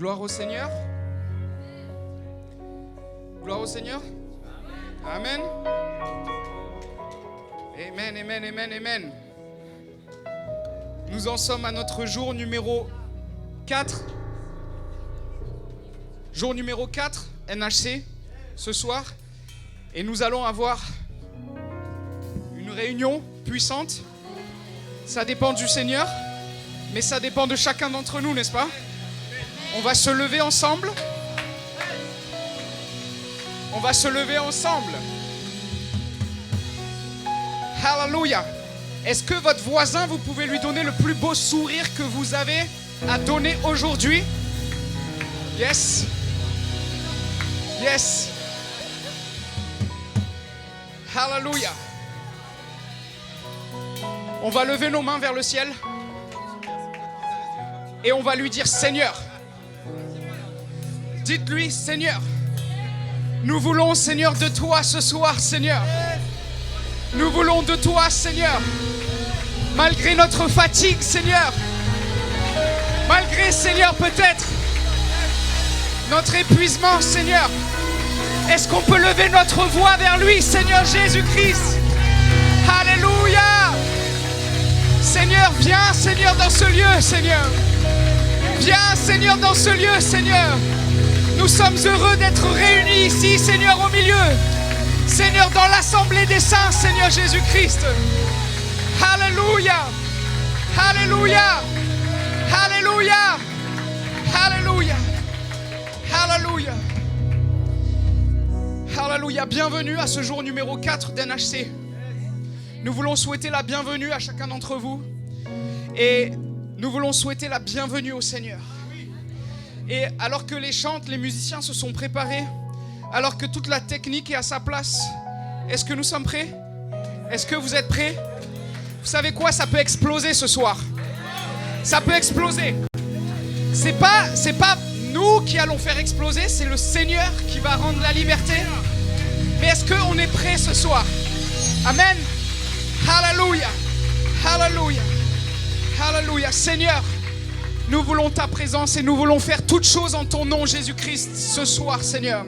Gloire au Seigneur. Gloire au Seigneur. Amen. Amen, amen, amen, amen. Nous en sommes à notre jour numéro 4. Jour numéro 4, NHC, ce soir. Et nous allons avoir une réunion puissante. Ça dépend du Seigneur, mais ça dépend de chacun d'entre nous, n'est-ce pas? On va se lever ensemble. On va se lever ensemble. Hallelujah. Est-ce que votre voisin, vous pouvez lui donner le plus beau sourire que vous avez à donner aujourd'hui? Yes. Yes. Hallelujah. On va lever nos mains vers le ciel et on va lui dire: Seigneur, dites-lui: Seigneur, nous voulons, Seigneur, de toi ce soir, Seigneur. Nous voulons de toi, Seigneur. Malgré notre fatigue, Seigneur. Malgré, Seigneur, peut-être notre épuisement, Seigneur. Est-ce qu'on peut lever notre voix vers lui, Seigneur Jésus-Christ? Alléluia. Seigneur, viens, Seigneur, dans ce lieu, Seigneur. Viens, Seigneur, dans ce lieu, Seigneur. Nous sommes heureux d'être réunis ici, Seigneur, au milieu. Seigneur, dans l'assemblée des saints, Seigneur Jésus-Christ. Alléluia. Alléluia. Alléluia. Alléluia. Alléluia. Alléluia. Bienvenue à ce jour numéro 4 d'NHC. Nous voulons souhaiter la bienvenue à chacun d'entre vous. Et nous voulons souhaiter la bienvenue au Seigneur. Et alors que les chantes, les musiciens se sont préparés, alors que toute la technique est à sa place, est-ce que nous sommes prêts? Est-ce que vous êtes prêts? Vous savez quoi? Ça peut exploser ce soir. Ça peut exploser. C'est pas nous qui allons faire exploser, c'est le Seigneur qui va rendre la liberté. Mais est-ce qu'on est prêts ce soir? Amen. Alléluia. Alléluia. Alléluia. Seigneur, nous voulons ta présence et nous voulons faire toutes choses en ton nom, Jésus-Christ, ce soir, Seigneur.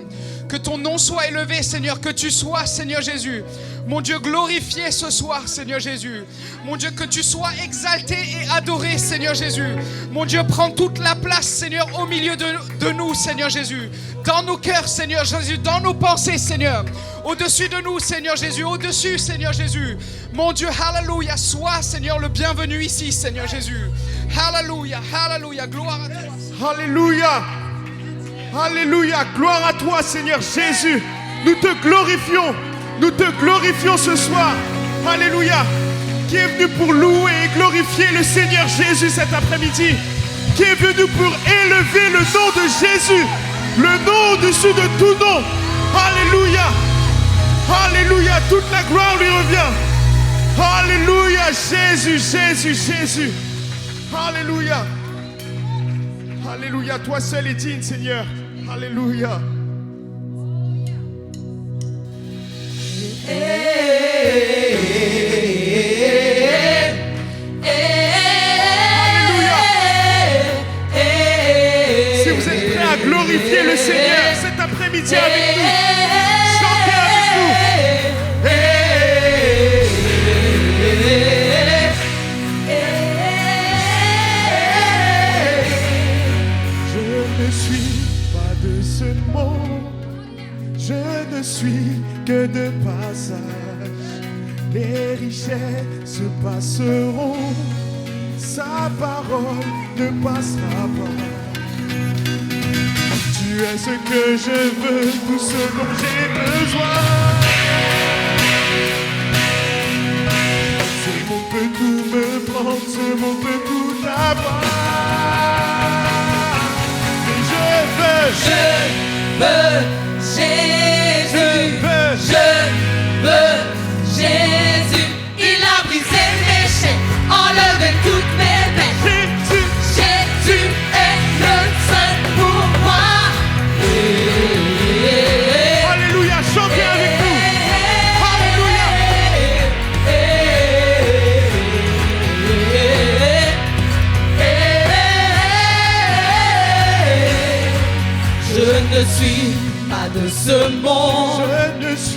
Que ton nom soit élevé, Seigneur, que tu sois, Seigneur Jésus, mon Dieu, glorifié ce soir, Seigneur Jésus. Mon Dieu, que tu sois exalté et adoré, Seigneur Jésus. Mon Dieu, prends toute la place, Seigneur, au milieu de nous, Seigneur Jésus. Dans nos cœurs, Seigneur Jésus, dans nos pensées, Seigneur. Au-dessus de nous, Seigneur Jésus, au-dessus, Seigneur Jésus. Mon Dieu, alléluia, sois, Seigneur, le bienvenu ici, Seigneur Jésus. Alléluia, alléluia, gloire à toi. Alléluia. Alléluia, gloire à toi, Seigneur Jésus. Nous te glorifions ce soir. Alléluia. Qui est venu pour louer et glorifier le Seigneur Jésus cet après-midi. Qui est venu pour élever le nom de Jésus. Le nom au-dessus de tout nom. Alléluia. Alléluia, toute la gloire lui revient. Alléluia, Jésus, Jésus, Jésus. Alléluia. Alléluia, toi seul est digne, Seigneur. Alléluia. Alléluia. Si vous êtes prêts à glorifier le Seigneur cet après-midi avec nous, chantez avec nous. Je ne suis pas de ce monde, je ne suis que de passage. Les richesses passeront, sa parole ne passera pas. Tu es ce que je veux, tout ce dont j'ai besoin. Ce monde peut tout me prendre, ce monde peut tout avoir. Je veux Jésus, je veux Jésus. Il a brisé mes chaînes, enlevé toutes mes peines. Jésus est le seul pour moi. Alléluia, chantez avec nous. ce monde.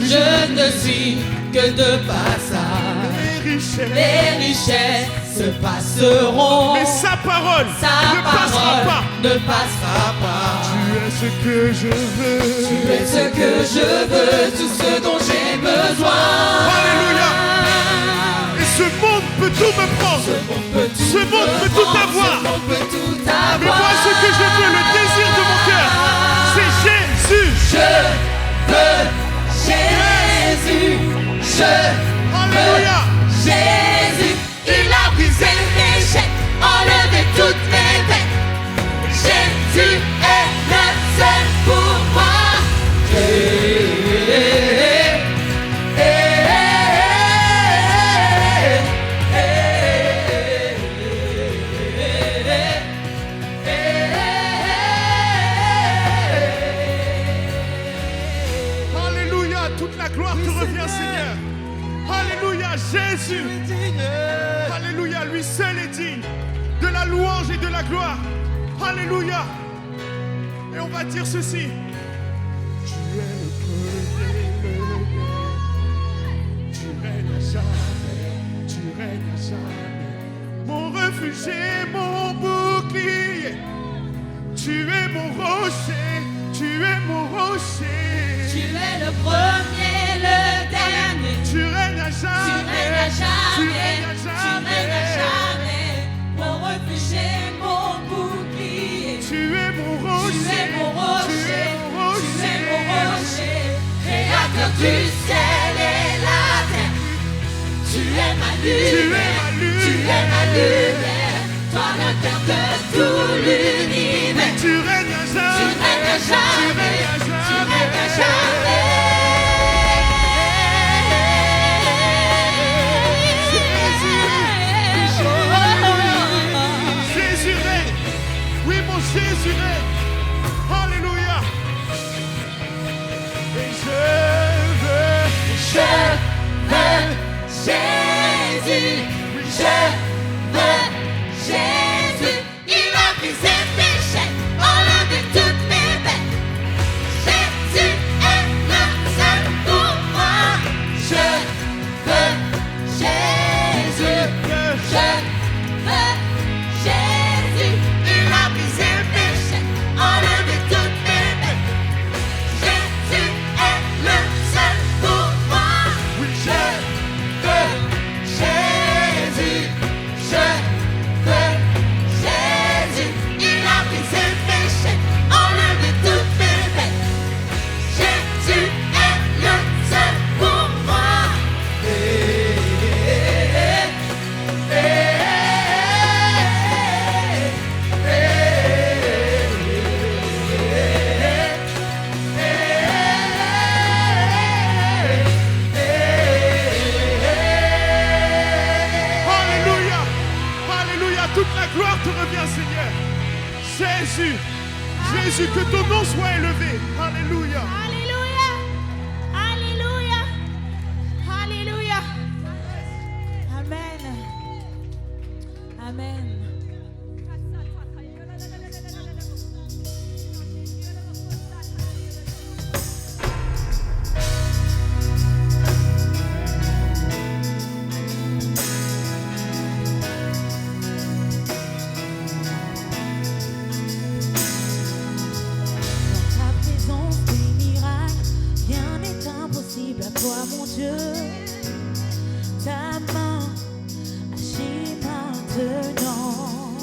Je ne suis que de passage. les richesses. Les richesses passeront. Mais sa parole ne passera pas. Tu es ce que je veux. Tu es ce que je veux, tout ce dont j'ai besoin. Alléluia. Et ce monde peut tout me prendre. Ce monde peut tout avoir. Mais moi ce que je veux, le désir de mon cœur, c'est Jésus. Je veux Jésus. Alléluia. Jésus, il a brisé mes chaînes, enlevé toutes mes peines. Jésus est le seul pour moi. Alléluia, toute la gloire te revient, Seigneur. Alléluia, Jésus. Alléluia, lui seul est digne de la louange et de la gloire. Alléluia. Et on va dire ceci. Tu es le premier, le dernier. Tu règnes à jamais, tu règnes à jamais. Mon refuge et mon bouclier. Tu es mon rocher, tu es mon rocher. Tu es le premier, le dernier. Tu règnes à jamais. Tu règnes à jamais. Tu règnes à Tu règnes à jamais. Mon refuge et mon bouclier. Tu es mon rocher. Tu es mon rocher. Tu es mon rocher. Tu es mon rocher. Créateur du ciel et la terre. Tu es ma lumière. Tu es ma lumière. Toi le Père de tout l'univers. Tu règnes à jamais. Tu règnes à jamais. Tu règnes à jamais. Jésus règne. Oui, mon Jésus règne. Alléluia. Et je veux Jésus. Je veux Jésus. Il a brisé mes chaînes, enlevé toutes mes peines. Jésus est le seul pour moi. Je veux Jésus. Je veux Jésus. Il a brisé mes chaînes, enlevé toutes mes peines. Jésus est le seul pour moi. Oui, Je veux Jésus. Je veux Jésus. Il a brisé mes chaînes, enlevé toutes mes peines. Jésus est le seul pour moi. Alléluia. Alléluia. Toute la gloire te revient, Seigneur. Jésus. Jésus, que ton nom soit élevé. Alléluia. Alléluia. Alléluia. Alléluia. Amen. Amen. Ta présence des miracles, rien n'est impossible à toi, mon Dieu. Ta main agit maintenant.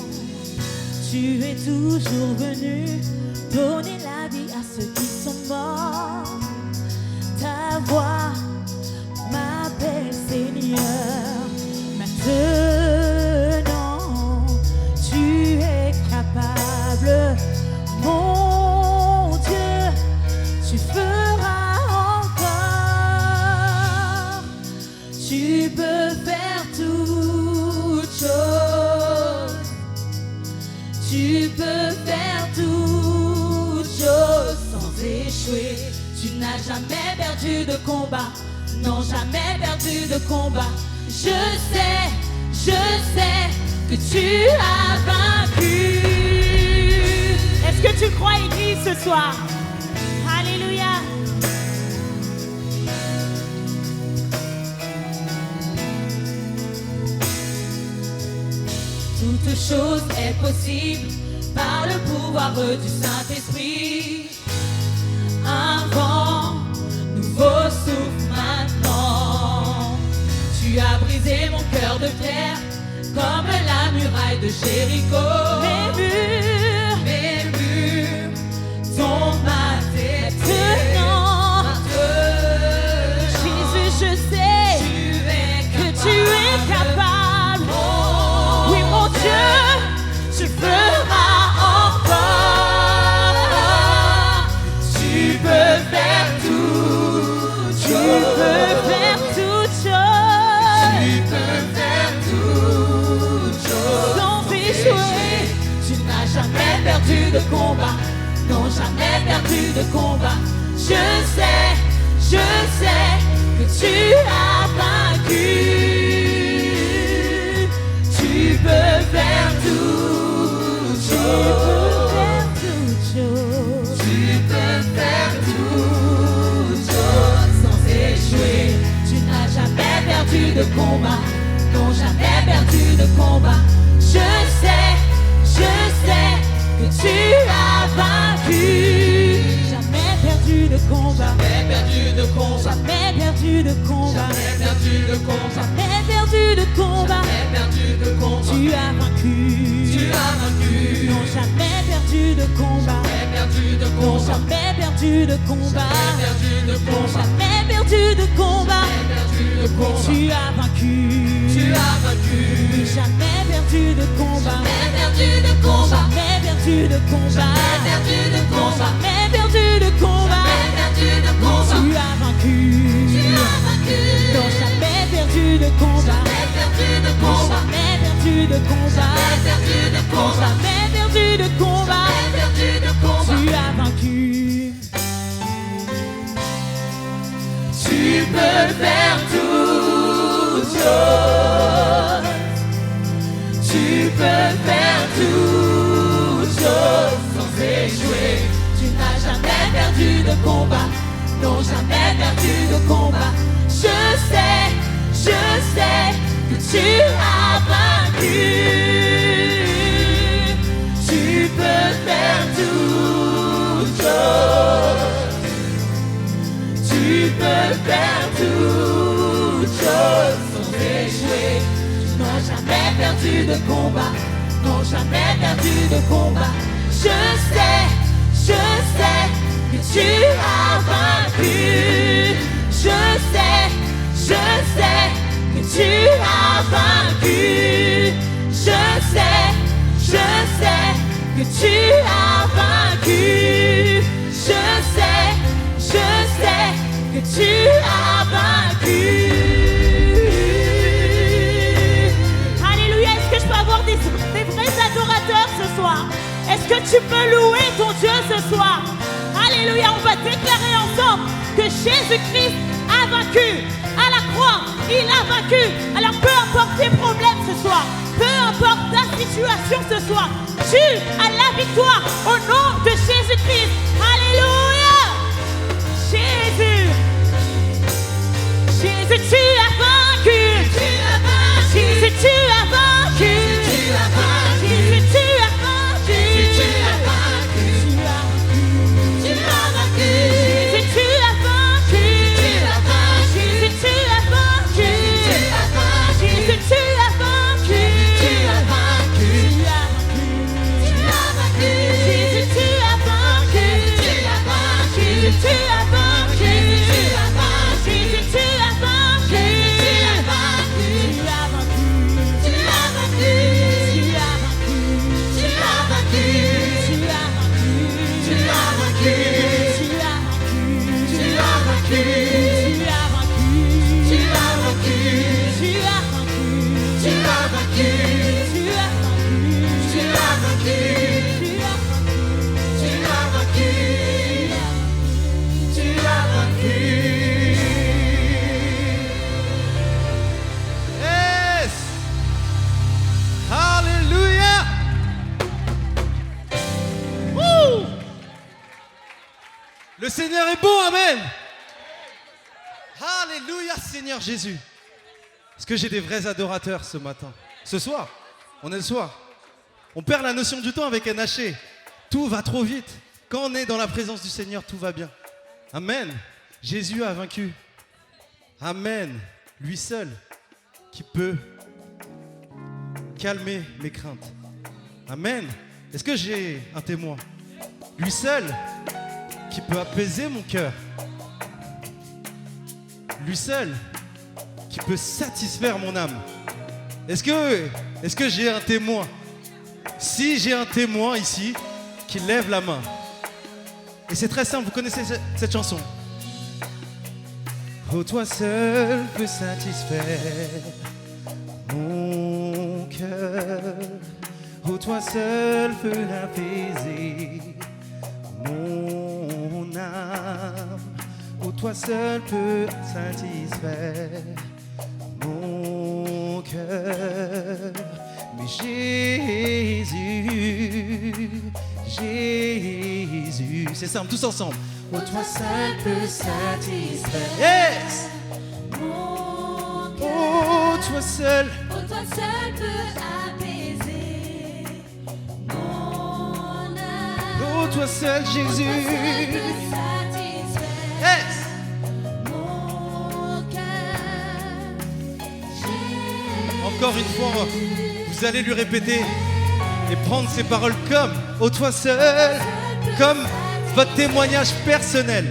Tu es toujours venu donner la vie à ceux qui sont morts. Ta voix m'appelle Seigneur. Maintenant, tu es capable, mon Dieu, tu feras encore. Tu peux faire toutes choses. Tu peux faire toutes choses sans échouer. Tu n'as jamais perdu de combat. Non, jamais perdu de combat. Je sais que tu as vaincu. Est-ce que tu crois, Église, ce soir? Alléluia. toute chose est possible par le pouvoir du Saint-Esprit. Un vent nouveau souffle maintenant. Tu as brisé mon cœur de pierre comme la muraille de Jéricho. Mes murs tombent maintenant. Jésus, je sais que tu es capable. Oui, mon Dieu, tu feras encore. Tu peux faire tout. Tu peux faire toute chose. Tu peux faire toute chose. Sans échouer, tu n'as jamais perdu de combat. Non, jamais perdu de combat. Je sais que tu as vaincu. Tu peux faire toute chose. Tu peux faire toute chose sans échouer. Tu n'as jamais perdu de combat. Non, jamais perdu de combat. Je sais que tu as vaincu. Jamais perdu de combat. Jamais perdu de combat. Jamais perdu de combat. Jamais perdu de combat. Jamais perdu de combat. Jamais perdu de combat. Tu as vaincu. Tu as vaincu. Non, jamais perdu de combat. Jamais perdu de combat. Non, jamais perdu de combat. Jamais perdu de combat. Jamais perdu de combat. Tu as vaincu. Tu as vaincu. Jamais perdu de combat. Jamais perdu de combat. Jamais perdu de combat. Jamais perdu de combat. Jamais perdu de combat. Jamais perdu de combat. Tu as vaincu. Tu as vaincu. Non, jamais perdu de combat. Jamais perdu de combat. Jamais perdu de combat. Jamais perdu de combat. Jamais perdu de combat. Jamais perdu de combat. Tu as vaincu. Tu peux faire toute chose. Tu peux faire toute chose sans échouer. Tu n'as jamais perdu de combat. Non, jamais perdu de combat. Je sais que tu as vaincu. Tu peux faire toute chose. Tu peux faire toute chose sans échouer. Tu n'as jamais perdu de combat. Non, jamais perdu de combat. Je sais que tu as vaincu. Je sais que tu as vaincu. Je sais que tu as vaincu. Je sais que tu as vaincu. Alléluia, est-ce que je peux avoir des vrais adorateurs ce soir? Est-ce que tu peux louer ton Dieu ce soir? Alléluia, on va déclarer ensemble que Jésus-Christ a vaincu. À la croix, il a vaincu. Alors peu importe tes problèmes ce soir, peu importe ta situation ce soir, tu as la victoire au nom de Jésus-Christ. Alléluia. Jésus, tu as vaincu. Jésus, tu as vaincu. Jésus, tu as vaincu. Jésus, tu as vaincu. Tu as vaincu. Tu as vaincu. Jésus, tu as vaincu. Jésus, tu as vaincu. Jésus, tu as vaincu. Tu as vaincu. Tu as vaincu. Jésus, tu as vaincu. Jésus, tu as vaincu. Jésus, tu as vaincu. Le Seigneur est bon, amen. Alléluia, Seigneur Jésus. Est-ce que j'ai des vrais adorateurs ce matin? Ce soir? On est le soir. On perd la notion du temps avec NHC. Tout va trop vite. Quand on est dans la présence du Seigneur, tout va bien. Amen. Jésus a vaincu. Amen. Lui seul qui peut calmer mes craintes. Amen. Est-ce que j'ai un témoin? Lui seul qui peut apaiser mon cœur. Lui seul qui peut satisfaire mon âme. Est-ce que j'ai un témoin? Si j'ai un témoin ici, qui lève la main. Et c'est très simple, vous connaissez cette chanson. Oh, toi seul peux satisfaire mon cœur. Oh, toi seul peux apaiser mon âme. Oh, toi seul peux satisfaire mon cœur. Mais Jésus, c'est simple, tous ensemble. Oh, toi seul peux satisfaire Yes! mon cœur. Oh, toi seul. Oh, toi seul peux apaiser mon âme. Oh, toi seul, Jésus. Oh, toi seul peux satisfaire Yes! mon cœur. Encore une fois, vous allez lui répéter et prendre ces paroles comme ô toi seul, comme votre témoignage personnel.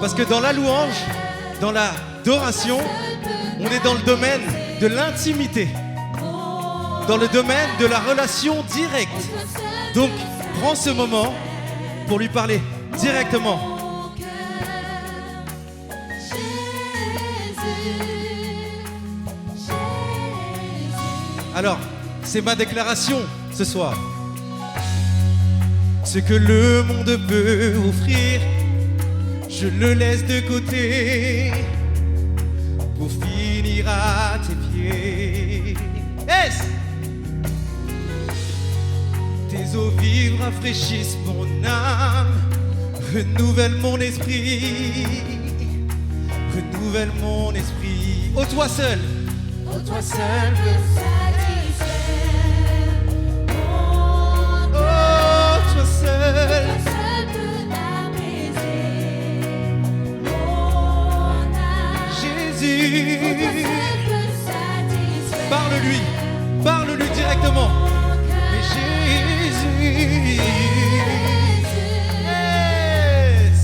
Parce que dans la louange, dans l'adoration, on est dans le domaine de l'intimité, dans le domaine de la relation directe. Donc, prends ce moment pour lui parler directement. Alors, c'est ma déclaration ce soir. Ce que le monde peut offrir, je le laisse de côté pour finir à tes pieds. Yes! Tes eaux vives rafraîchissent mon âme, renouvelle mon esprit, renouvelle mon esprit. Oh, toi seul, Oh, toi seul peux satisfaire mon cœur. oh, toi seul. Toi seul peux apaiser mon âme. Jésus, Oh, toi seul peux satisfaire parle-lui directement. mon cœur. Mais Jésus, yes.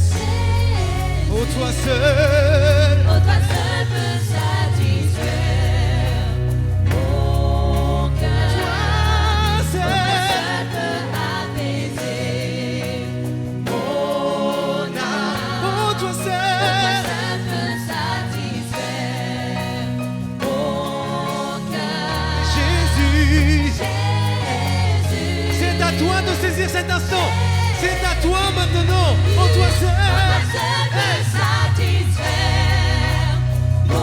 Oh, toi seul, Oh, toi seul peux satisfaire mon cœur. toi Oh, toi seul, seul peux apaiser mon âme. oh, toi Oh, toi seul, seul peux satisfaire mon cœur. Jésus, Jésus, c'est à toi de saisir cet instant, c'est à toi maintenant. Oh, toi toi seul, seul peux satisfaire mon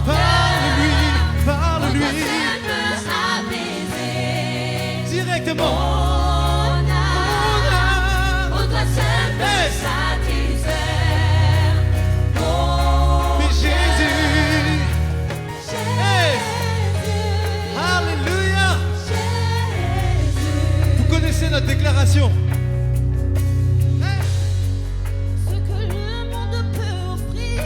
parle-lui, cœur. Oh, toi parle-lui seul peux apaiser directement. mon âme. Oh, toi seul peux Yes. satisfaire mon Mais cœur. Jésus, Yes. Jésus, alléluia. Jésus. Vous connaissez notre déclaration. Ce que le monde peut offrir,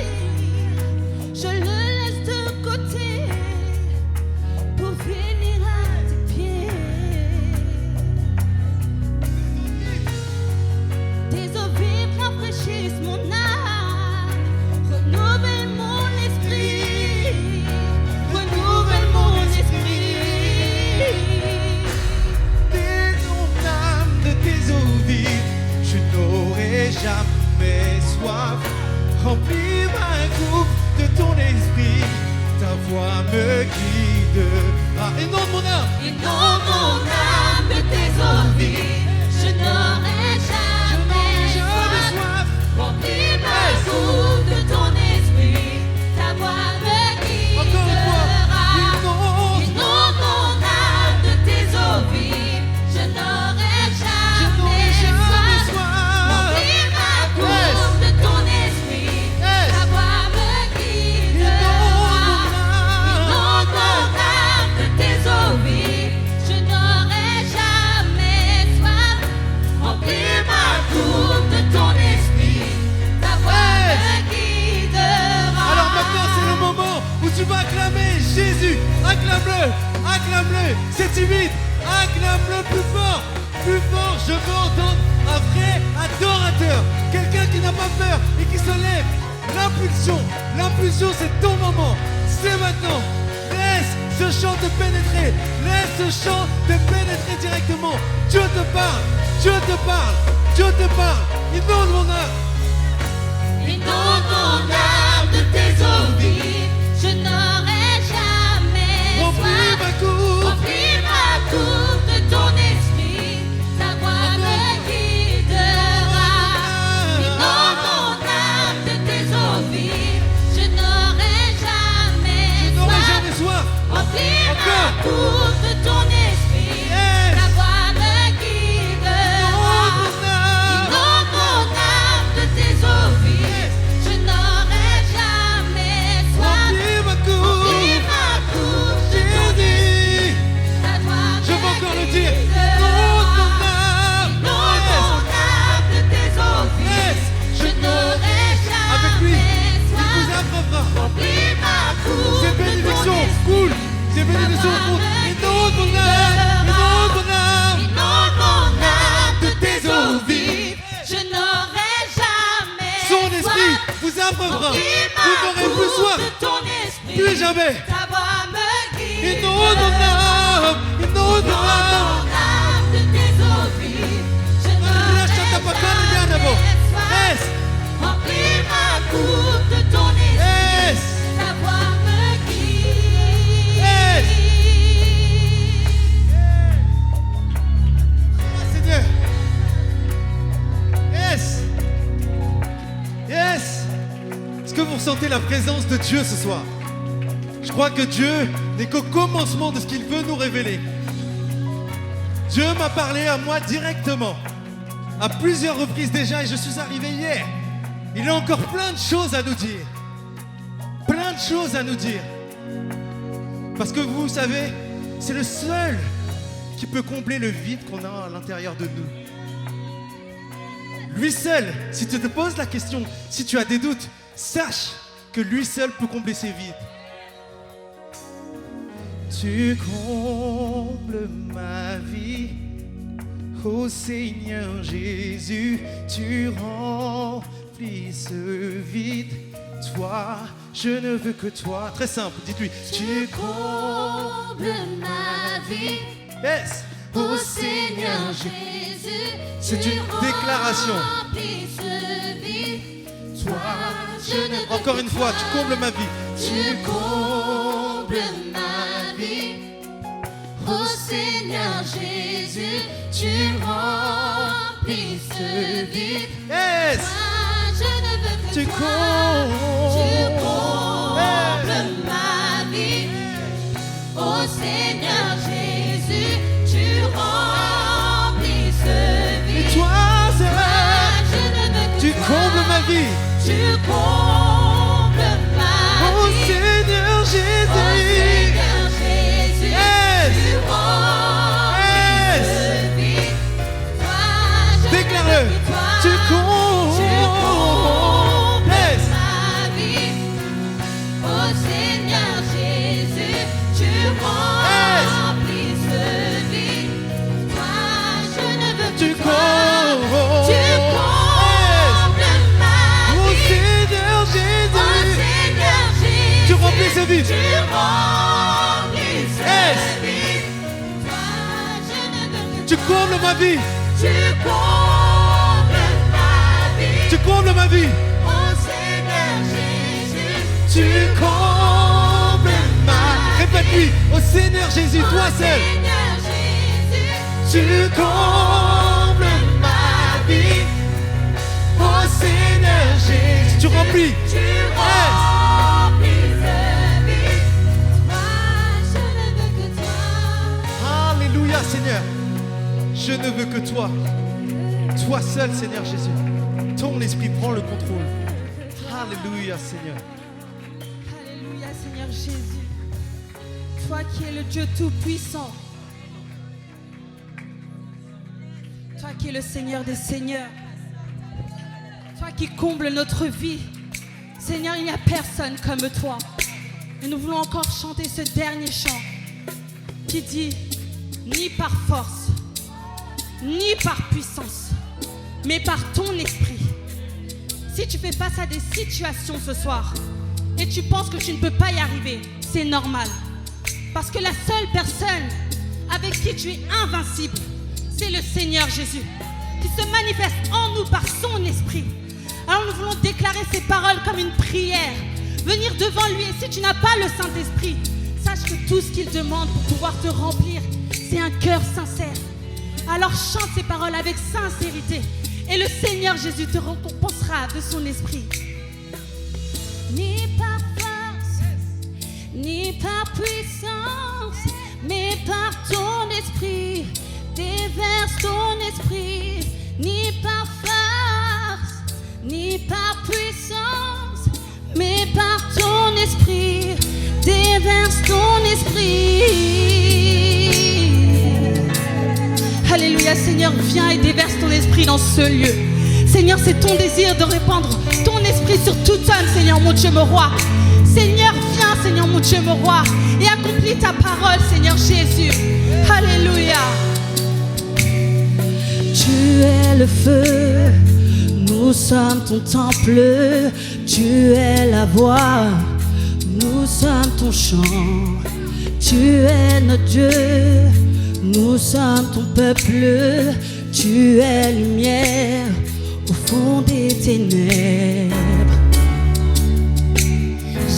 je le laisse de côté pour venir à tes pieds. Tes eaux vives rafraîchissent mon âme, renouvelle mon esprit, renouvelle mon esprit. Dès ton âme de tes eaux vives, je n'aurai jamais soif. Remplis ma coupe de ton esprit, ta voix me guidera. Inonde mon âme, Inonde mon âme de tes eaux vives, je n'aurai jamais jamais soif. soif. Remplis ma coupe de ton esprit, ta voix me Encore une fois, guidera. inonde, Inonde mon âme de tes eaux vives, je n'aurai je n'aurai jamais jamais soif. soif. Remplis ma Yes. coupe de ton esprit, Yes. ta voix me guidera. Inonde mon âme. Inonde mon âme de tes eaux vives, je n'aurai Jésus. Acclame-le, acclame-le. C'est timide, acclame-le plus fort. Plus fort, je veux entendre un vrai adorateur. Quelqu'un qui n'a pas peur et qui se lève. L'impulsion, c'est ton moment. C'est maintenant. Laisse ce chant te pénétrer. Laisse ce chant te pénétrer directement. Dieu te parle, Dieu te parle, Dieu te parle. Inonde mon âme. Inonde mon âme de tes eaux vives, je n'aurai jamais Remplis soif. ma coupe. Remplis ma coupe de ton esprit, ta voix me guidera. Inonde mon âme de tes eaux vives, je n'aurai jamais soif. Remplis ma coupe de ton esprit, Yes. ta voix me guidera. Inonde mon âme de tes eaux vives, je n'aurai jamais soif. Remplis ma coupe. Remplis ma coupe de ton Jésus. ta voix Je veux me encore le dire. guidera. Inonde mon âme. Inonde mon âme de tes eaux Yes. vives, je n'aurai Avec lui, jamais il vous soif. abreuvera. Remplis ma coupe Ces de ton bénédictions esprit. coulent. Ces bénédictions coulent. Inonde mon âme. Inonde mon âme. Inonde mon âme de tes eaux vives, je n'aurai jamais Son esprit soif. vous abreuvera. Remplis Vous ma n'aurez plus coupe soif. de ton esprit, Plus jamais. ta voix me guide. Inonde mon âme. Inonde mon âme. de tes eaux vives, je n'aurai jamais Yes. soif. Remplis ma coupe de ton esprit, Yes. ta voix me guide. Yes. Seigneur. Yes. Yes. Est-ce que vous ressentez la présence de Dieu ce soir? Je crois que Dieu n'est qu'au commencement de ce qu'il veut nous révéler. Dieu m'a parlé à moi directement, à plusieurs reprises déjà, et je suis arrivé hier. Il a encore plein de choses à nous dire. Plein de choses à nous dire. Parce que vous savez, c'est le seul qui peut combler le vide qu'on a à l'intérieur de nous. Lui seul, si tu te poses la question, si tu as des doutes, sache que lui seul peut combler ces vides. Tu combles ma vie, ô Seigneur Jésus, tu remplis ce vide. Toi, je ne veux que toi. Très simple, dites-lui. Tu combles ma vie, Yes. ô Seigneur Jésus. C'est tu une déclaration. remplis ce vide. Toi, je ne veux Encore que une fois, toi. tu combles ma vie. Tu combles ma vie, ô Seigneur Jésus, tu remplis ce vide. Yes. Moi, je ne veux que Tu toi. combles. Tu combles ma vie, ô Seigneur Jésus, tu remplis ce vide. Et toi, Moi, Seigneur, je ne veux que tu toi. combles ma vie. Tu combles ma Ô vie. Seigneur Oh Jésus. Seigneur Jésus, Yes. tu remplis Yes. ce vide. Toi, je Déclare-le. ne veux que toi. Tu Tu combles. combles Yes. ma vie. Oh Seigneur Jésus, tu remplis ce vide. Toi, je ne veux que Tu toi. combles. Tu combles ma Ô vie. Seigneur Oh Jésus. Seigneur Jésus, Tu remplis ce vide. tu remplis ce Yes. vide. Toi, je ne veux que Tu toi. combles ma vie. Tu combles ma vie. Tu combles ma vie. Oh Seigneur Jésus, Tu combles ma. Répète-lui. Ô Seigneur Jésus, oh toi seul. Seigneur Jésus, Tu combles ma vie. Ô Seigneur Jésus. Tu remplis. tu remplis ce vide. Moi, je ne veux que toi. Alléluia, Seigneur. Je ne veux que toi. Toi seul, Seigneur Jésus. Ton esprit prend le contrôle. Alléluia, Seigneur. Alléluia, Seigneur Jésus. Toi qui es le Dieu Tout-Puissant. Toi qui es le Seigneur des Seigneurs. Toi qui combles notre vie. Seigneur, il n'y a personne comme toi. Et nous voulons encore chanter ce dernier chant qui dit ni par force, ni par puissance, mais par ton esprit. Si tu fais face à des situations ce soir et tu penses que tu ne peux pas y arriver, c'est normal. Parce que la seule personne avec qui tu es invincible, c'est le Seigneur Jésus, qui se manifeste en nous par son esprit. Alors nous voulons déclarer ces paroles comme une prière, venir devant lui. Et si tu n'as pas le Saint-Esprit, sache que tout ce qu'il demande pour pouvoir te remplir, c'est un cœur sincère. Alors chante ces paroles avec sincérité et le Seigneur Jésus te récompensera de son esprit. Ni par force, ni par puissance, mais par ton esprit, déverse ton esprit. Ni par force, ni par puissance, mais par ton esprit, déverse ton esprit. Alléluia, Seigneur, viens et déverse ton esprit dans ce lieu. Seigneur, c'est ton désir de répandre ton esprit sur tout homme, Seigneur, mon Dieu, mon roi. Seigneur, viens, Seigneur, mon Dieu, mon roi, et accomplis ta parole, Seigneur Jésus. Alléluia. Tu es le feu, nous sommes ton temple. Tu es la voix, nous sommes ton chant. Tu es notre Dieu, nous sommes ton peuple. Tu es lumière au fond des ténèbres.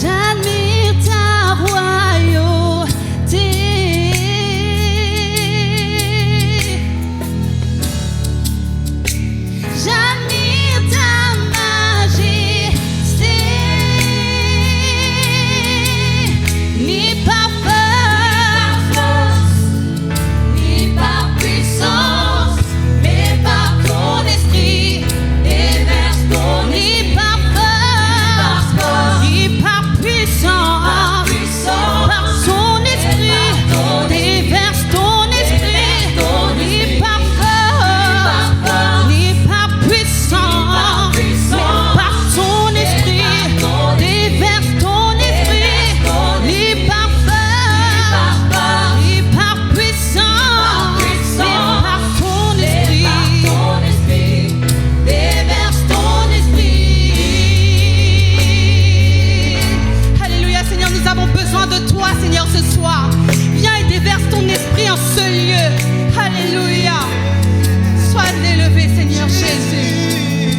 J'admire ta royauté. J'admire ta majesté. Ni par force, ni par puissance, mais par ton esprit, déverse ton esprit. Ni par force, ni par puissance, par son esprit, déverse ton esprit. Ni par force, ni par puissance, mais par son esprit, déverse ton esprit. Ni par force, ni par puissance, mais par ton esprit, déverse ton esprit. Alléluia, Seigneur, nous avons besoin de toi, Seigneur, ce soir. Viens et déverse ton esprit en ce lieu. Alléluia. Sois élevé, Seigneur Jésus.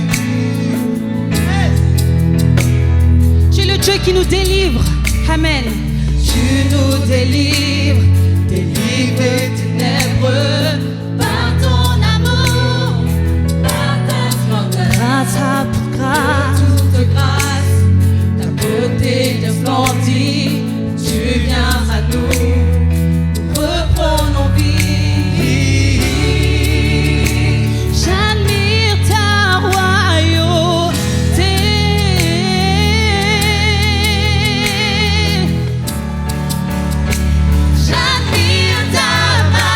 Tu es le Dieu qui nous délivre. Amen. Tu nous délivres, délivres des ténèbres. Par ton amour, par ta splendeur, grâce à pour grâce, toute grâce, ta beauté resplendit. Tu viens à nous, nous reprenons vie. J'admire ta royauté. J'admire ta majesté.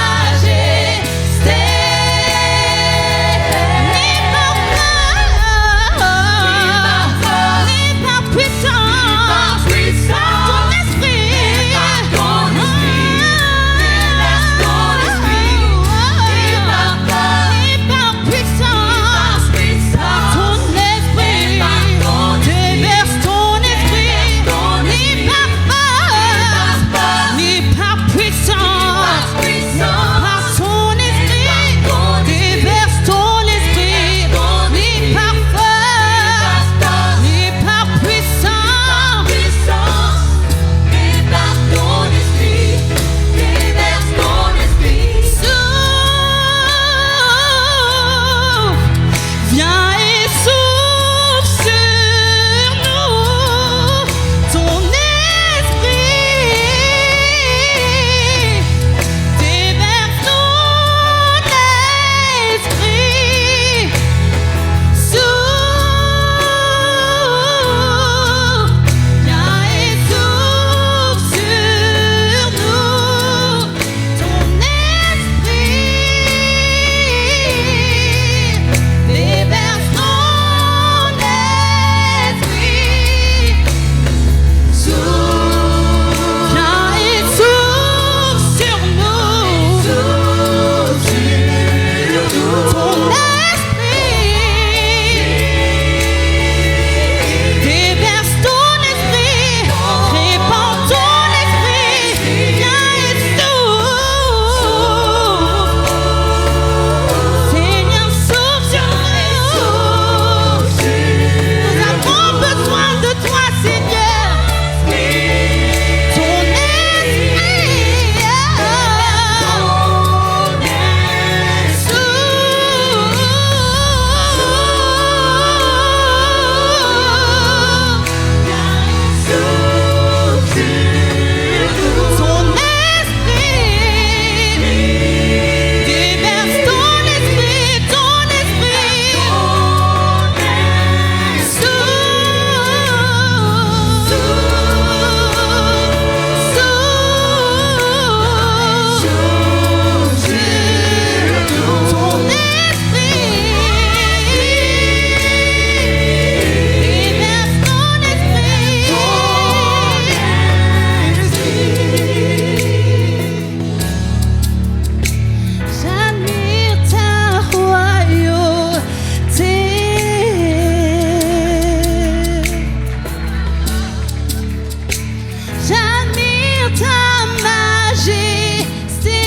ta majesté.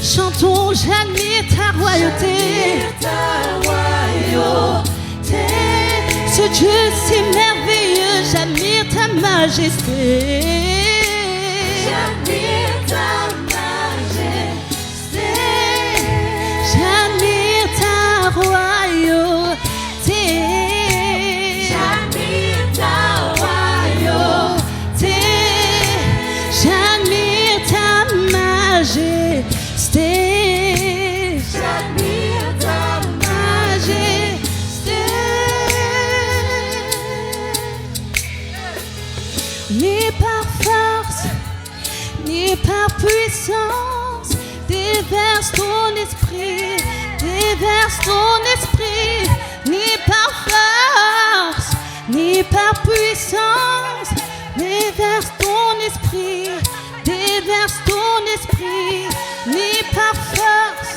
Chantons, j'admire ta royauté. Ce Dieu si merveilleux, j'admire ta majesté. J'admire ta majesté. J'admire ta royauté. J'admire ta royauté. J'admire ta majesté. J'admire ta Majesté. Ni par force, ni par puissance, déverse ton esprit, déverse ton esprit, ni par force, ni par puissance, déverse ton esprit, déverse ton esprit, ni par force,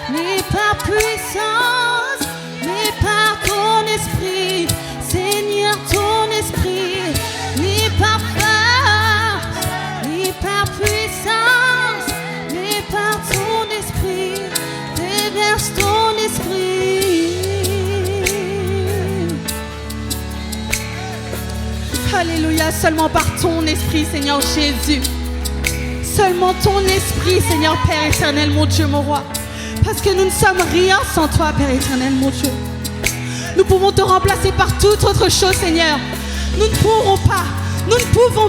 ni par puissance, ni par ton esprit, Seigneur ton esprit, ni par force, ni par puissance, ni par ton esprit, déverse ton esprit. Alléluia, seulement par ton esprit, Seigneur Jésus. Seulement ton esprit, Seigneur Père éternel, mon Dieu, mon roi. Parce que nous ne sommes rien sans toi, Père éternel, mon Dieu. Nous pouvons te remplacer par toute autre chose, Seigneur. Nous ne pouvons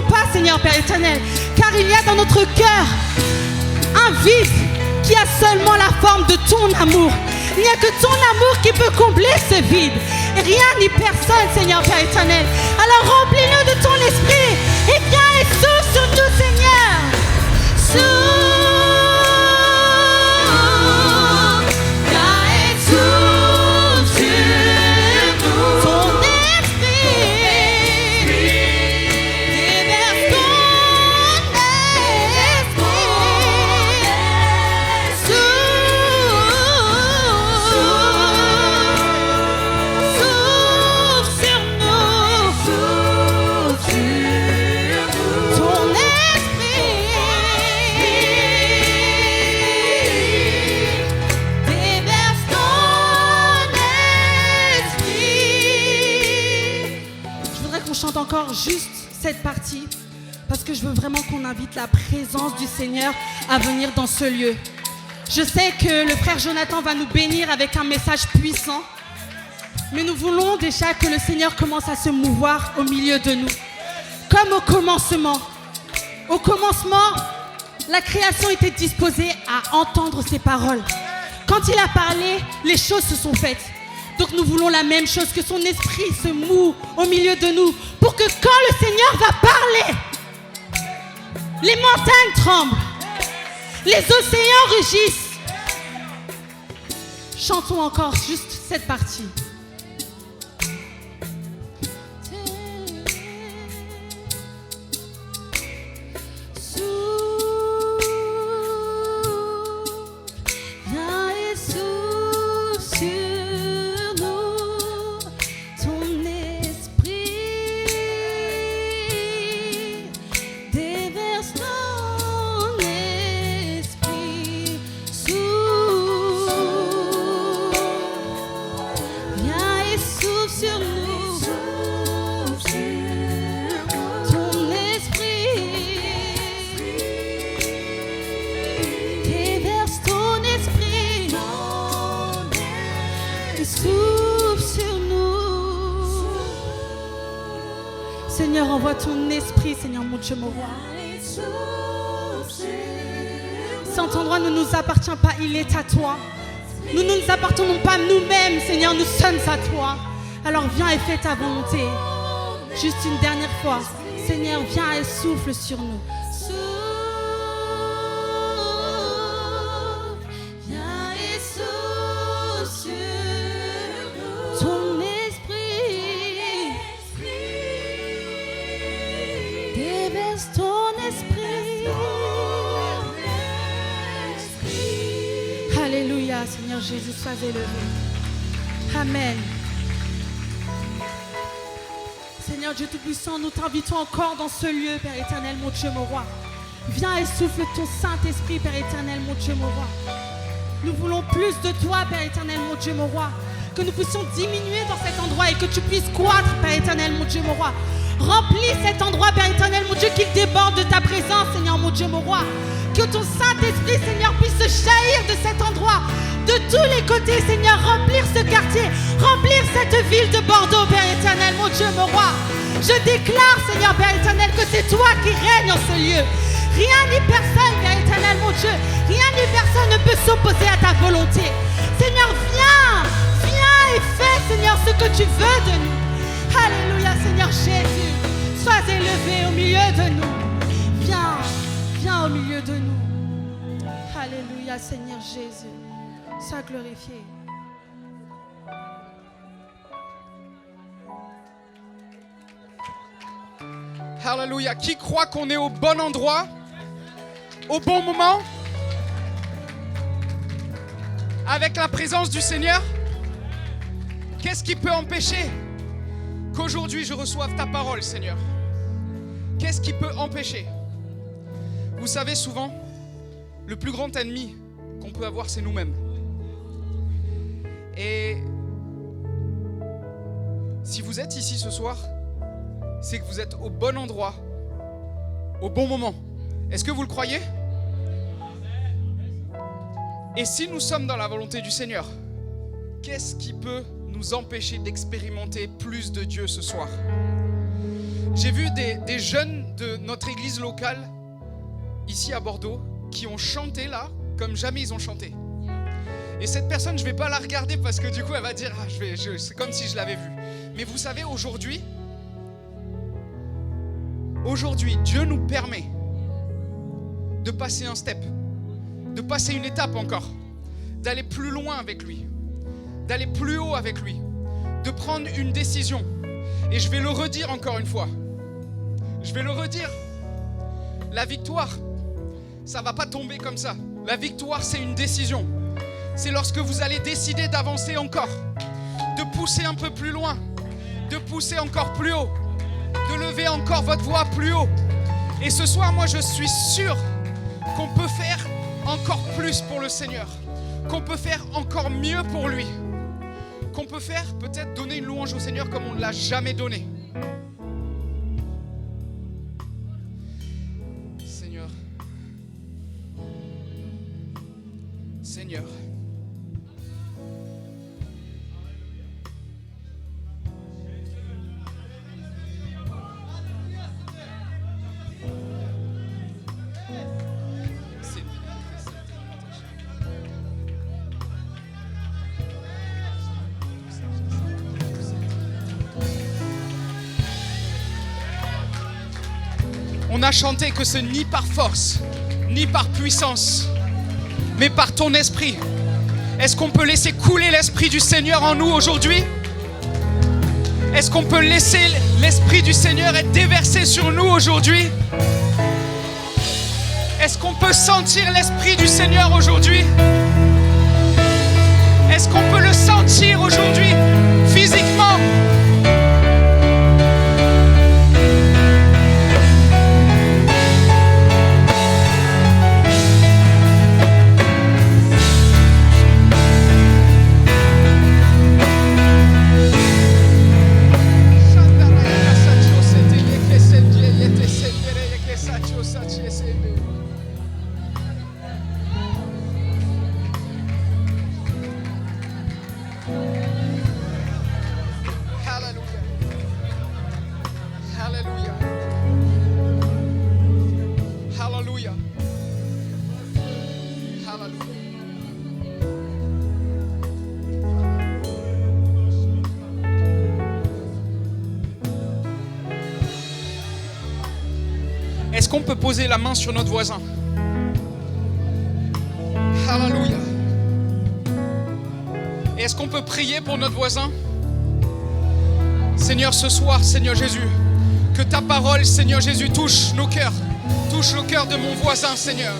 pas, Seigneur Père éternel, car il y a dans notre cœur un vide qui a seulement la forme de ton amour. Il n'y a que ton amour qui peut combler ce vide. Et rien ni personne, Seigneur Père éternel. Alors remplis-nous de ton esprit et viens et souffle sur nous, Seigneur. Encore juste cette partie parce que je veux vraiment qu'on invite la présence du Seigneur à venir dans ce lieu. Je sais que le frère Jonathan va nous bénir avec un message puissant, mais nous voulons déjà que le Seigneur commence à se mouvoir au milieu de nous. Comme au commencement. Au commencement, la création était disposée à entendre ses paroles. Quand il a parlé, les choses se sont faites. Donc nous voulons la même chose, que son esprit se moue au milieu de nous, pour que quand le Seigneur va parler, les montagnes tremblent, les océans rugissent. Chantons encore juste cette partie. Seigneur, envoie ton esprit, Seigneur, mon Dieu, mon roi. Cet endroit ne nous appartient pas, il est à toi. Nous ne nous appartenons pas nous-mêmes, Seigneur, nous sommes à toi. Alors viens et fais ta volonté. Juste une dernière fois. Seigneur, viens et souffle sur nous. Alléluia, Seigneur Jésus, sois élevé. Amen. Seigneur Dieu Tout-Puissant, nous t'invitons encore dans ce lieu, Père éternel, mon Dieu, mon roi. Viens et souffle ton Saint-Esprit, Père éternel, mon Dieu, mon roi. Nous voulons plus de toi, Père éternel, mon Dieu, mon roi. Que nous puissions diminuer dans cet endroit et que tu puisses croître, Père éternel, mon Dieu, mon roi. Remplis cet endroit, Père éternel, mon Dieu, qu'il déborde de ta présence, Seigneur, mon Dieu, mon roi. Que ton Saint-Esprit, Seigneur, puisse se jaillir de cet endroit, de tous les côtés, Seigneur, remplir ce quartier, remplir cette ville de Bordeaux, Père éternel, mon Dieu, mon roi. Je déclare, Seigneur, Père éternel, que c'est toi qui règnes en ce lieu. Rien ni personne, Père éternel, mon Dieu, rien ni personne ne peut s'opposer à ta volonté. Seigneur, viens et fais, Seigneur, ce que tu veux de nous. Alléluia, Seigneur Jésus, sois élevé au milieu de nous. Viens au milieu de nous. Alléluia, Seigneur Jésus, sois glorifié. Alléluia. Qui croit qu'on est au bon endroit, au bon moment, avec la présence du Seigneur? Qu'est-ce qui peut empêcher qu'aujourd'hui je reçoive ta parole, Seigneur? Qu'est-ce qui peut empêcher? Vous savez, souvent, le plus grand ennemi qu'on peut avoir, c'est nous-mêmes. Et si vous êtes ici ce soir, c'est que vous êtes au bon endroit, au bon moment. Est-ce que vous le croyez? Et si nous sommes dans la volonté du Seigneur, qu'est-ce qui peut nous empêcher d'expérimenter plus de Dieu ce soir? J'ai vu des jeunes de notre église locale, ici à Bordeaux, qui ont chanté là, comme jamais ils ont chanté. Et cette personne, je ne vais pas la regarder parce que du coup, elle va dire, c'est comme si je l'avais vue. Mais vous savez, aujourd'hui, Dieu nous permet de passer un step, de passer une étape encore, d'aller plus loin avec lui, d'aller plus haut avec lui, de prendre une décision. Et je vais le redire encore une fois. Je vais le redire. La victoire, ça ne va pas tomber comme ça. La victoire, c'est une décision. C'est lorsque vous allez décider d'avancer encore, de pousser un peu plus loin, de pousser encore plus haut, de lever encore votre voix plus haut. Et ce soir, moi, je suis sûr qu'on peut faire encore plus pour le Seigneur, qu'on peut faire encore mieux pour lui, qu'on peut faire peut-être donner une louange au Seigneur comme on ne l'a jamais donné. Seigneur. On a chanté que c'est ni par force, ni par puissance, mais par ton esprit. Est-ce qu'on peut laisser couler l'esprit du Seigneur en nous aujourd'hui? Est-ce qu'on peut laisser l'esprit du Seigneur être déversé sur nous aujourd'hui? Est-ce qu'on peut sentir l'esprit du Seigneur aujourd'hui? Est-ce qu'on peut le sentir aujourd'hui, physiquement? Est-ce qu'on peut poser la main sur notre voisin? Alléluia. Et est-ce qu'on peut prier pour notre voisin? Seigneur, ce soir, Seigneur Jésus, que ta parole, Seigneur Jésus, touche nos cœurs. Touche le cœur de mon voisin, Seigneur,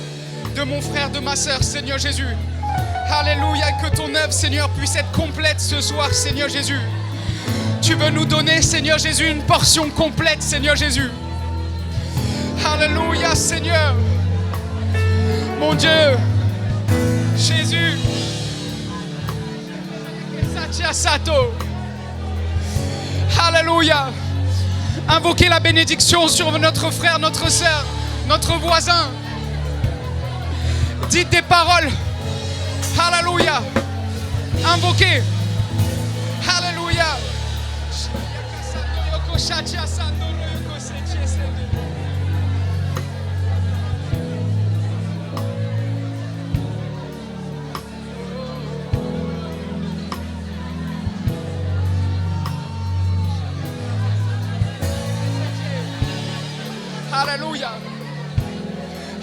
de mon frère, de ma sœur, Seigneur Jésus. Alléluia, que ton œuvre, Seigneur, puisse être complète ce soir, Seigneur Jésus. Tu veux nous donner, Seigneur Jésus, une portion complète, Seigneur Jésus. Alléluia, Seigneur. Mon Dieu, Jésus. Alléluia. Invoquez la bénédiction sur notre frère, notre sœur, notre voisin. Dites des paroles. Alléluia. Invoquez. Alléluia. Alléluia.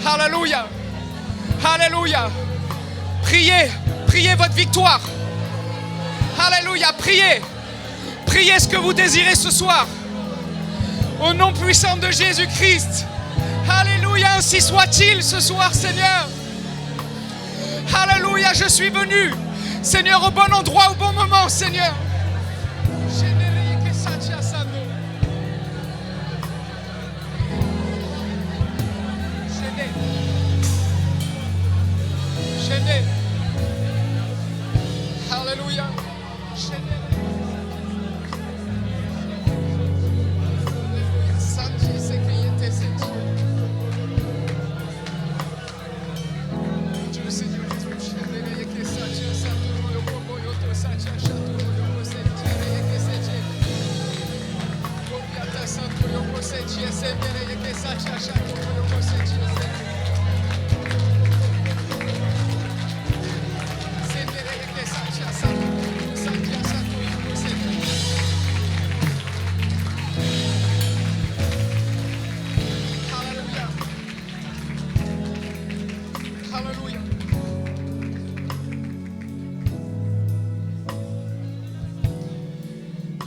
Alléluia. Alléluia. Priez, priez votre victoire. Alléluia, priez. Priez ce que vous désirez ce soir. Au nom puissant de Jésus-Christ. Alléluia, ainsi soit-il ce soir, Seigneur. Alléluia, je suis venu, Seigneur, au bon endroit, au bon moment, Seigneur. Alléluia.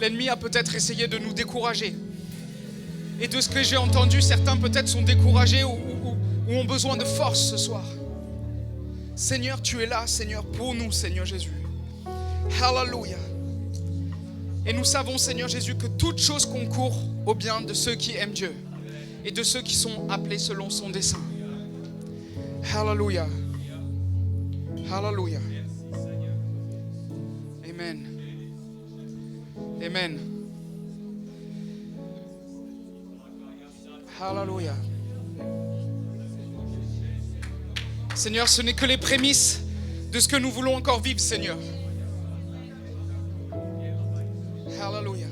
L'ennemi a peut-être essayé de nous décourager. Et de ce que j'ai entendu, certains peut-être sont découragés ou ont besoin de force ce soir. Seigneur, tu es là, Seigneur, pour nous, Seigneur Jésus. Alléluia. Et nous savons, Seigneur Jésus, que toute chose concourt au bien de ceux qui aiment Dieu et de ceux qui sont appelés selon son dessein. Alléluia. Alléluia. Amen. Amen. Alléluia. Seigneur, ce n'est que les prémices de ce que nous voulons encore vivre, Seigneur. Alléluia.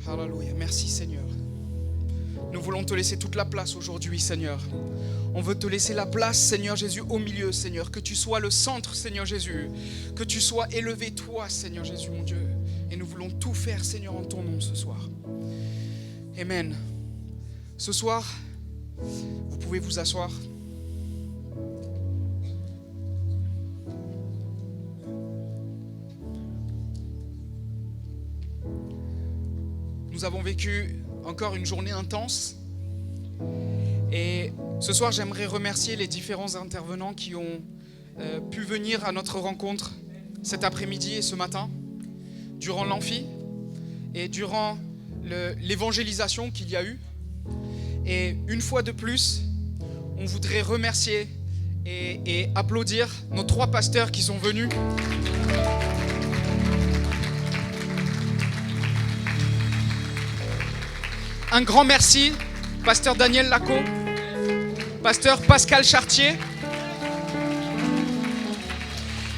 Alléluia. Merci, Seigneur. Nous voulons te laisser toute la place aujourd'hui, Seigneur. On veut te laisser la place, Seigneur Jésus, au milieu, Seigneur. Que tu sois le centre, Seigneur Jésus. Que tu sois élevé, toi, Seigneur Jésus, mon Dieu. Et nous voulons tout faire, Seigneur, en ton nom ce soir. Amen. Ce soir, vous pouvez vous asseoir. Nous avons vécu encore une journée intense. Et ce soir, j'aimerais remercier les différents intervenants qui ont pu venir à notre rencontre cet après-midi et ce matin, durant l'amphi et durant l'évangélisation qu'il y a eu. Et une fois de plus, on voudrait remercier et applaudir nos 3 pasteurs qui sont venus. Un grand merci, pasteur Daniel Lacot, pasteur Pascal Chartier,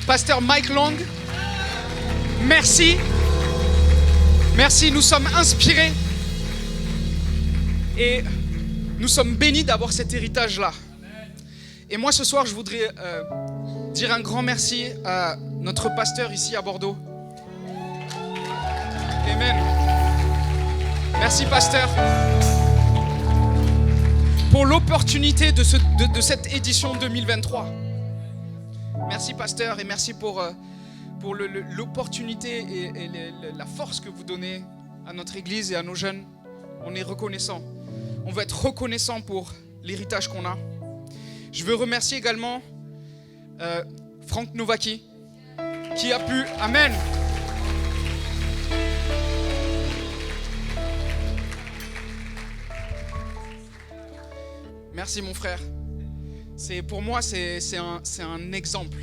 pasteur Mike Long. Merci. Merci, nous sommes inspirés et nous sommes bénis d'avoir cet héritage-là. Et moi, ce soir, je voudrais dire un grand merci à notre pasteur ici à Bordeaux. Amen. Merci, pasteur, pour l'opportunité de cette édition 2023. Merci, pasteur, et merci pour l'opportunité et la force que vous donnez à notre Église et à nos jeunes. On est reconnaissants. On veut être reconnaissants pour l'héritage qu'on a. Je veux remercier également Franck Novaki qui a pu, amen, Merci mon frère. Pour moi, c'est un exemple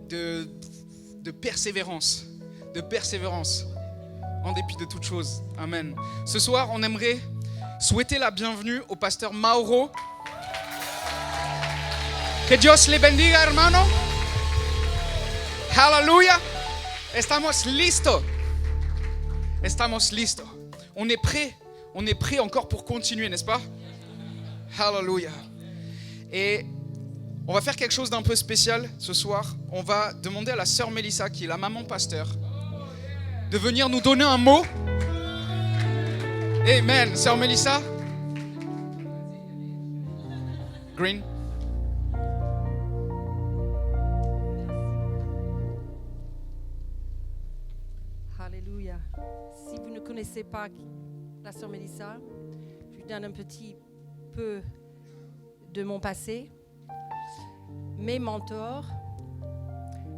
de persévérance. De persévérance. En dépit de toute chose. Amen. Ce soir, on aimerait souhaiter la bienvenue au pasteur Mauro. Que Dios le bendiga, hermano. Hallelujah. Estamos listos. Estamos listos. On est prêt encore pour continuer, n'est-ce pas? Hallelujah. Et on va faire quelque chose d'un peu spécial ce soir. On va demander à la sœur Mélissa, qui est la maman pasteur, de venir nous donner un mot. Amen. Sœur Mélissa. Green. Alléluia. Si vous ne connaissez pas la sœur Mélissa, je vous donne un petit peu de mon passé. Mes mentors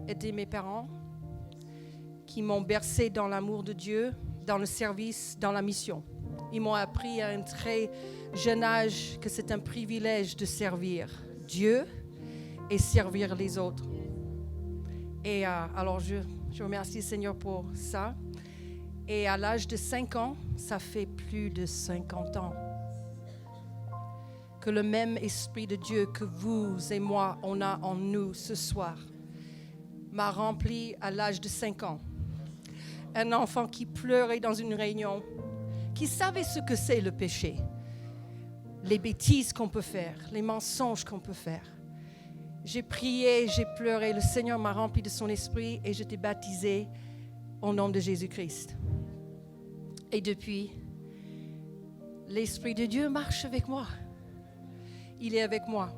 étaient mes parents qui m'ont bercé dans l'amour de Dieu, dans le service, dans la mission. Ils m'ont appris à un très jeune âge que c'est un privilège de servir Dieu et servir les autres. Et alors je remercie le Seigneur pour ça. Et à l'âge de 5 ans, ça fait plus de 50 ans, que le même Esprit de Dieu que vous et moi, on a en nous ce soir, m'a rempli à l'âge de 5 ans. Un enfant qui pleurait dans une réunion, qui savait ce que c'est le péché, les bêtises qu'on peut faire, les mensonges qu'on peut faire. J'ai prié, j'ai pleuré, le Seigneur m'a rempli de son esprit et j'étais baptisée au nom de Jésus-Christ. Et depuis, l'Esprit de Dieu marche avec moi. Il est avec moi.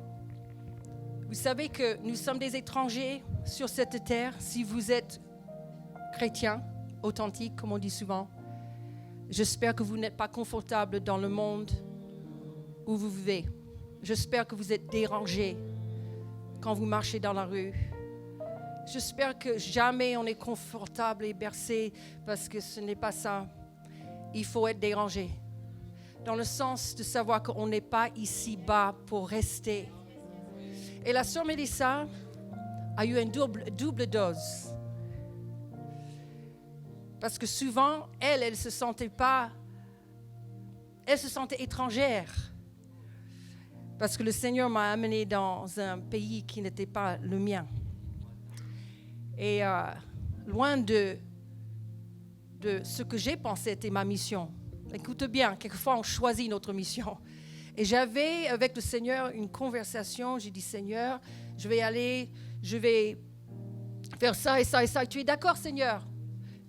Vous savez que nous sommes des étrangers sur cette terre. Si vous êtes chrétien, authentique, comme on dit souvent, j'espère que vous n'êtes pas confortable dans le monde où vous vivez. J'espère que vous êtes dérangés quand vous marchez dans la rue. J'espère que jamais on est confortable et bercé, parce que ce n'est pas ça. Il faut être dérangé, dans le sens de savoir qu'on n'est pas ici-bas pour rester. Et la sœur Mélissa a eu une double dose. Parce que souvent, elle se sentait étrangère. Parce que le Seigneur m'a amenée dans un pays qui n'était pas le mien. Et loin de ce que j'ai pensé était ma mission. Écoute bien, quelquefois on choisit notre mission. Et j'avais avec le Seigneur une conversation. J'ai dit, Seigneur, je vais faire ça et ça et ça. Tu es d'accord, Seigneur?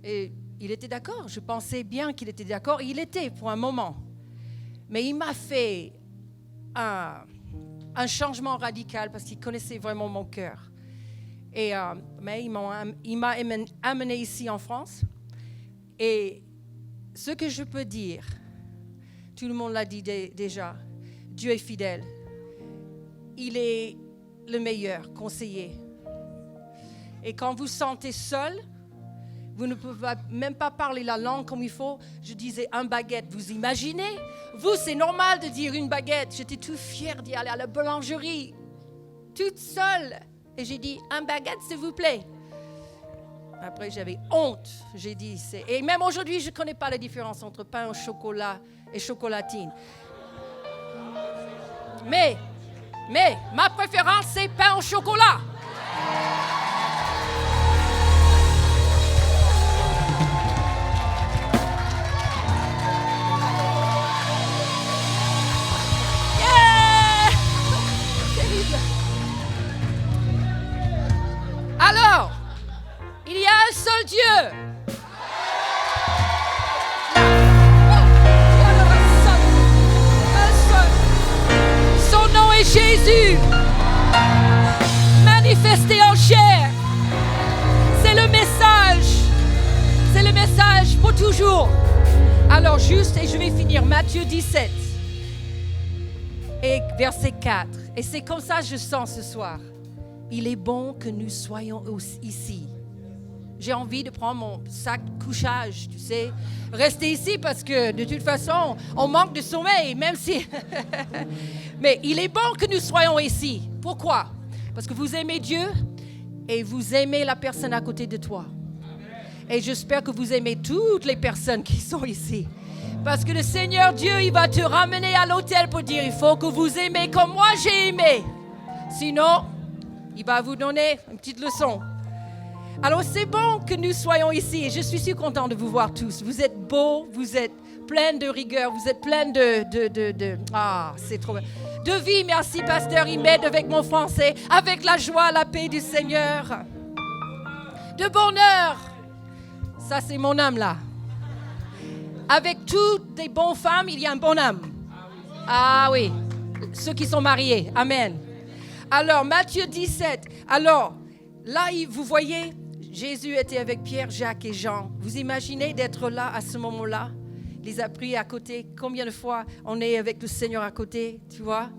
Et il était d'accord. Je pensais bien qu'il était d'accord. Il était pour un moment. Mais il m'a fait un changement radical parce qu'il connaissait vraiment mon cœur. Et, mais il m'a amené ici en France. Et ce que je peux dire, tout le monde l'a dit déjà, Dieu est fidèle. Il est le meilleur conseiller. Et quand vous vous sentez seul, vous ne pouvez même pas parler la langue comme il faut. Je disais un baguette, vous imaginez? Vous, c'est normal de dire une baguette. J'étais tout fière d'y aller à la boulangerie, toute seule. Et j'ai dit, un baguette, s'il vous plaît. Après, j'avais honte. J'ai dit, et même aujourd'hui, je ne connais pas la différence entre pain au chocolat et chocolatine. Mais ma préférence, c'est pain au chocolat. Yeah! Terrible. Alors, il y a un seul Dieu. Son nom est Jésus, manifesté en chair. C'est le message pour toujours. Alors juste, et je vais finir, Matthieu 17 et verset 4. Et c'est comme ça que je sens ce soir. Il est bon que nous soyons ici. j'ai envie de prendre mon sac de couchage, tu sais. Rester ici parce que de toute façon, on manque de sommeil, même si... Mais il est bon que nous soyons ici. Pourquoi? Parce que vous aimez Dieu et vous aimez la personne à côté de toi. Et j'espère que vous aimez toutes les personnes qui sont ici. Parce que le Seigneur Dieu, il va te ramener à l'autel pour dire, il faut que vous aimez comme moi j'ai aimé. Sinon, il va vous donner une petite leçon. Alors c'est bon que nous soyons ici et je suis si content de vous voir tous. Vous êtes beaux, vous êtes pleins de rigueur, vous êtes pleins c'est trop bien. De vie, merci pasteur, il m'aide avec mon français, avec la joie, la paix du Seigneur. De bonheur, ça c'est mon âme là. Avec toutes les bonnes femmes, il y a un bon âme. Ah oui, ceux qui sont mariés, amen. Alors Matthieu 17, alors là vous voyez, Jésus était avec Pierre, Jacques et Jean. Vous imaginez d'être là à ce moment-là? Il les a pris à côté. Combien de fois on est avec le Seigneur à côté, tu vois?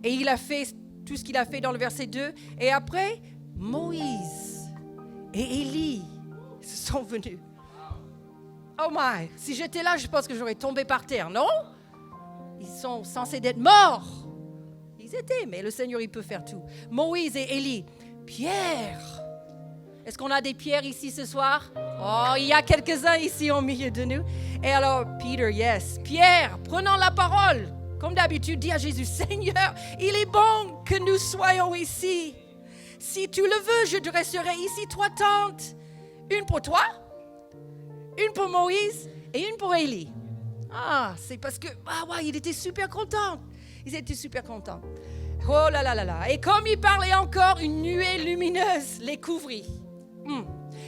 Et il a fait tout ce qu'il a fait dans le verset 2. Et après, Moïse et Élie sont venus. Oh my! Si j'étais là, je pense que j'aurais tombé par terre, non? Ils sont censés être morts. Ils étaient, mais le Seigneur, il peut faire tout. Moïse et Élie. Pierre. Est-ce qu'on a des pierres ici ce soir? Oh, il y a quelques-uns ici au milieu de nous. Et alors, Peter, yes. Pierre, prenons la parole. Comme d'habitude, dis à Jésus, Seigneur, il est bon que nous soyons ici. Si tu le veux, je dresserai ici 3 tentes. Une pour toi, une pour Moïse et une pour Élie. Ah, c'est parce que, il était super content. Ils étaient super contents. Oh là là là là. Et comme il parlait encore, une nuée lumineuse les couvrit.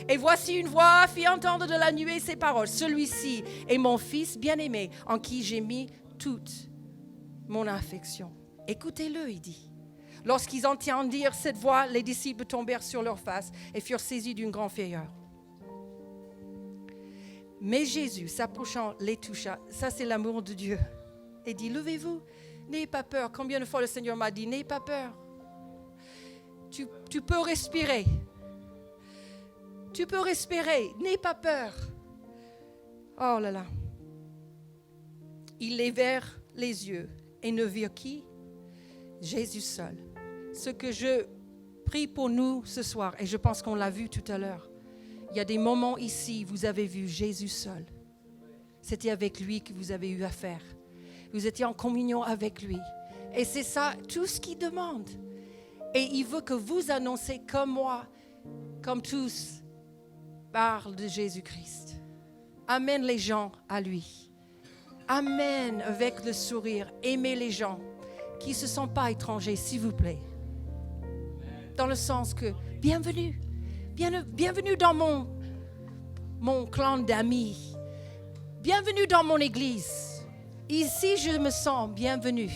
Et voici une voix fit entendre de la nuée ces paroles. Celui-ci est mon fils bien-aimé, en qui j'ai mis toute mon affection. Écoutez-le, il dit. Lorsqu'ils entendirent cette voix, les disciples tombèrent sur leurs faces et furent saisis d'une grande frayeur. Mais Jésus, s'approchant, les toucha. Ça, c'est l'amour de Dieu. Et dit, levez-vous, n'ayez pas peur. Combien de fois le Seigneur m'a dit, n'ayez pas peur. Tu peux respirer. Tu peux respirer, n'aie pas peur. Oh là là. Ils levèrent les yeux et ne virent qui? Jésus seul. Ce que je prie pour nous ce soir, et je pense qu'on l'a vu tout à l'heure, il y a des moments ici, vous avez vu Jésus seul. C'était avec lui que vous avez eu affaire. Vous étiez en communion avec lui. Et c'est ça, tout ce qu'il demande. Et il veut que vous annoncez comme moi, comme tous, parle de Jésus-Christ. Amène les gens à lui. Amène avec le sourire. Aimez les gens qui ne se sentent pas étrangers, s'il vous plaît. Dans le sens que, bienvenue. Bienvenue dans mon clan d'amis. Bienvenue dans mon église. Ici, je me sens bienvenue.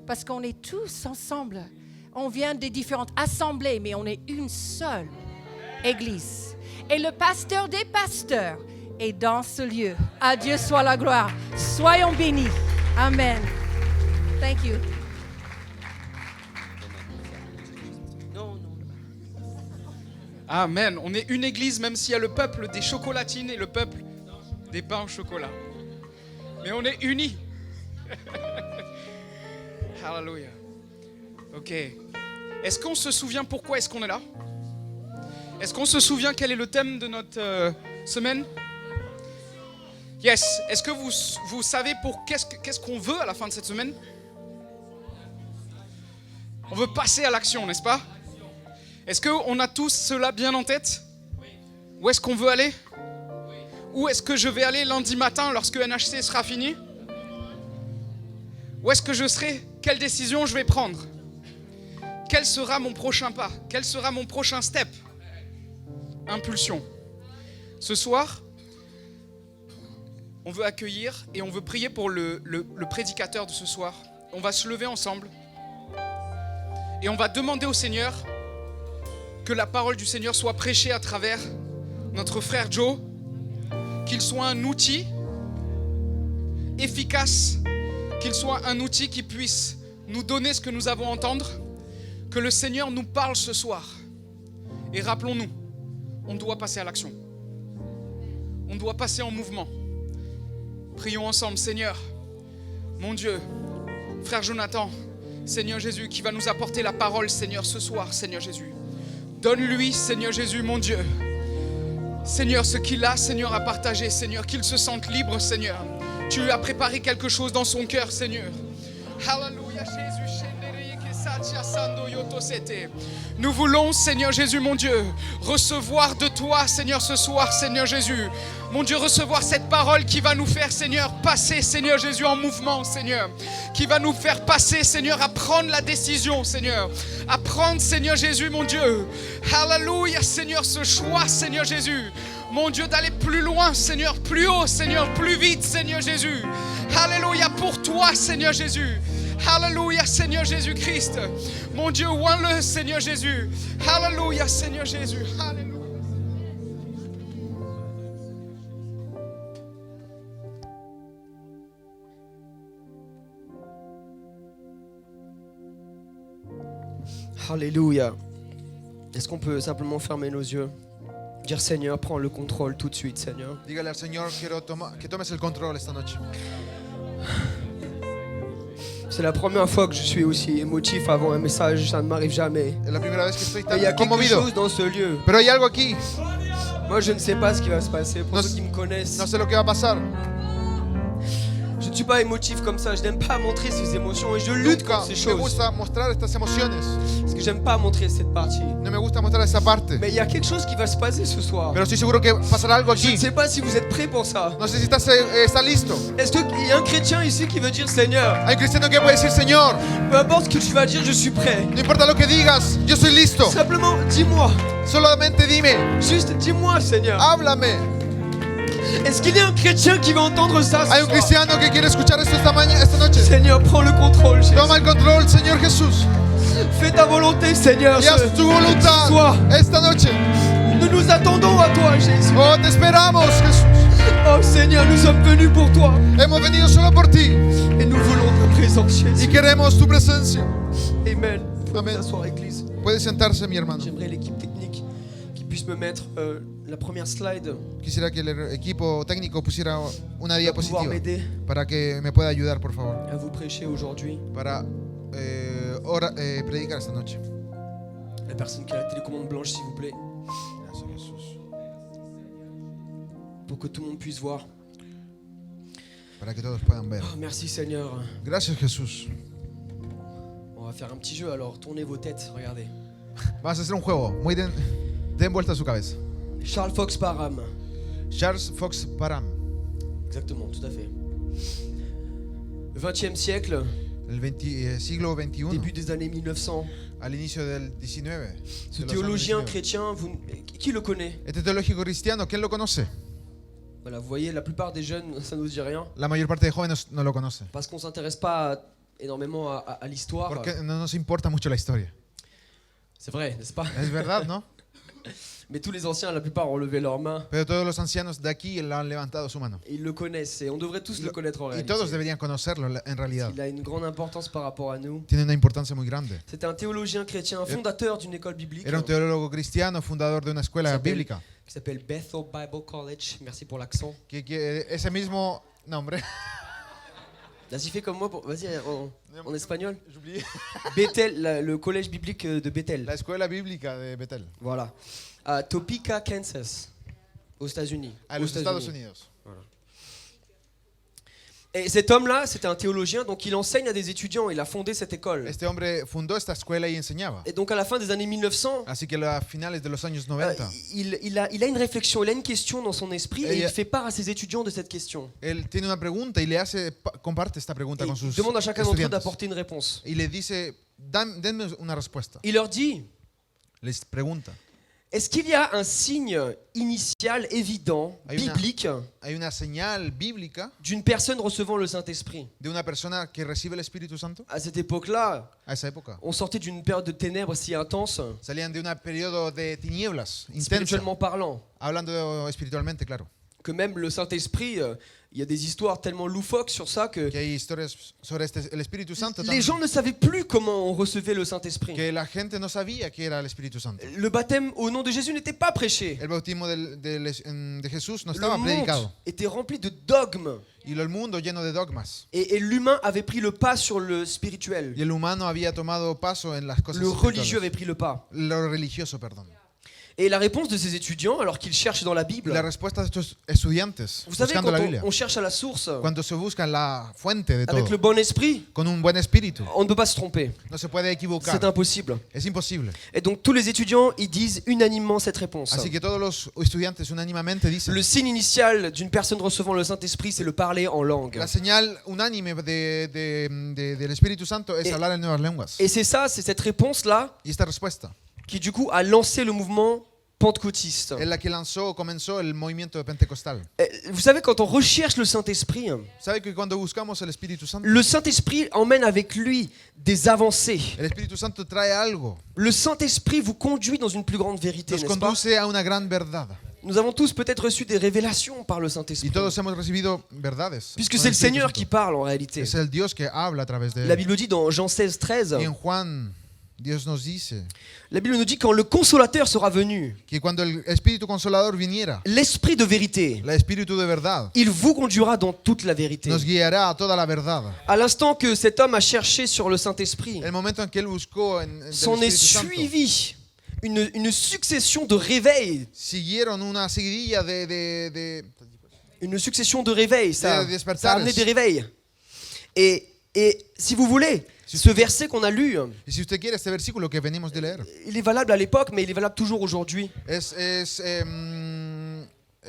Parce qu'on est tous ensemble. On vient des différentes assemblées, mais on est une seule église. Et le pasteur des pasteurs est dans ce lieu. À Dieu soit la gloire. Soyons bénis. Amen. Thank you. Amen. On est une église, même s'il y a le peuple des chocolatines et le peuple des pains au chocolat. Mais on est unis. Hallelujah. Ok. Est-ce qu'on se souvient pourquoi est-ce qu'on est là? Est-ce qu'on se souvient quel est le thème de notre semaine? Yes. Est-ce que vous savez pour qu'est-ce qu'on veut à la fin de cette semaine? On veut passer à l'action, n'est-ce pas? Est-ce qu'on a tous cela bien en tête? Où est-ce qu'on veut aller? Où est-ce que je vais aller lundi matin lorsque NHC sera fini? Où est-ce que je serai? Quelle décision je vais prendre? Quel sera mon prochain pas? Quel sera mon prochain step? Impulsion. Ce soir, on veut accueillir et on veut prier pour le prédicateur de ce soir. On va se lever ensemble et on va demander au Seigneur que la parole du Seigneur soit prêchée à travers notre frère Joe, qu'il soit un outil efficace, qu'il soit un outil qui puisse nous donner ce que nous avons à entendre, que le Seigneur nous parle ce soir. Et rappelons-nous, on doit passer à l'action. On doit passer en mouvement. Prions ensemble, Seigneur, mon Dieu, frère Jonathan, Seigneur Jésus, qui va nous apporter la parole, Seigneur, ce soir, Seigneur Jésus. Donne-lui, Seigneur Jésus, mon Dieu, Seigneur, ce qu'il a, Seigneur, à partager, Seigneur, qu'il se sente libre, Seigneur. Tu lui as préparé quelque chose dans son cœur, Seigneur. Alléluia, Jésus. Nous voulons, Seigneur Jésus, mon Dieu, recevoir de toi, Seigneur, ce soir, Seigneur Jésus. Mon Dieu, recevoir cette parole qui va nous faire, Seigneur, passer, Seigneur Jésus, en mouvement, Seigneur. Qui va nous faire passer, Seigneur, à prendre la décision, Seigneur. À prendre, Seigneur Jésus, mon Dieu. Alléluia, Seigneur, ce choix, Seigneur Jésus. Mon Dieu, d'aller plus loin, Seigneur, plus haut, Seigneur, plus vite, Seigneur Jésus. Alléluia, pour toi, Seigneur Jésus. Alléluia, Seigneur Jésus-Christ. Mon Dieu, oins-le, Seigneur Jésus. Alléluia, Seigneur Jésus. Alléluia. Alléluia. Est-ce qu'on peut simplement fermer nos yeux? Dire Seigneur, prends le contrôle tout de suite, Seigneur. Dígale al Señor, quiero que tomes el control esta noche. C'est la première fois que je suis aussi émotif avant un message, ça ne m'arrive jamais. Es la primera vez que estoy Et tan il y a quelque conmovido. chose dans ce lieu. Pero hay algo aquí. Moi, je ne sais pas ce qui va se passer. Pour No, ceux qui me connaissent, no sé lo que va a pasar. je ne suis pas émotif comme ça. Je n'aime pas montrer ces émotions et je lutte Nunca contre ces me choses. gusta mostrar estas emociones. Parce que j'aime pas montrer cette partie. No me gusta mostrar esa parte. Mais il y a quelque chose qui va se passer ce soir. Pero estoy seguro que pasará algo Je ne aquí. sais pas si vous êtes prêts pour ça. No sé si estás listo. Est-ce qu'il y a un chrétien ici qui veut dire Seigneur, Hay un cristiano que puede decir, Señor, peu importe ce que tu vas dire, je suis prêt. no importa lo que digas, yo soy listo. Simplement, dis-moi. Solamente dime, Juste dis-moi, Seigneur. háblame. Est-ce qu'il y a un chrétien qui va entendre ça ce Hay un soir? cristiano que quiere escuchar esto esta noche. Seigneur, prends le contrôle, Jésus. Toma el control, Señor Jesús. Fais ta volonté, Seigneur. Y haz tu voluntad Sois. esta noche. Nous nous attendons à toi, Jésus. Oh, te esperamos, Jesús. Oh Seigneur, nous sommes venus pour toi. Hemos venido solo por ti Et nous voulons ta présence, y Jésus. queremos tu presencia. Amen. Vous pouvez Amen. vous asseoir, Église. Puede sentarse, mi hermano. J'aimerais l'équipe technique qui puisse me mettre la première slide Quisiera que el equipo técnico pusiera una pour pouvoir diapositiva m'aider para que me pueda ayudar, por favor, à vous prêcher aujourd'hui. para predicar esta noche. La personne qui a la télécommande blanche, s'il vous plaît, Gracias, Jesús. pour que tout le monde puisse voir. Para que todos puedan ver. Oh, merci Seigneur. Gracias, Jesús. On va faire un petit jeu alors. Tournez vos têtes, regardez. Vamos a hacer un juego. Muy den vuelta a su cabeza. Charles Fox Parham. Charles Fox Parham. Exactement, tout à fait. 20e siècle, El siglo XXI, début des années 1900. al inicio del XIX. Ce de los théologien años 19. chrétien, qui le connaît? Este teológico cristiano, ¿quién lo conoce? Voilà, vous voyez, la plupart des jeunes, ça nous dit rien. La mayor parte de jóvenes no lo conoce. Parce qu'on s'intéresse pas énormément à l'histoire. Porque no nos importa mucho la historia. C'est vrai, n'est-ce pas? Es verdad, ¿no? Mais tous les anciens, la plupart ont levé leurs mains. Pero todos los ancianos de aquí le han levantado su mano. Ils le connaissent et on devrait tous le connaître en Y réalité. todos deberían conocerlo en realidad. Il a une grande importance par rapport à nous. Tiene una importancia muy grande. C'était un théologien chrétien, fondateur d'une école biblique Era un teólogo cristiano, fundador de una escuela Isabel. bíblica. qui s'appelle Bethel Bible College. Merci pour l'accent. Que ese mismo nombre. Vas-y, fais comme moi. Vas-y, en espagnol. Bethel, le collège biblique de Bethel. La escuela bíblica de Bethel. Voilà. À Topeka, Kansas, aux États-Unis. A los Estados Unidos. Et cet homme-là, c'était un théologien, donc il enseigne à des étudiants. Il a fondé cette école. Este hombre fundó esta escuela y enseñaba. Et donc à la fin des années 1900, Así que a finales de los años 90, il a une réflexion, il a une question dans son esprit et Et il fait part à ses étudiants de cette question. él tiene una pregunta y comparte esta pregunta Et con il sus demande à chacun d'entre eux estudiantes. d'apporter une réponse. Y le dice, denme una respuesta. Il leur dit, Les pregunta, est-ce qu'il y a un signe initial évident, Hay una- biblique, ¿hay una señal bíblica d'une personne recevant le Saint-Esprit? de una persona que recibe el Espíritu Santo? À cette époque-là, A esa época. on sortait d'une période de ténèbres si intense, Salían de un periodo de tinieblas, intensa, spirituellement parlant, hablando espiritualmente, claro. que même le Saint-Esprit, il y a des histoires tellement loufoques sur ça que Que hay historias sobre el Espíritu Santo les también, gens ne savaient plus comment on recevait le Saint-Esprit. que la gente no sabía que era el Espíritu Santo. Le baptême au nom de Jésus n'était pas prêché. El bautismo de Jesús no Le estaba monde predicado était rempli de dogmes y el mundo lleno de dogmas. et l'humain avait pris le pas sur le spirituel. Y el humano había tomado paso en las cosas Le religieux espirituales. avait pris le pas. Lo religioso, perdón. Et la réponse de ces étudiants, alors qu'ils cherchent dans la Y Bible, la respuesta de estos estudiantes, vous savez, buscando quand la Biblia, on cherche à la source, cuando se busca la fuente de avec le todo, bon esprit, con un buen espíritu, on ne peut pas se tromper. no se puede equivocar. C'est impossible. Es imposible. Et donc tous les étudiants, ils disent unanimement cette réponse. Así que todos los estudiantes unánimemente dicen, Le signe initial d'une personne recevant le Saint-Esprit, c'est le parler en langue. la señal unánime del Espíritu Santo es Et- hablar en nuevas lenguas. Et c'est ça, c'est cette réponse-là Y esta respuesta qui du coup a lancé le mouvement pentecôtiste. es la que comenzó el movimiento pentecostal. Vous savez, quand on recherche le Saint-Esprit, ¿Sabe que cuando buscamos el Espíritu Santo, le Saint-Esprit emmène avec lui des avancées. el Espíritu Santo trae algo, Le Saint-Esprit vous conduit dans une plus grande vérité, nos n'est-ce pas? conduce a una gran verdad. Nous avons tous peut-être reçu des révélations par le Y Saint-Esprit. todos hemos recibido verdades. Puisque con c'est el le Espíritu Seigneur Santo. qui parle en réalité. Es el Dios que habla a través de La él. Bible dit dans Jean 16, 13, Y en Juan, Dios nos dice la Bible nous dit quand le Consolateur sera venu, que cuando el Espíritu Consolador viniera, l'Esprit de vérité, el Espíritu de verdad, il vous conduira dans toute la vérité. nos guiará a toda la verdad. À l'instant que cet homme a cherché sur le Saint-Esprit, El momento en que él buscó del s'en est Espíritu Santo, suivi une succession de réveils. siguieron una seguidilla de Une succession de réveils. Ça, De despertares. ça a amené des réveils. Et si vous voulez, ce verset qu'on a lu, Y si usted quiere, este versículo que venimos de leer il est valable à l'époque, mais il est valable toujours aujourd'hui. il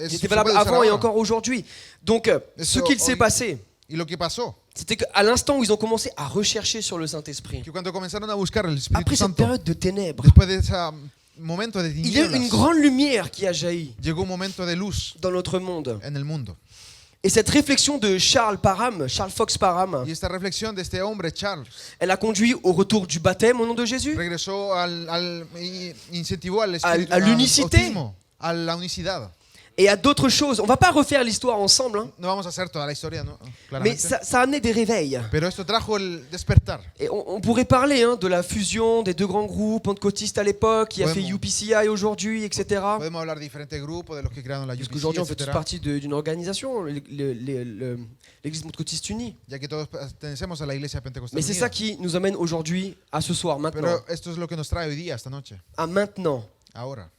Il était valable avant et encore aujourd'hui. Donc, ce qu'il s'est hoy- passé, Y lo que pasó, c'était qu'à l'instant où ils ont commencé à rechercher sur le Saint-Esprit, que cuando comenzaron a buscar el Espíritu après cette Santo, période de ténèbres, después de ese momento de il y a eu une tinieblas, grande lumière qui a jailli llegó un momento de luz dans notre monde. en el mundo. Et cette réflexion de Charles Fox Parham, Y esta reflexión de este hombre, Charles, elle a conduit au retour du baptême au nom de Jésus, regresó incentivó al Espíritu, à l'unicité. al bautismo, a la unicidad. et à d'autres choses. On va pas refaire l'histoire ensemble, hein, No vamos a hacer toda la historia, ¿no? mais Claramente. ça a amené des réveils. Pero esto trajo el despertar. Et on pourrait parler de la fusion des deux grands groupes pentecôtistes à l'époque, qui a fait Podemos. UPCI aujourd'hui, etc. Podemos hablar de diferentes grupos, de los que crearon la Parce UPC, qu'aujourd'hui, on fait tous etc. partie d'une organisation, l'Église pentecôtiste unie. Ya que todos pertenecemos a la iglesia pentecostal Mais c'est unida. ça qui nous amène aujourd'hui à ce soir, maintenant, Pero esto es lo que nos trae hoy día, esta noche, à maintenant. ahora.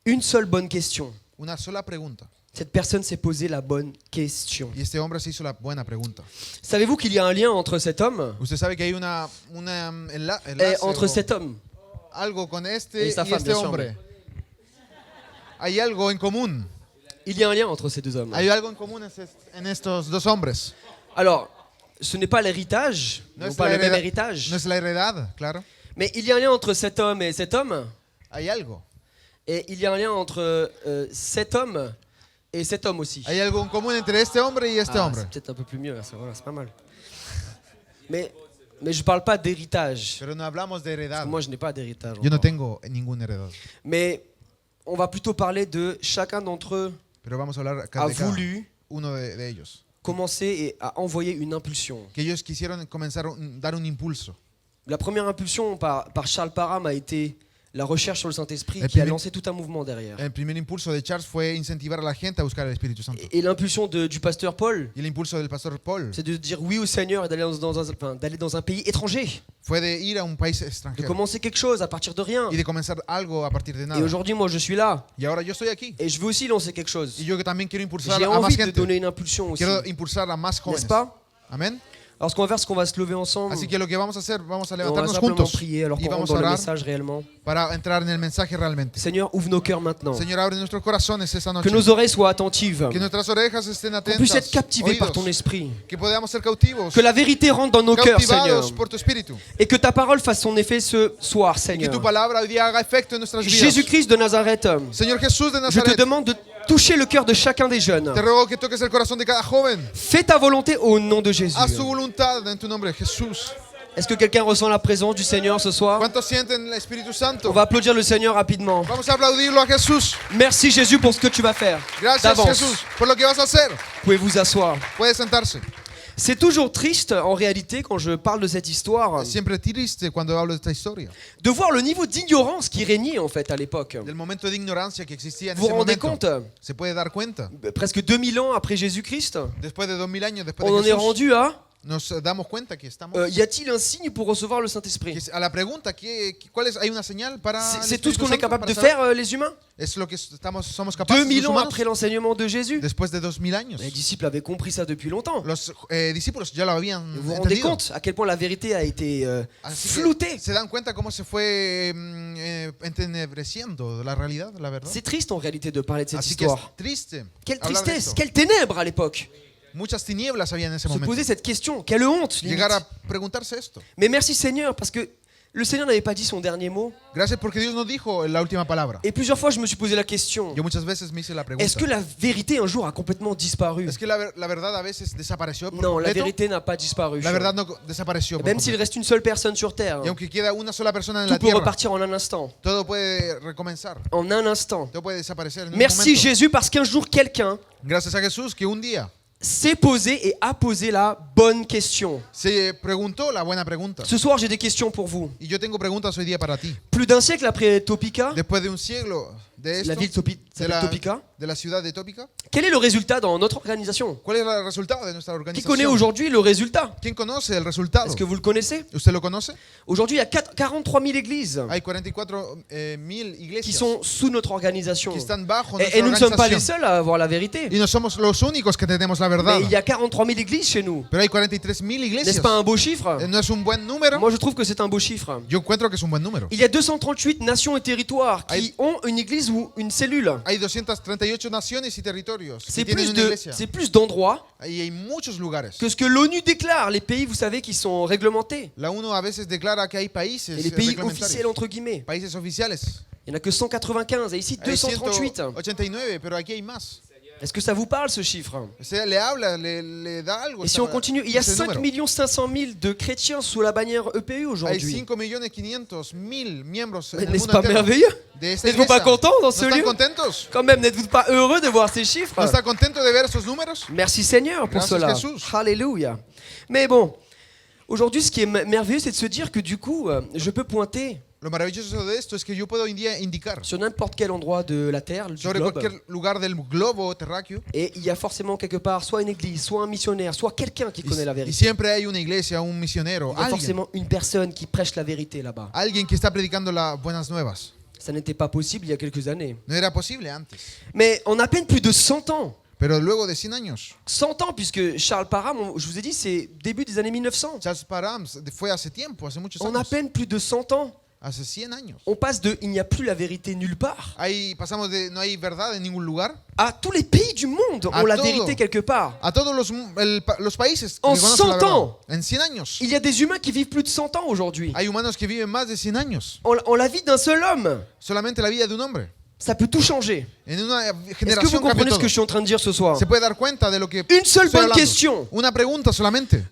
Une seule bonne question. Una sola pregunta. Cette personne s'est posé la bonne question. Y este hombre se hizo la buena pregunta. Savez-vous qu'il y a un lien entre cet homme Usted sabe que hay una et enlace entre o cet homme algo con este Et y sa femme, este bien sûr, hombre. Hay algo en común. Il y a un lien entre ces deux hommes. Hay algo en común en estos dos hombres. Alors, ce n'est pas l'héritage, No non es, pas la le même heredad, héritage, no es la heredad, claro. mais il y a un lien entre cet homme et cet homme, Hay algo. et il y a un lien entre cet homme et cet homme aussi. Hay algo en común entre este hombre y este Ah, hombre. c'est peut-être un peu plus mieux, là, voilà, c'est pas mal. Mais je parle pas d'héritage. Pero no hablamos de Parce heredad. que moi, je n'ai pas d'héritage. Yo no encore. tengo ninguna heredad. Mais on va plutôt parler de chacun d'entre eux Pero vamos a hablar a de cada voulu uno de ellos. commencer et a envoyé une impulsion. Que ellos quisieron comenzar a dar un impulso. La première impulsion par Charles Parham a été la recherche sur le Saint-Esprit Et qui a puis- lancé tout un mouvement derrière. El primer impulso de Charles fue incentivar a la gente a buscar el Espíritu Santo. Et l'impulsion du pasteur Paul, Y el impulso del pastor Paul c'est de dire oui au Seigneur et d'aller dans un pays étranger, fue de ir a un país de extranjero commencer quelque chose à partir de rien. y de comenzar algo a partir de Et nada. aujourd'hui, moi, je suis là Y ahora yo estoy aquí. et je veux aussi lancer quelque chose. Y yo que también quiero impulsar J'ai a más envie de gente. donner une impulsion aussi, Quiero impulsar a más jóvenes. n'est-ce pas? Amén. Alors, ce qu'on va faire, c'est qu'on va se lever ensemble. Así que lo que vamos a hacer, vamos a Et on va levantarnos simplement juntos prier alors y qu'on rentre vamos dans a le orar message réellement. para entrar en el mensaje realmente. Seigneur, ouvre nos cœurs maintenant. Señor, abre nuestros corazones esta noche. Que nos oreilles soient attentives. Que nuestras orejas estén Qu'on puisse être atentas, captivés par oídos, ton esprit. que podamos ser cautivos, Que la vérité rentre dans nos cœurs, Seigneur. cautivados por tu espíritu. Et que ta parole fasse son effet ce soir, Y que Seigneur. tu palabra hoy día haga efecto en nuestras vidas. Jésus-Christ de Nazareth, Señor Jesús de je te Nazaret, demande de toucher le cœur de chacun des jeunes. te ruego que toques el corazón de cada joven. Fais ta volonté au nom de Jésus. Haz tu voluntad en tu nombre, Jesús. Est-ce que quelqu'un ressent la présence du Seigneur ce soir? ¿Cuántos sienten el Espíritu On Santo? va applaudir le Seigneur rapidement. Vamos a aplaudirlo a Jesús. Merci Jésus pour ce que tu vas faire. Gracias D'avance. Jesús por lo que vas a hacer. Pouvez vous asseoir. Puede sentarse. C'est toujours triste en réalité quand je parle de cette histoire Es siempre triste cuando hablo de esta historia. de voir le niveau d'ignorance qui régnait en fait à l'époque. Del momento de ignorancia que existía en Vous ese vous rendez momento. compte? Se puede dar cuenta. Presque 2000 ans après Jésus-Christ, Después de 2000 años después on en de est Jesús, rendu à nos damos cuenta que estamos. y a-t-il un signe pour recevoir le Saint-Esprit? A la pregunta, ¿cuál es? ¿Hay una señal para el C'est tout ce Espíritu qu'on est Santo capable para de saber? faire les humains? Es lo que somos capaces 2000 los ans humanos. après l'enseignement de Jésus. Después de 2000 años. Les disciples avaient compris ça depuis longtemps. Los discípulos ya lo habían Vous vous rendez entendido. compte à quel point la vérité a été Así que floutée? se dan cuenta cómo se fue entenebreciendo la realidad, la verdad. C'est triste en réalité de parler de cette Así que es histoire. triste. Quelle hablar de tristesse, esto. quelle ténèbres à l'époque. Muchas tinieblas había en ese Se momento. poser cette question, quelle honte. limite. Llegar a preguntarse esto. Mais merci Seigneur parce que le Seigneur n'avait pas dit son dernier mot. Gracias porque Dios nos dijo la última palabra. Et plusieurs fois je me suis posé la question, Yo muchas veces me hice la pregunta. est-ce que la vérité un jour a complètement disparu? Es que la verdad a veces desapareció por Non, la completo. vérité n'a pas disparu. La verdad no desapareció por Même s'il completo. reste une seule personne sur terre, Y aunque queda una sola persona en tout la peut tierra, repartir en un instant. todo puede recomenzar. En un instant. Todo puede desaparecer en un Merci momento. Jésus parce qu'un jour quelqu'un Gracias a Jesús que un día s'est posé et a posé la bonne question. se preguntó la buena pregunta. Ce soir j'ai des questions pour vous. Y yo tengo preguntas hoy día para ti. Plus d'un siècle après Topica, Después de un siglo de esto, la ville de s'appelle Topica, de la ciudad de Tópica, quel est le résultat dans notre organisation? ¿cuál es el resultado de nuestra Qui organización? connaît aujourd'hui le résultat? ¿Quién conoce el resultado? Est-ce que vous le connaissez? ¿Usted lo conoce? Aujourd'hui, il y a 43 000 églises Hay 44,000 qui iglesias sont sous notre organisation. que están bajo Et nuestra nous ne sommes pas les organización. seuls à avoir la vérité. Y no somos los únicos que tenemos la verdad. Mais il y a 43 000 églises chez nous. Pero hay 43,000 iglesias. N'est-ce pas un beau chiffre? ¿No es un buen número? Moi, je trouve que c'est un beau chiffre. Yo encuentro que es un buen número. Il y a 238 nations et territoires qui Hay- ont une église ou une cellule. Hay 238 naciones y territorios que C'est tienen plus una de, iglesia. c'est plus d'endroits Y hay muchos lugares. que ce que l'ONU déclare. Les pays, vous savez, qui sont réglementés. La ONU a veces declara que hay países Et les pays reglamentarios. officiels, entre guillemets. Países oficiales. Il n'y en a que 195 et ici Hay 238. 189, pero aquí hay más. Est-ce que ça vous parle ce chiffre? O sea, le habla, le da algo. Et si on continue, il y a ese 5 número. 500 000 de chrétiens sous la bannière EPU Hay aujourd'hui. 5.500.000 miembros en el N'est-ce mundo pas entero merveilleux? de esta N'êtes-vous pas iglesia. content dans ¿No ce están lieu? contentos? Quand même, n'êtes-vous pas heureux de voir ces chiffres? ¿No están contentos de ver esos números? Merci Seigneur pour Gracias, cela. Jesús. Alléluia. Mais bon, aujourd'hui, ce qui est merveilleux, c'est de se dire que du coup, je peux pointer Lo maravilloso de esto es que yo puedo hoy en día indicar sur n'importe quel endroit de la Terre, du sobre globe, cualquier lugar del globo terráqueo et il y a forcément quelque part soit une église, soit un missionnaire, soit quelqu'un qui connaît la y vérité. siempre hay una iglesia, un misionero, Il y a alguien, forcément une personne qui prêche la vérité là-bas. alguien que está predicando las buenas nuevas. Ça n'était pas possible il y a quelques années. No era posible antes. Mais en à peine plus de 100 ans, Pero luego de 100 años, 100 ans, puisque Charles Parham, je vous ai dit, c'est début des années 1900. Charles Parham fue hace tiempo, hace muchos En à años. peine plus de 100 ans, Hace 100 años. on passe de il n'y a plus la vérité nulle part Ahí pasamos de no hay verdad en ningún lugar à tous les pays du monde À ont la todo. vérité quelque part. a todos los países que En reconocen la 100 verdad. ans. En 100 años. Il y a des humains qui vivent plus de 100 ans aujourd'hui. Hay humanos que viven más de 100 años. En la vie d'un seul homme, Solamente la vida de un hombre. ça peut tout changer. En una Est-ce que vous generación cambia comprenez ce todo. que je suis en train de dire ce soir? Se puede dar cuenta de lo que Une seule estoy bonne hablando. question. Una pregunta solamente.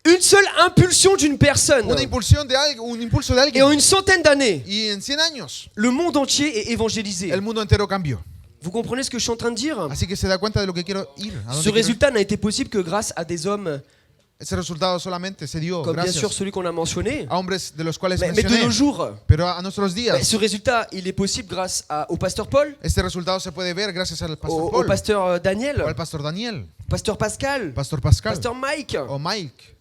Une seule impulsion d'une personne. Una impulsión de algo, un impulso de Et en alguien. une centaine d'années, Y en 100 años le monde entier est évangélisé. el mundo entero cambió. Vous comprenez ce que je suis en train de dire? Así que se da cuenta de lo que quiero ir. a dónde Ce quiero ir. résultat n'a été possible que grâce à des hommes Ese resultado solamente se dio comme bien gracias sûr celui qu'on a mentionné. a hombres de los cuales Mais de mencioné. nos jours, Pero a nuestros días, ce résultat, il est possible grâce au pasteur Paul, este resultado se puede ver gracias al pastor au Paul, pasteur Daniel, o al pastor Daniel, pasteur Pascal, pastor Pascal, pasteur Mike. o Mike.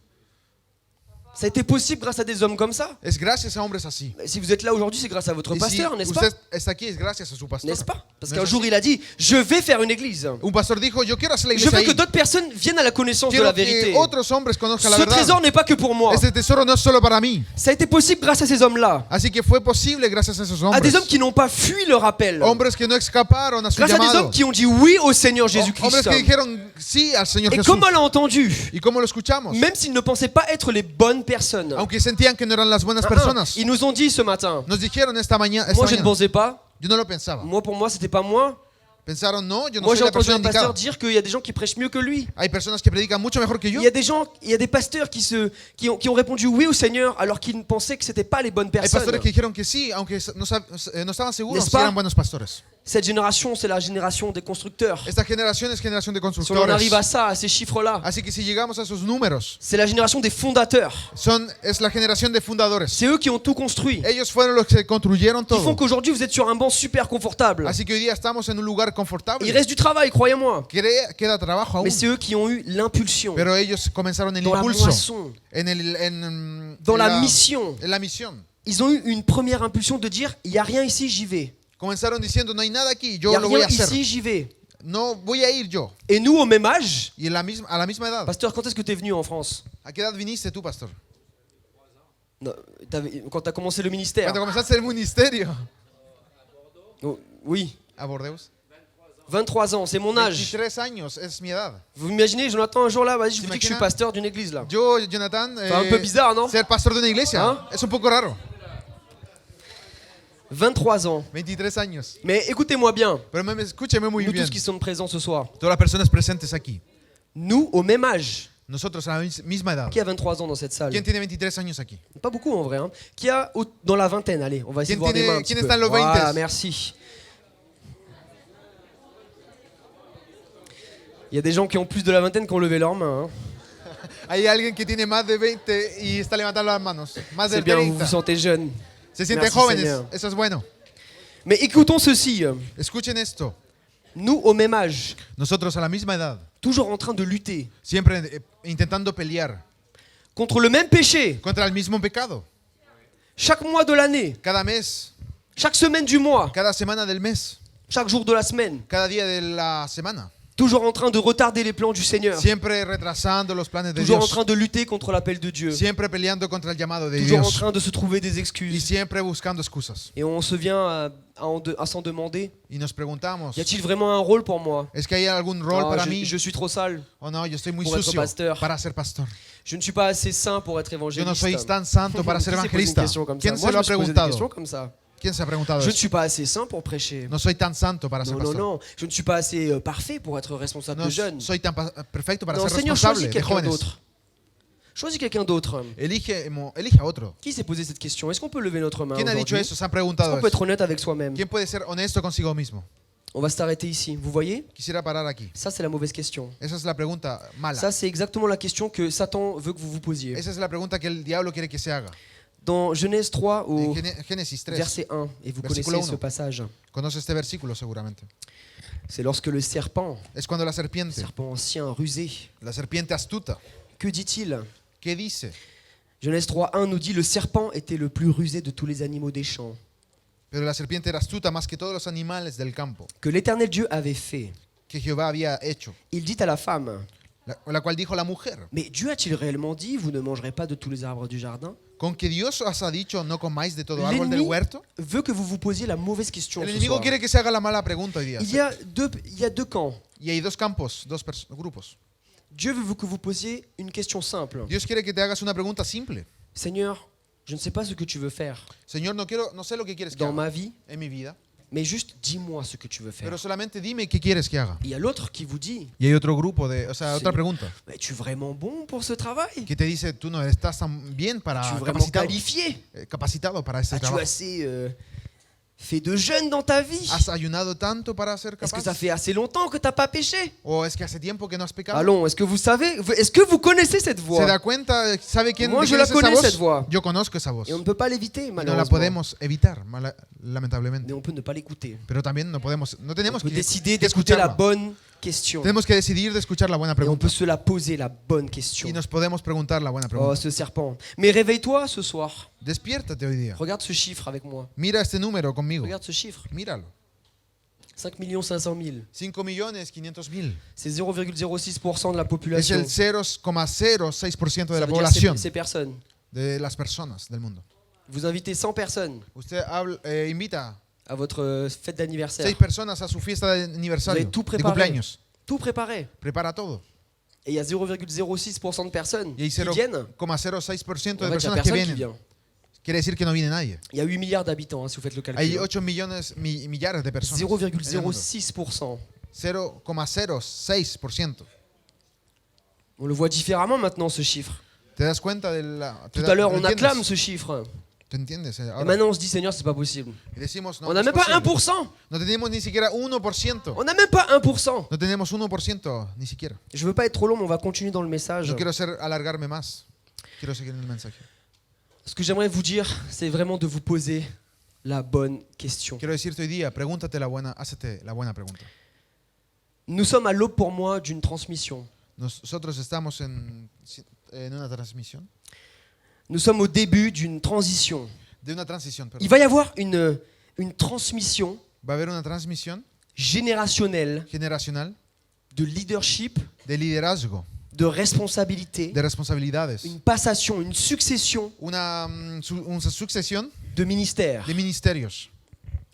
Ça a été possible grâce à des hommes comme ça. Es gracias a hombres así. Si vous êtes là aujourd'hui, c'est grâce à votre Y si pasteur, n'est-ce pas? usted está aquí es gracias a su pastor. N'est-ce pas? Parce ¿No qu'un es jour, así? il a dit, je vais faire une église. Un pastor dijo, yo quiero hacer la Je iglesia veux que ahí. d'autres personnes viennent à la connaissance de Quiero la que vérité. otros hombres conozcan la Ce verdad. trésor n'est pas que pour moi. Este tesoro no es solo para mí. Ça a été possible grâce à ces hommes-là. Así que fue posible gracias a esos À hombres. des hommes qui n'ont pas fui leur appel. Hombres que no escaparon a su Grâce à des llamado. hommes qui ont dit oui au Seigneur Hombres Jésus-Christ. que dijeron sí al Señor Et Jesús. comme on l'a entendu, ¿Y cómo lo escuchamos? même s'ils ne pensaient pas être les bonnes personnes, Aunque sentían que no eran las buenas personas. ils nous ont dit ce matin, Nos dijeron esta mañana. moi je ne pensais pas, Yo no lo pensaba. moi pour moi c'était pas moi, Pensaron, no, yo no Moi soy j'ai la entendu persona un pasteur indicada. dire qu'il y a des gens qui prêchent mieux que lui. Hay personas que predican mucho mejor que yo. Il y a des gens, il y a des pasteurs qui ont répondu oui au Seigneur alors qu'ils pensaient que c'était pas les bonnes Hay personnes. pastores que dijeron que sí, aunque no estaban seguros ¿N'est-ce si pas? eran buenos pastores. Cette génération, c'est la génération des constructeurs. Esta generación es generación de Si on en constructores. arrive à ça, à ces chiffres-là, Así que si llegamos a esos números, c'est la génération des fondateurs. es la generación de fundadores. C'est eux qui ont tout construit. Ellos fueron los que construyeron Qui font todo. qu'aujourd'hui vous êtes sur un banc super confortable. Así que hoy día estamos en un lugar confortable. Il reste du travail, croyez-moi. Queda trabajo aún. Mais c'est eux qui ont eu l'impulsion Pero ellos comenzaron el dans la impulso, moisson, dans la mission. en la misión. Ils ont eu une première impulsion de dire il y a rien ici, j'y vais. Comenzaron diciendo, no hay nada aquí, Il yo y a lo voy a rien hacer. ici, j'y vais. No voy a ir yo. Et nous, au même âge, Y a la misma edad. pasteur, quand est-ce que tu es venu en France? ¿A qué edad viniste tú, pastor? Non, quand tu as commencé le ministère. Cuando comenzaste el ministerio. Oh, oui, A Bordeaux. 23 ans, c'est mon âge. 23 años, es mi edad. Vous imaginez, Jonathan, un jour là, vas-y, je vous dis que je suis T'imagines? pasteur d'une église là. Yo, Jonathan, Un peu bizarre, non? ser pastor de una iglesia. ¿Ah? Es un poco raro. 23 ans. 23 años. Mais écoutez-moi bien, Pero escúcheme muy nous bien. tous qui sommes présents ce soir. Todas las personas presentes aquí. Nous, au même âge, Nosotros a la misma edad. qui a 23 ans dans cette salle? ¿Quién tiene 23 años aquí? Pas beaucoup en vrai. Hein. Qui a dans la vingtaine, allez, on va essayer de voir des mains un petit ¿Quién peu. está en los Voilà, 20? merci. Il y a des gens qui ont plus de la vingtaine qui ont levé leurs mains. Hein. Hay alguien que tiene más de 20 y está levantando las manos. Más C'est de bien, vous 30. vous sentez jeune. Se sienten Merci, jóvenes. Seigneur. Eso es bueno. Mais écoutons ceci. Escuchen esto. Nous, au même âge, Nosotros a la misma edad, toujours en train de lutter siempre intentando pelear contre le même péché, contra el mismo pecado. chaque mois de l'année, Cada mes, chaque semaine du mois, cada semana del mes, chaque jour de la semaine, cada día de la semana. toujours en train de retarder les plans du Seigneur, Siempre retrasando los planes de toujours en Dios. train de lutter contre l'appel de Dieu, Siempre peleando contra el llamado de toujours en Dios. train de se trouver des Y excuses. siempre buscando excusas. Et on se vient à s'en demander, Y nos preguntamos, y a-t-il vraiment un rôle pour moi? ¿es que hay algún rol Ah, para mí? je suis trop sale, O no, yo estoy muy pour être sucio pasteur. para ser pastor. je ne suis pas assez saint pour être Yo évangéliste. no soy tan santo para ser Qui s'est posé une evangelista. question comme ¿Quién ça? se Moi, lo je ha me suis posé des questions preguntado? comme ça. ¿Quién se ha preguntado Je ne eso? suis pas assez saint pour prêcher. No soy tan santo para ser Non, non, pastor. non. Je ne suis pas assez parfait pour être responsable No de jeunes. soy tan perfecto para Non, ser Seigneur, responsable choisis de quelqu'un jóvenes. d'autre. Choisis quelqu'un d'autre. Elige a otro. Qui s'est posé cette question? Est-ce qu'on peut lever notre main ¿Quién ha dicho aujourd'hui? eso? Se han Est-ce preguntado qu'on peut être eso. honnête avec soi-même? ¿Quién puede ser honesto consigo mismo? On va s'arrêter ici. Vous voyez? Quisiera parar aquí. Ça, c'est la mauvaise question. Esa es la pregunta mala. Ça, c'est exactement la question que Satan veut que vous vous posiez. Esa es la pregunta que el diablo quiere que se haga. Dans Genèse 3 au Génesis 3. verset 1, et vous Versículo connaissez ce 1. passage, Conoce este versículo seguramente. c'est lorsque le serpent Es cuando la serpiente, ancien, rusé, la serpiente astuta, que dit-il? ¿qué dice? Genèse 3.1 nous dit le serpent était le plus rusé de tous les animaux des champs Pero la serpiente era astuta más que todos los animales del campo que l'Éternel Dieu avait fait. que Jehová había hecho. Il dit à la femme, La cual dijo la mujer, mais Dieu a-t-il réellement dit vous ne mangerez pas de tous les arbres du jardin? con que Dios os ha dicho no comáis de todo árbol del L'ennemi huerto. veut que vous vous posiez la mauvaise question. El ce enemigo soir. quiere que se haga la mala pregunta hoy día. Il y a deux camps. Y hay dos campos, grupos. Dieu veut que vous posiez une question simple. Dios quiere que te hagas una pregunta simple. Seigneur, je ne sais pas ce que tu veux faire Señor, no sé lo que quieres que dans haga ma vie, en mi vida, mais juste dis-moi ce que tu veux faire. pero solamente dime qué quieres que haga. Il y a l'autre qui vous dit, Y hay otro grupo otra Sí. pregunta mais es-tu vraiment bon pour ce travail? que te dice, tú no estás tan bien para Es-tu vraiment capacitado, qualifié? capacitado para este As-tu trabajo. assez fait de jeûne dans ta vie? ¿Has ayunado tanto para ser Est-ce que capaz? ça fait assez longtemps que tu n'as pas péché? ¿O es que hace tiempo que no has pecado? Allons, est-ce que vous savez, est-ce que vous connaissez cette ¿Se voix? da cuenta? ¿Sabe quién, Moi, de je quién la es esa connais, voz? cette voix. Yo conozco esa voz. Et on ne peut pas l'éviter, Y no la malheureusement. podemos evitar, lamentablemente. Mais on peut ne pas l'écouter. Pero también no On tenemos peut que décider d'écouter la escucharla. bonne question. Tenemos que decidir de escuchar la buena Et on pregunta. peut se la poser, la bonne question. Y nos podemos preguntar la buena Oh, pregunta. ce serpent. Mais réveille-toi ce soir. Despiértate hoy día. Regarde ce chiffre avec moi. Mira este número conmigo. Regarde ce chiffre. Míralo. 5 500 000. 5.500.000. C'est 0,06% de la Es population. el 0,06% de Ça la veut dire población, ces personnes. de las personas del mundo. Vous invitez 100 personnes Usted invita à votre fête d'anniversaire. 6 personas a su fiesta de aniversario, Vous avez tout de préparé. cumpleaños. Tout préparé. Prepara todo. Et il y a 0,06% de personnes Y hay qui viennent. 0,06% En de fait, il n'y a personas que personne qui vienen. vient. quiere decir que no viene nadie. Il y a 8 milliards d'habitants, hein, si vous faites le Hay calcul. 8 millares de personas. 0,06%. 0,06%. On le voit différemment maintenant, ce chiffre. ¿Te das cuenta de la... Tout à l'heure, on acclame ce chiffre. ¿Te entiendes? Et Ahora, maintenant, on se dit, Seigneur, c'est pas possible. y decimos, no, On no n'a es même pas posible. 1%. No tenemos ni siquiera 1%. On n'a même pas 1%. No tenemos 1% ni siquiera. Je veux pas être trop long, mais on va continuer dans le message. No quiero alargarme más. Quiero seguir en el mensaje. Ce que j'aimerais vous dire, c'est vraiment de vous poser la bonne question. Quiero decirte hoy día, hazte la buena pregunta. Nous sommes à l'aube pour moi d'une transmission. Nosotros estamos en una transmisión. Nous sommes au début d'une transition. De una transición, perdón. Il va y avoir une transmission Va a haber una transmisión générationnelle generacional de leadership, de liderazgo, de responsabilité, de responsabilidades, une passation, une succession una sucesión de ministères. de ministerios.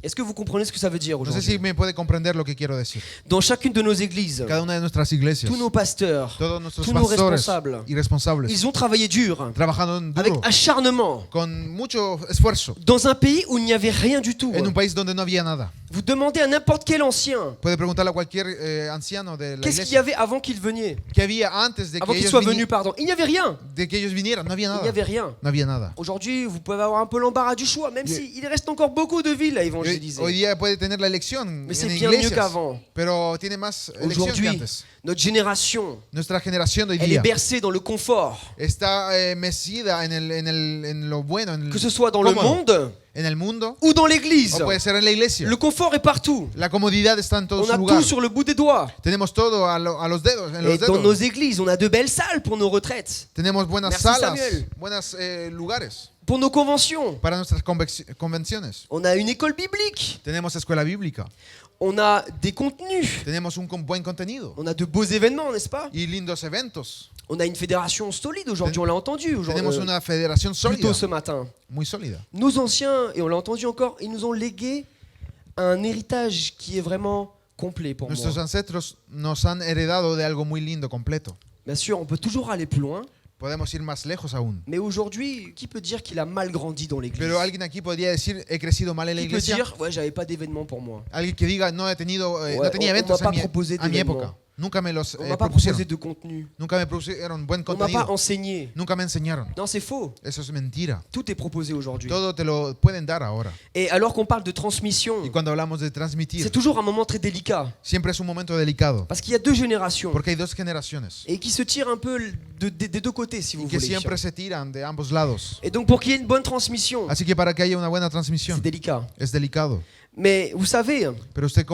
Est-ce que vous comprenez ce que ça veut dire No sé aujourd'hui? si me puede comprender lo que quiero decir. Dans chacune de nos églises, Cada una de nuestras iglesias, tous nos pasteurs, todos nuestros tous nos pastores responsables, y responsables, ils ont travaillé dur, trabajando avec duro, acharnement, con mucho esfuerzo, dans un pays où il n'y avait rien du tout. en un país donde no había nada. Vous demandez à n'importe quel ancien, Puede preguntarle a cualquier anciano de la qu'est-ce qu'il y iglesia avait avant qu'il venait? qué había antes de Avant que qu'il ellos soit venu, pardon. Il n'y avait rien. de que ellos vinieran. No había Il n'y nada. avait rien. No había nada. Aujourd'hui, vous pouvez avoir un peu l'embarras du choix, même s'il reste encore beaucoup de villes à évangéliser. Hoy día puede tener la elección Mais c'est en bien mieux iglesias, qu'avant. pero tiene más elección que Aujourd'hui, antes. notre génération, Nuestra generación de hoy elle est día bercée dans le confort. está mecida en lo bueno, en Que ce soit dans le cómodo, monde en el mundo, ou dans l'église. o puede ser en la iglesia. Le confort est partout. La comodidad está en todo On su a lugar. tout sur le bout des doigts. Tenemos todo a los dedos, en Et los dans nos dedos. églises, on a de belles salles pour nos retraites, Tenemos buenas Merci, salas, Samuel. buenos lugares pour nos conventions. para nuestras convenciones. On a une école biblique. Tenemos escuela bíblica. On a des contenus. Tenemos un buen contenido On a de beaux événements, n'est-ce pas? y lindos eventos. On a une fédération solide aujourd'hui, on l'a entendu Tenemos aujourd'hui, una federación plus tôt sólida, ce matin. muy sólida. Nos anciens, et on l'a entendu encore, ils nous ont légué un héritage qui est vraiment complet pour moi. Nuestros ancestros nos han heredado de algo muy lindo, completo. Bien sûr, on peut toujours aller plus loin, Podemos ir más lejos aún. mais aujourd'hui, qui peut dire qu'il a mal grandi dans l'église? Pero alguien aquí podría decir, he crecido mal en la Qui peut iglesia. dire, ouais, j'avais pas d'événement pour moi. Alguien que diga, no he tenido, Ouais, no tenía on eventos m'a pas a mi proposé época. d'événements. Nunca me los On m'a pas propusieron. proposé de contenu. Nunca me propusieron buen On m'a pas contenido. enseigné. Nunca me enseñaron. Non, c'est faux. Eso es mentira. Tout est proposé aujourd'hui. Todo te lo pueden dar ahora. Et alors qu'on parle de transmission, Y cuando hablamos de c'est transmitir, toujours un moment très délicat. siempre es un momento delicado. Parce qu'il y a deux générations. Porque hay dos generaciones. Et qui se tirent un peu des deux côtés, si vous Y que voulez. siempre se tiran de ambos lados. Et donc pour qu'il y ait une bonne transmission, Así que para que haya una buena transmisión, c'est délicat. es delicado. Mais vous savez, Pero usted,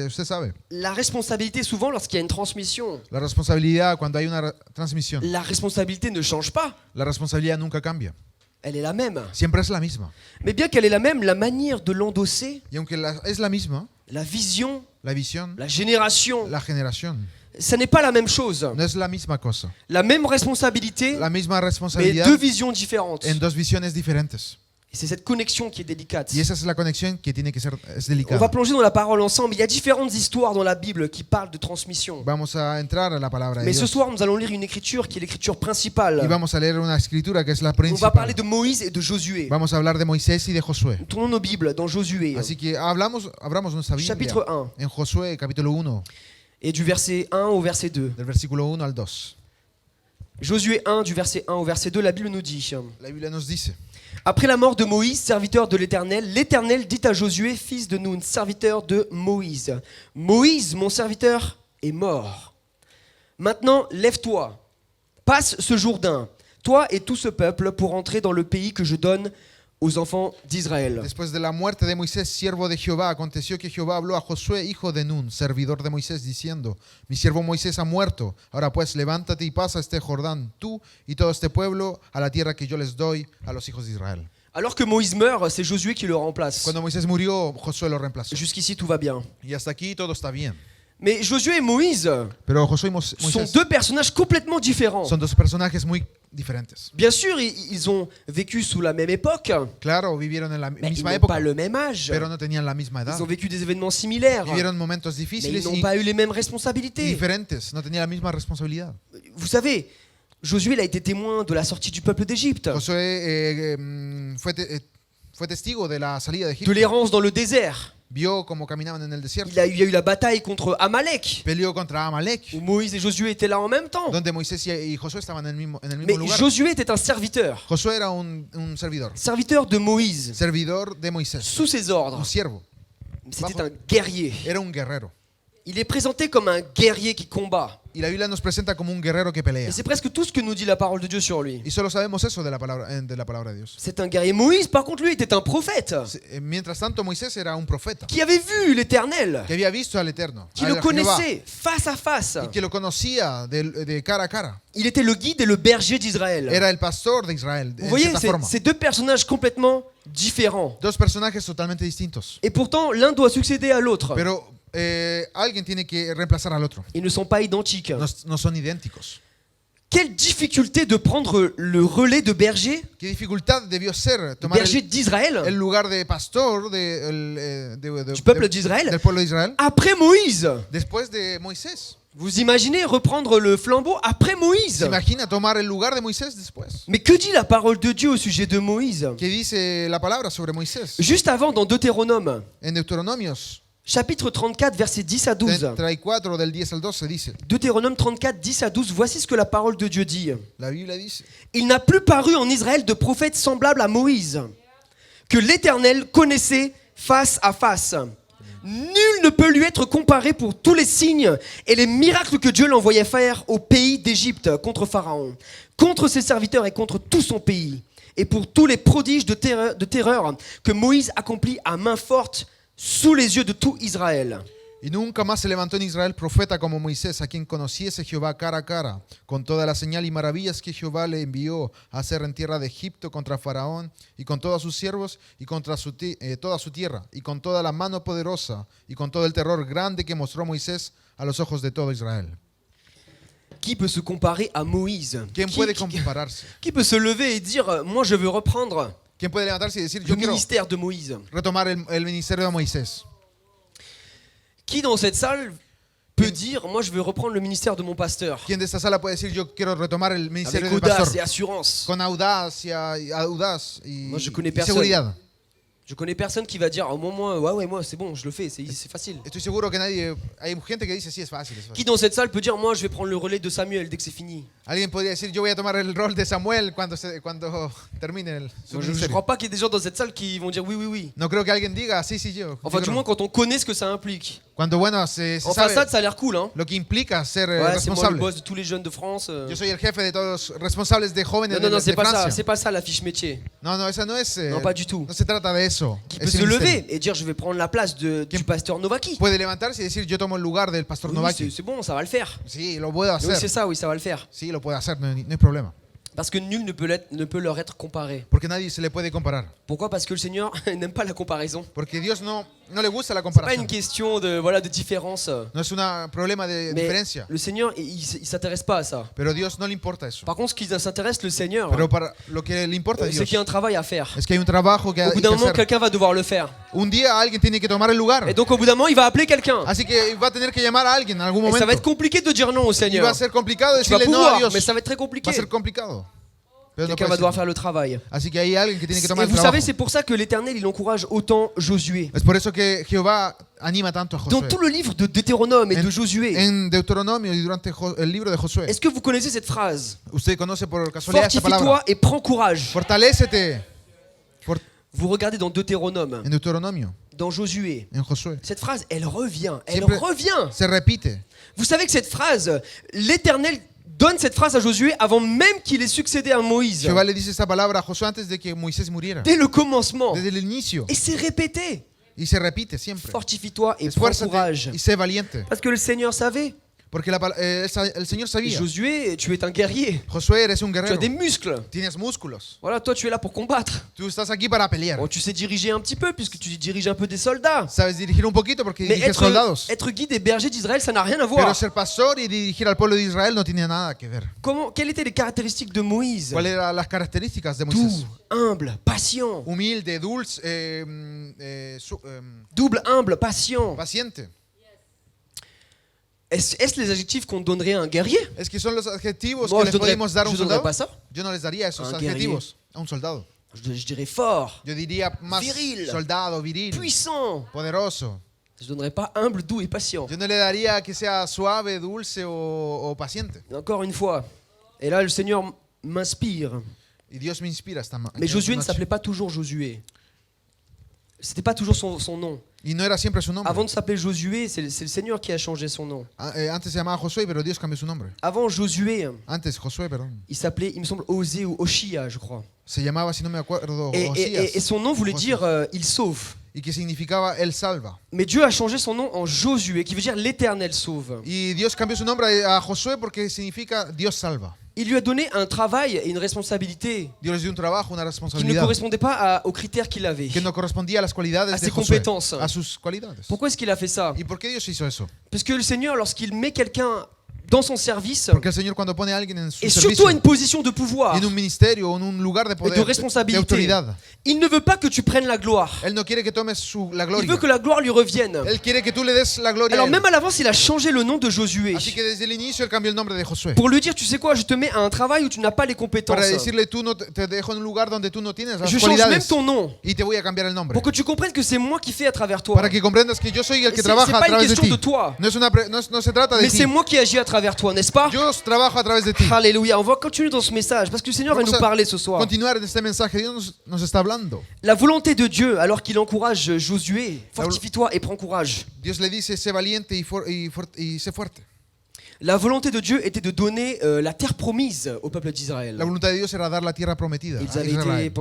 usted sabe, la responsabilité souvent lorsqu'il y a une transmission, la responsabilidad cuando hay una transmisión, la responsabilité ne change pas. la responsabilidad nunca cambia. Elle est la même. Siempre es la misma. Mais bien qu'elle est la même, la manière de l'endosser, Y aunque es la misma, la vision, la visión, la génération, la generación, ça n'est pas la même chose. no es la misma cosa. La même responsabilité, La misma mais responsabilidad deux visions différentes. en dos visiones diferentes. Et c'est cette connexion qui est délicate. Y esa es la conexión que tiene que ser, es On va delicada. plonger dans la parole ensemble. Il y a différentes histoires dans la Bible qui parlent de transmission. Vamos a entrar a la palabra de Mais ce Dios. soir, nous allons lire une écriture qui est l'écriture Y principale. vamos a leer una escritura que es la On va parler principal. de Moïse et de Josué. Vamos a hablar de Moisés y de Josué. Tournons nos Bibles dans Josué, Así que abramos nuestra Biblia chapitre 1, en Josué capítulo 1, et du verset 1 au verset 2. del versículo 1 al 2. Josué 1, du verset 1 au verset 2, la Bible nous dit: La Biblia nos dice, Après la mort de Moïse, serviteur de l'Éternel, l'Éternel dit à Josué, fils de Nun, serviteur de Moïse: Moïse, mon serviteur, est mort. Maintenant, lève-toi, passe ce Jourdain, toi et tout ce peuple, pour entrer dans le pays que je donne aux enfants d'Israël. después de la muerte de Moisés, siervo de Jehová, aconteció que Jehová habló a Josué, hijo de Nun, servidor de Moisés, diciendo, mi siervo Moisés ha muerto, ahora pues levántate y pasa este Jordán, tú y todo este pueblo, a la tierra que yo les doy a los hijos de Israel. Alors que Moïse meurt, c'est Josué qui le remplace. Cuando Moisés murió, Josué lo reemplazó. Jusqu'ici, tout va bien. Y hasta aquí todo está bien. Mais Josué et Moïse Pero Josué y sont Moisés deux personnages complètement différents. son dos personajes muy diferentes. Bien sûr, ils ont vécu sous la même époque, Claro, vivieron en la mais ils misma n'ont época, pas le même âge. pero no tenían la misma edad. Ils ont vécu des événements similaires, Vivieron momentos mais ils difíciles n'ont y pas eu les mêmes responsabilités. diferentes, no tenían la misma responsabilidad. Vous savez, Josué il a été témoin de la sortie du peuple d'Égypte, Josué fue testigo de la salida de de Egipto. l'errance dans le désert. Vio cómo caminaban en el desierto. Il y a eu la bataille contre Amalek, Peleó contra Amalek, où Moïse et Josué étaient là en même temps. donde Moisés y Josué estaban en el mismo Mais lugar. Josué était un serviteur, Josué era un servidor. serviteur de Moïse, Servidor de Moisés. sous ses ordres. Un siervo. C'était un guerrier. Era un guerrero. Il est présenté comme un guerrier qui combat. Y la Biblia nos presenta como un guerrero que pelea. Et c'est presque tout ce que nous dit la parole de Dieu sur lui. Y solo sabemos eso de la palabra de Dios. C'est un guerrier. Moïse, par contre, lui, était un prophète Mientras tanto, Moisés era un profeta qui avait vu l'Éternel, que había visto al Eterno, qui a le Jehová, connaissait face à face. y que lo conocía de cara a cara. Il était le guide et le berger d'Israël. Era el pastor de Israel, Vous en voyez, cierta forma. c'est deux personnages complètement différents. Dos personajes totalmente distintos. Et pourtant, l'un doit succéder à l'autre. Pero alguien tiene que reemplazar al otro. Ils ne sont pas identiques. No son idénticos. Quelle difficulté de prendre le relais de berger, Qué dificultad debió ser tomar berger d'Israël, el lugar de pastor du peuple d'Israël, del pueblo de Israel après Moïse. después de Moisés. Vous imaginez reprendre le flambeau après Moïse? ¿Se imagina tomar el lugar de Moisés después? Mais que dit la parole de Dieu au sujet de Moïse? ¿Qué dice la palabra sobre Moisés? Juste avant, dans Deutéronome, En Deuteronomios chapitre 34, versets 10 à 12. 34 del 10 al 12 dice, Deutéronome 34, 10 à 12, voici ce que la parole de Dieu dit. la Biblia dice, Il n'a plus paru en Israël de prophète semblable à Moïse, que l'Éternel connaissait face à face. Nul ne peut lui être comparé pour tous les signes et les miracles que Dieu l'envoyait faire au pays d'Égypte contre Pharaon, contre ses serviteurs et contre tout son pays, et pour tous les prodiges de terreur que Moïse accomplit à main forte sous les yeux de tout Israël. y nunca más se levantó en Israel profeta como Moisés, a quien conociese Jehová cara a cara, con toda la señal y maravillas que Jehová le envió a hacer en tierra de Egipto contra Faraón y con todos sus siervos y contra toda su tierra, y con toda la mano poderosa y con todo el terror grande que mostró Moisés a los ojos de todo Israel. Qui peut se comparer à Moïse? ¿Quién puede compararse? Qui peut se lever et dire moi je veux reprendre ¿Quién puede levantarse y decir, le yo quiero ministère de Moïse? retomar el ministerio de Moisés? Qui dans cette salle peut dire moi je veux reprendre le ministère de mon pasteur? ¿Quién de esta sala puede decir, yo quiero retomar el ministerio Avec del audace pastor? et assurance. Con audacia y Moi, je connais y personne. seguridad. Je connais personne qui va dire au moins moi c'est bon, je le fais, c'est facile. Estoy seguro que hay gente que dice, sí, es fácil. Qui dans cette salle peut dire moi je vais prendre le relais de Samuel dès que c'est fini? Alguien podría decir, yo voy a tomar el rol de Samuel cuando termine su Moi, je ne ministerio. crois pas qu'il y ait des gens dans cette salle qui vont dire oui. No creo que alguien diga, sí, yo. Enfin Digo, du no. moins quand on connaît ce que ça implique. Cuando, bueno, se En sabe façade ça a l'air cool hein. lo que implica ser Ouais, c'est moi le responsable. boss de tous les jeunes de France. Yo soy el jefe de todos los responsables de jóvenes Non, de c'est pas ça, Francia. c'est pas ça la fiche métier. No, esa no es. Non, pas du tout. No se trata de eso. Qui Es peut se el ministerio. lever et dire je vais prendre la place du pasteur Novaki? Puede levantarse y decir, yo tomo el lugar del pastor Oui, Novaki. c'est bon, ça va le faire. Sí, lo puedo Oui, c'est hacer. ça, oui, ça va le faire. Sí, lo puede hacer, no hay problema. Parce que nul ne peut leur être comparé. Porque nadie se le puede comparar. Pourquoi? Parce que le Seigneur n'aime pas la comparaison. Porque Dios no le gusta la C'est pas comparación. une question de différence. No es un problema de Mais diferencia. le Seigneur, il s'intéresse pas à ça. Pero a Dios no le importa eso. Par contre, ce qui s'intéresse le Seigneur, Pero para lo que le importa a c'est Dios qu'il y a un travail à faire. es que hay un trabajo que Au hay bout que d'un moment, hacer. quelqu'un va devoir le faire. Un día alguien tiene que tomar el lugar. Et donc, au bout d'un moment, il va appeler quelqu'un. Así que va a tener que llamar a alguien en algún Et ça momento. va être compliqué de dire non au Y va Seigneur. a ser complicado Tu vas decirle no a pouvoir, Dios. mais ça va être très Va compliqué. a ser complicado. Pero no Quelqu'un puede va devoir ser. faire le travail. Así que hay alguien que tiene que Et tomar el vous trabajo. savez, c'est pour ça que l'Éternel, il encourage autant Josué. Es por eso que Jehová anima tanto a Dans Josué. tout le livre de Deutéronome et de En, Josué, en Deuteronomio y durante el libro de Josué. est-ce que vous connaissez cette phrase? Usted conoce por casualidad esta Fortifie-toi palabra. et prends courage. Fortalécete. Vous regardez dans Deutéronome, En Deuteronomio, dans Josué. en Josué. Cette phrase, elle revient. Elle Siempre revient. se repite. Vous savez que cette phrase, l'Éternel donne cette phrase à Josué avant même qu'il ait succédé à Moïse. Jehová le dice esta palabra a Josué antes de que Moisés muriera. Dès le commencement. Desde el inicio. Et c'est répété. Y se repite siempre. Fortifie-toi et prends courage. Esfuérzate y sé valiente. Parce que le Seigneur savait. Porque el Señor sabía. Josué, tu es un guerrier. Josué, eres un Tu as guerrero. des muscles. Tienes músculos. Voilà, toi tu es là pour combattre. Tú estás aquí para pelear. Bon, tu sais diriger un petit peu puisque tu diriges un peu des soldats. Sabes dirigir un poquito porque Mais diriges soldados. être guide et berger d'Israël, ça n'a rien à Pero voir. ser pastor y dirigir al pueblo de Israel no tiene nada que ver. Quelles étaient les caractéristiques de Moïse? ¿Cuáles eran las características de Moisés? Doux, humble, patient. Humilde, dulce, Double, humble, patient. paciente. Est-ce les adjectifs qu'on donnerait à un guerrier? Es que son los adjetivos Moi, que le podemos dar a un je donnerais soldado. pas ça. Yo no les daría esos Un adjetivos a un soldado. Je dirais fort, Yo diría más Viril. soldado, viril, puissant. poderoso. Je donnerais pas humble, doux et patient. Yo no le daría que sea suave, dulce o paciente. Et encore une fois, et là le Seigneur m'inspire. Y Dios me inspira esta Mais Josué ne noche. s'appelait pas toujours Josué. C'était pas toujours son nom. Y no era siempre su nombre. Avant de s'appeler Josué, c'est le Seigneur qui a changé son nom. Antes se llamaba Josué, pero Dios cambió su nombre. Avant Josué, Antes Josué, perdón. il s'appelait, il me semble, Osée ou Oshia, je crois. Se llamaba, si no me acuerdo, Et Osías. son nom voulait José. dire il sauve. Y que significaba Él salva. Mais Dieu a changé son nom en Josué, qui veut dire l'Éternel sauve. Y Dios cambió su nombre a Josué porque significa Dios salva. Il lui a donné un travail et une responsabilité Dios les dio un trabajo, una qui ne responsabilidad correspondait pas aux critères qu'il avait. que no correspondía a las cualidades A de ses Josué, compétences. a sus cualidades. Pourquoi est-ce qu'il a fait ça? ¿Y por qué Dios hizo eso? Parce que le Seigneur, lorsqu'il met quelqu'un dans son service, Porque el Señor cuando pone a alguien en su et servicio, surtout à une position de pouvoir en un ministerio o en un lugar de et poder, de de responsabilité, autoridad, il ne veut pas que tu prennes la gloire. Él no quiere que tomes la Il gloria. veut que la gloire lui revienne. Él quiere que tú le des la gloria. Alors a él. même à l'avance, il a changé le nom de Josué Así que desde el inicio él cambió el nombre de Josué. pour lui dire, tu sais quoi, je te mets à un travail où tu n'as pas les compétences. Para decirle, tú no te dejo en un lugar donde tú no tienes las Je change même cualidades. ton nom Y te voy a cambiar el nombre. pour que tu comprennes que c'est moi qui fais à travers toi. Para que comprendas que yo soy el que C'est trabaja pas a une través de question ti. de toi, No, no se trata de mais ti. c'est moi qui agis à travers toi, n'est-ce pas? Yo trabajo a través de ti. Alléluia, on va continuer dans ce message parce que le Seigneur va Vamos nous a parler ce soir. continuar en este mensaje. Dios nos está hablando. La volonté de Dieu, alors qu'il encourage Josué, fortifie-toi et prends courage. Dios le dice, sé valiente y sé fuerte. La volonté de Dieu était de donner la terre promise au peuple d'Israël. La voluntad de Dios era dar la tierra prometida Ils a avaient été Israel.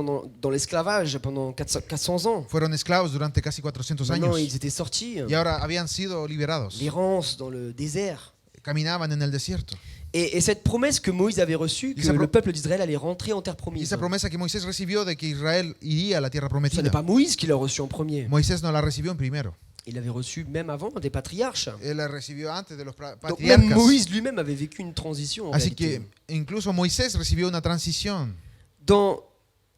dans l'esclavage pendant 400 ans. Fueron esclavos durante casi 400 Maintenant, años. ils étaient sortis, Y ahora habían sido liberados. l'errance dans le désert. Caminaban en el desierto. Et cette promesse que Moïse avait reçue, que Esa pro- le peuple d'Israël allait rentrer en terre Y promise. esa promesa que Moisés recibió de que Israel iría a la tierra Ce n'est prometida. pas Moïse qui l'a reçue en premier. Moisés no la recibió en primero. Il l'avait reçue même avant des patriarches. Él la recibió antes de los Donc même patriarcas. Moïse lui-même avait vécu une transition en Así réalité. que incluso Moisés recibió una transición. Dans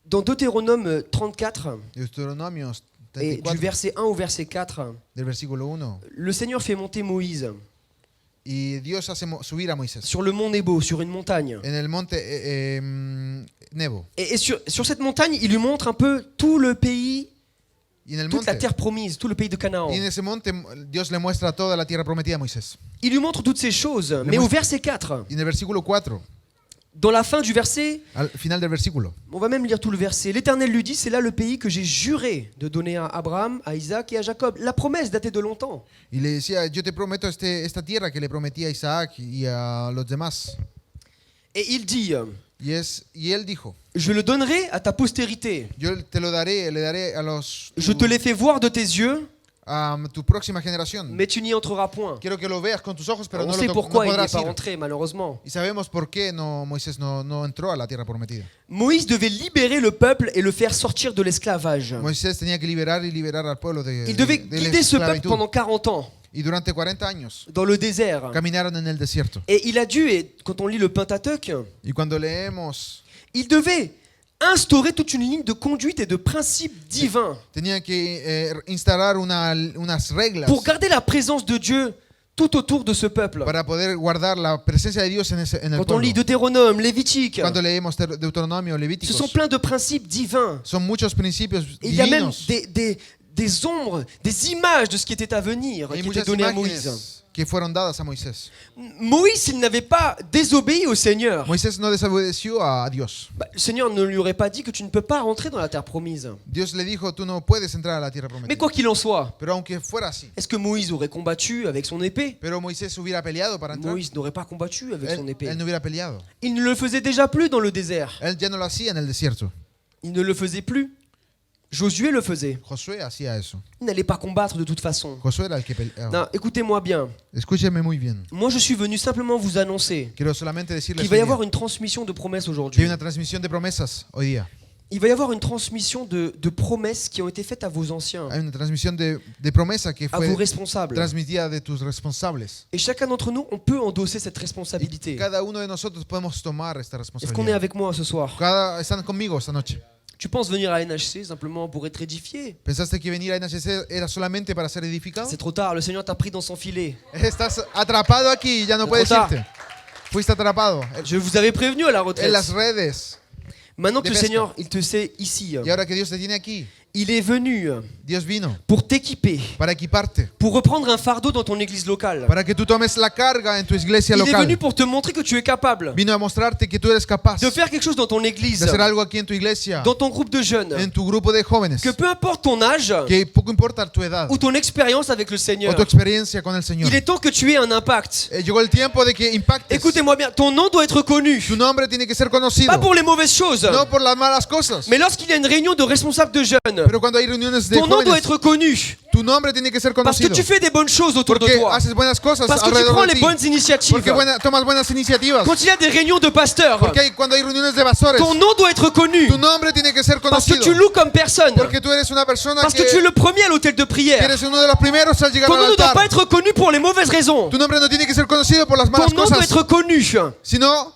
Deutéronome 34, Deuteronomio et du 34, verset 1 au verset 4, del versículo 1. le Seigneur fait monter Moïse Y Dios hace subir a Moisés sur le mont Nebo, sur une montagne. en el monte Nebo. Et sur cette montagne, il lui montre un peu tout le pays, Y en el toute la monte, terre promise, tout le pays de Canaan. y en ese monte Dios le muestra toda la tierra prometida a Moisés. Il lui montre toutes ces choses. Mais au muestra- verset 4, Y en el versículo 4, dans la fin du verset, al final del versículo, on va même lire tout le verset. L'Éternel lui dit, c'est là le pays que j'ai juré de donner à Abraham, à Isaac et à Jacob. La promesse datait de longtemps. y le decía, yo te prometo esta tierra que le prometí a Isaac y a los demás. Et il dit, Y él dijo, je le donnerai à ta postérité. yo te lo daré, le daré a los Je te l'ai fait voir de tes yeux, a tu próxima generación. mais tu n'y entreras point. Quiero que lo veas con tus ojos, pero On no, sait no pourquoi il n'est podrás pas ir. rentré, malheureusement. Y sabemos por qué Moisés no entró a la tierra prometida. Moïse devait libérer le peuple et le faire sortir de l'esclavage. Moisés tenía que liberar al pueblo de Il devait la guider ce peuple esclavitud. pendant 40 ans Y durante 40 años dans le désert. caminaron en el desierto. Et il a dû, et quand on lit le Pentateuque, Y cuando leemos, il devait instaurer toute une ligne de conduite et de principes divins tenían que instaurar unas reglas pour garder la présence de Dieu tout autour de ce peuple. para poder guardar la presencia de Dios en el Quand on lit pueblo. Deutéronome, Lévitique, Cuando leemos Deuteronomio, ce Levíticos, sont plein de principes divins. son muchos principios Et il y a même divinos. des ombres, des images de ce qui était à venir Hay qui étaient muchas données à Moïse. imágenes que fueron dadas a Moisés. Moïse, s'il n'avait pas désobéi au Seigneur, Moisés no desobedeció a Dios. le Seigneur ne lui aurait pas dit que tu ne peux pas rentrer dans la terre promise. Dios le dijo, tú no puedes entrar a la tierra Mais prometida. quoi qu'il en soit, Pero aunque fuera así, est-ce que Moïse aurait combattu avec son épée? pero Moisés hubiera peleado para entrar. Moïse n'aurait pas combattu avec son épée. Él no hubiera peleado. Il ne le faisait déjà plus dans le désert. Él ya no lo hacía en el desierto. Il ne le faisait plus. Josué le faisait. Josué hacía eso. Il n'allait pas combattre de toute façon. Josué era el que peleaba. Non, écoutez-moi bien. Escúcheme muy bien. Moi, je suis venu simplement vous annoncer Quiero solamente decirles qu'il va y hoy avoir día une transmission de promesses que hay aujourd'hui. una transmisión de promesas hoy día. Il va y avoir une transmission de promesses qui ont été faites à vos anciens, Hay una transmisión de promesa que à vos fue responsables. transmitida de tus responsables. Et chacun d'entre nous, on peut endosser cette responsabilité. Cada uno de nosotros podemos tomar esta Est-ce qu'on est responsabilidad. avec moi ce soir? Están conmigo esta noche. Tu penses venir à NHC simplement pour être édifié? ¿Pensaste que venir a NHC era solamente para ser edificado? C'est trop tard, le Seigneur t'a pris dans son filet. Estás atrapado aquí y ya no Es puedes trop tard. irte. Fuiste atrapado Je vous avais prévenu à la en retraite. las redes. Maintenant que de le pesca. Seigneur, il te sait ici, Y ahora que Dios te tiene aquí, il est venu Dios vino pour t'équiper, para equiparte, pour reprendre un fardeau dans ton église locale. para que tú tomes la carga en tu iglesia Il est venu local. pour te montrer que tu es capable Vino a mostrarte que tú eres capaz de faire quelque chose dans ton église, de hacer algo aquí en tu iglesia, dans ton groupe de jeunes, en tu grupo de jóvenes, que peu importe ton âge que poco importa tu edad ou ton expérience avec le o Seigneur, tu experiencia con el Señor. il est temps que tu aies un impact. Llegó el tiempo de que impactes. Écoutez-moi bien, ton nom doit être connu, Tu nombre tiene que ser conocido, pas pour les mauvaises choses, no por las malas cosas, mais lorsqu'il y a une réunion de responsables de jeunes, pero cuando hay reuniones de ton nom doit jóvenes, être connu, tu nombre tiene que ser parce que conocido, tu fais des bonnes choses autour de porque toi, haces buenas cosas parce que tu alrededor prends de les ti, bonnes initiatives. porque tomas buenas iniciativas, Quand il y a des réunions de pasteurs, porque cuando hay reuniones de pastores, ton nom doit être connu, tu nombre tiene que ser parce que conocido, tu loues comme personne, porque tú eres una persona parce que tu es le premier à l'hôtel de que prière. eres uno de los primeros al llegar Ton al nom ne doit altar. pas être connu pour les mauvaises raisons. Tu nombre no tiene que ser conocido por las Ton malas nom doit cosas, être connu sino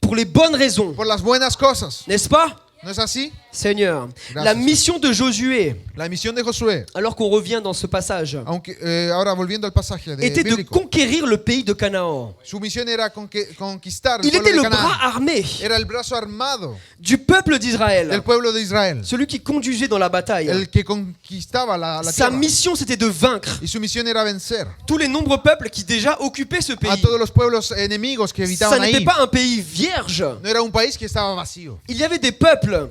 pour les bonnes raisons. por las buenas cosas. N'est-ce pas, ¿No es así? Seigneur? Gracias. La mission de Josué, La misión de Josué, alors qu'on revient dans ce passage, aunque ahora volviendo al pasaje était de bíblico, conquérir le pays de Canaan. su misión era conquistar el Il pueblo était de le bras Canaán. armé Era el brazo armado du peuple d'Israël, del pueblo de Israel, celui qui conduisait dans la bataille. el que conquistaba la Sa tierra. mission, c'était de vaincre Y su misión era vencer tous les nombreux peuples qui déjà occupaient ce a pays. todos los pueblos enemigos que Ça habitaban n'était ahí. pas un pays vierge. No era un país que estaba vacío. Il y avait des peuples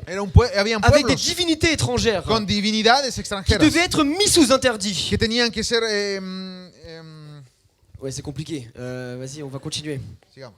Habían avec des pueblos divinités étrangères con divinidades qui extranjeras devaient être mis sous interdit. que tenían que ser Ouais, c'est compliqué. Vas-y, on va continuer. sigamos.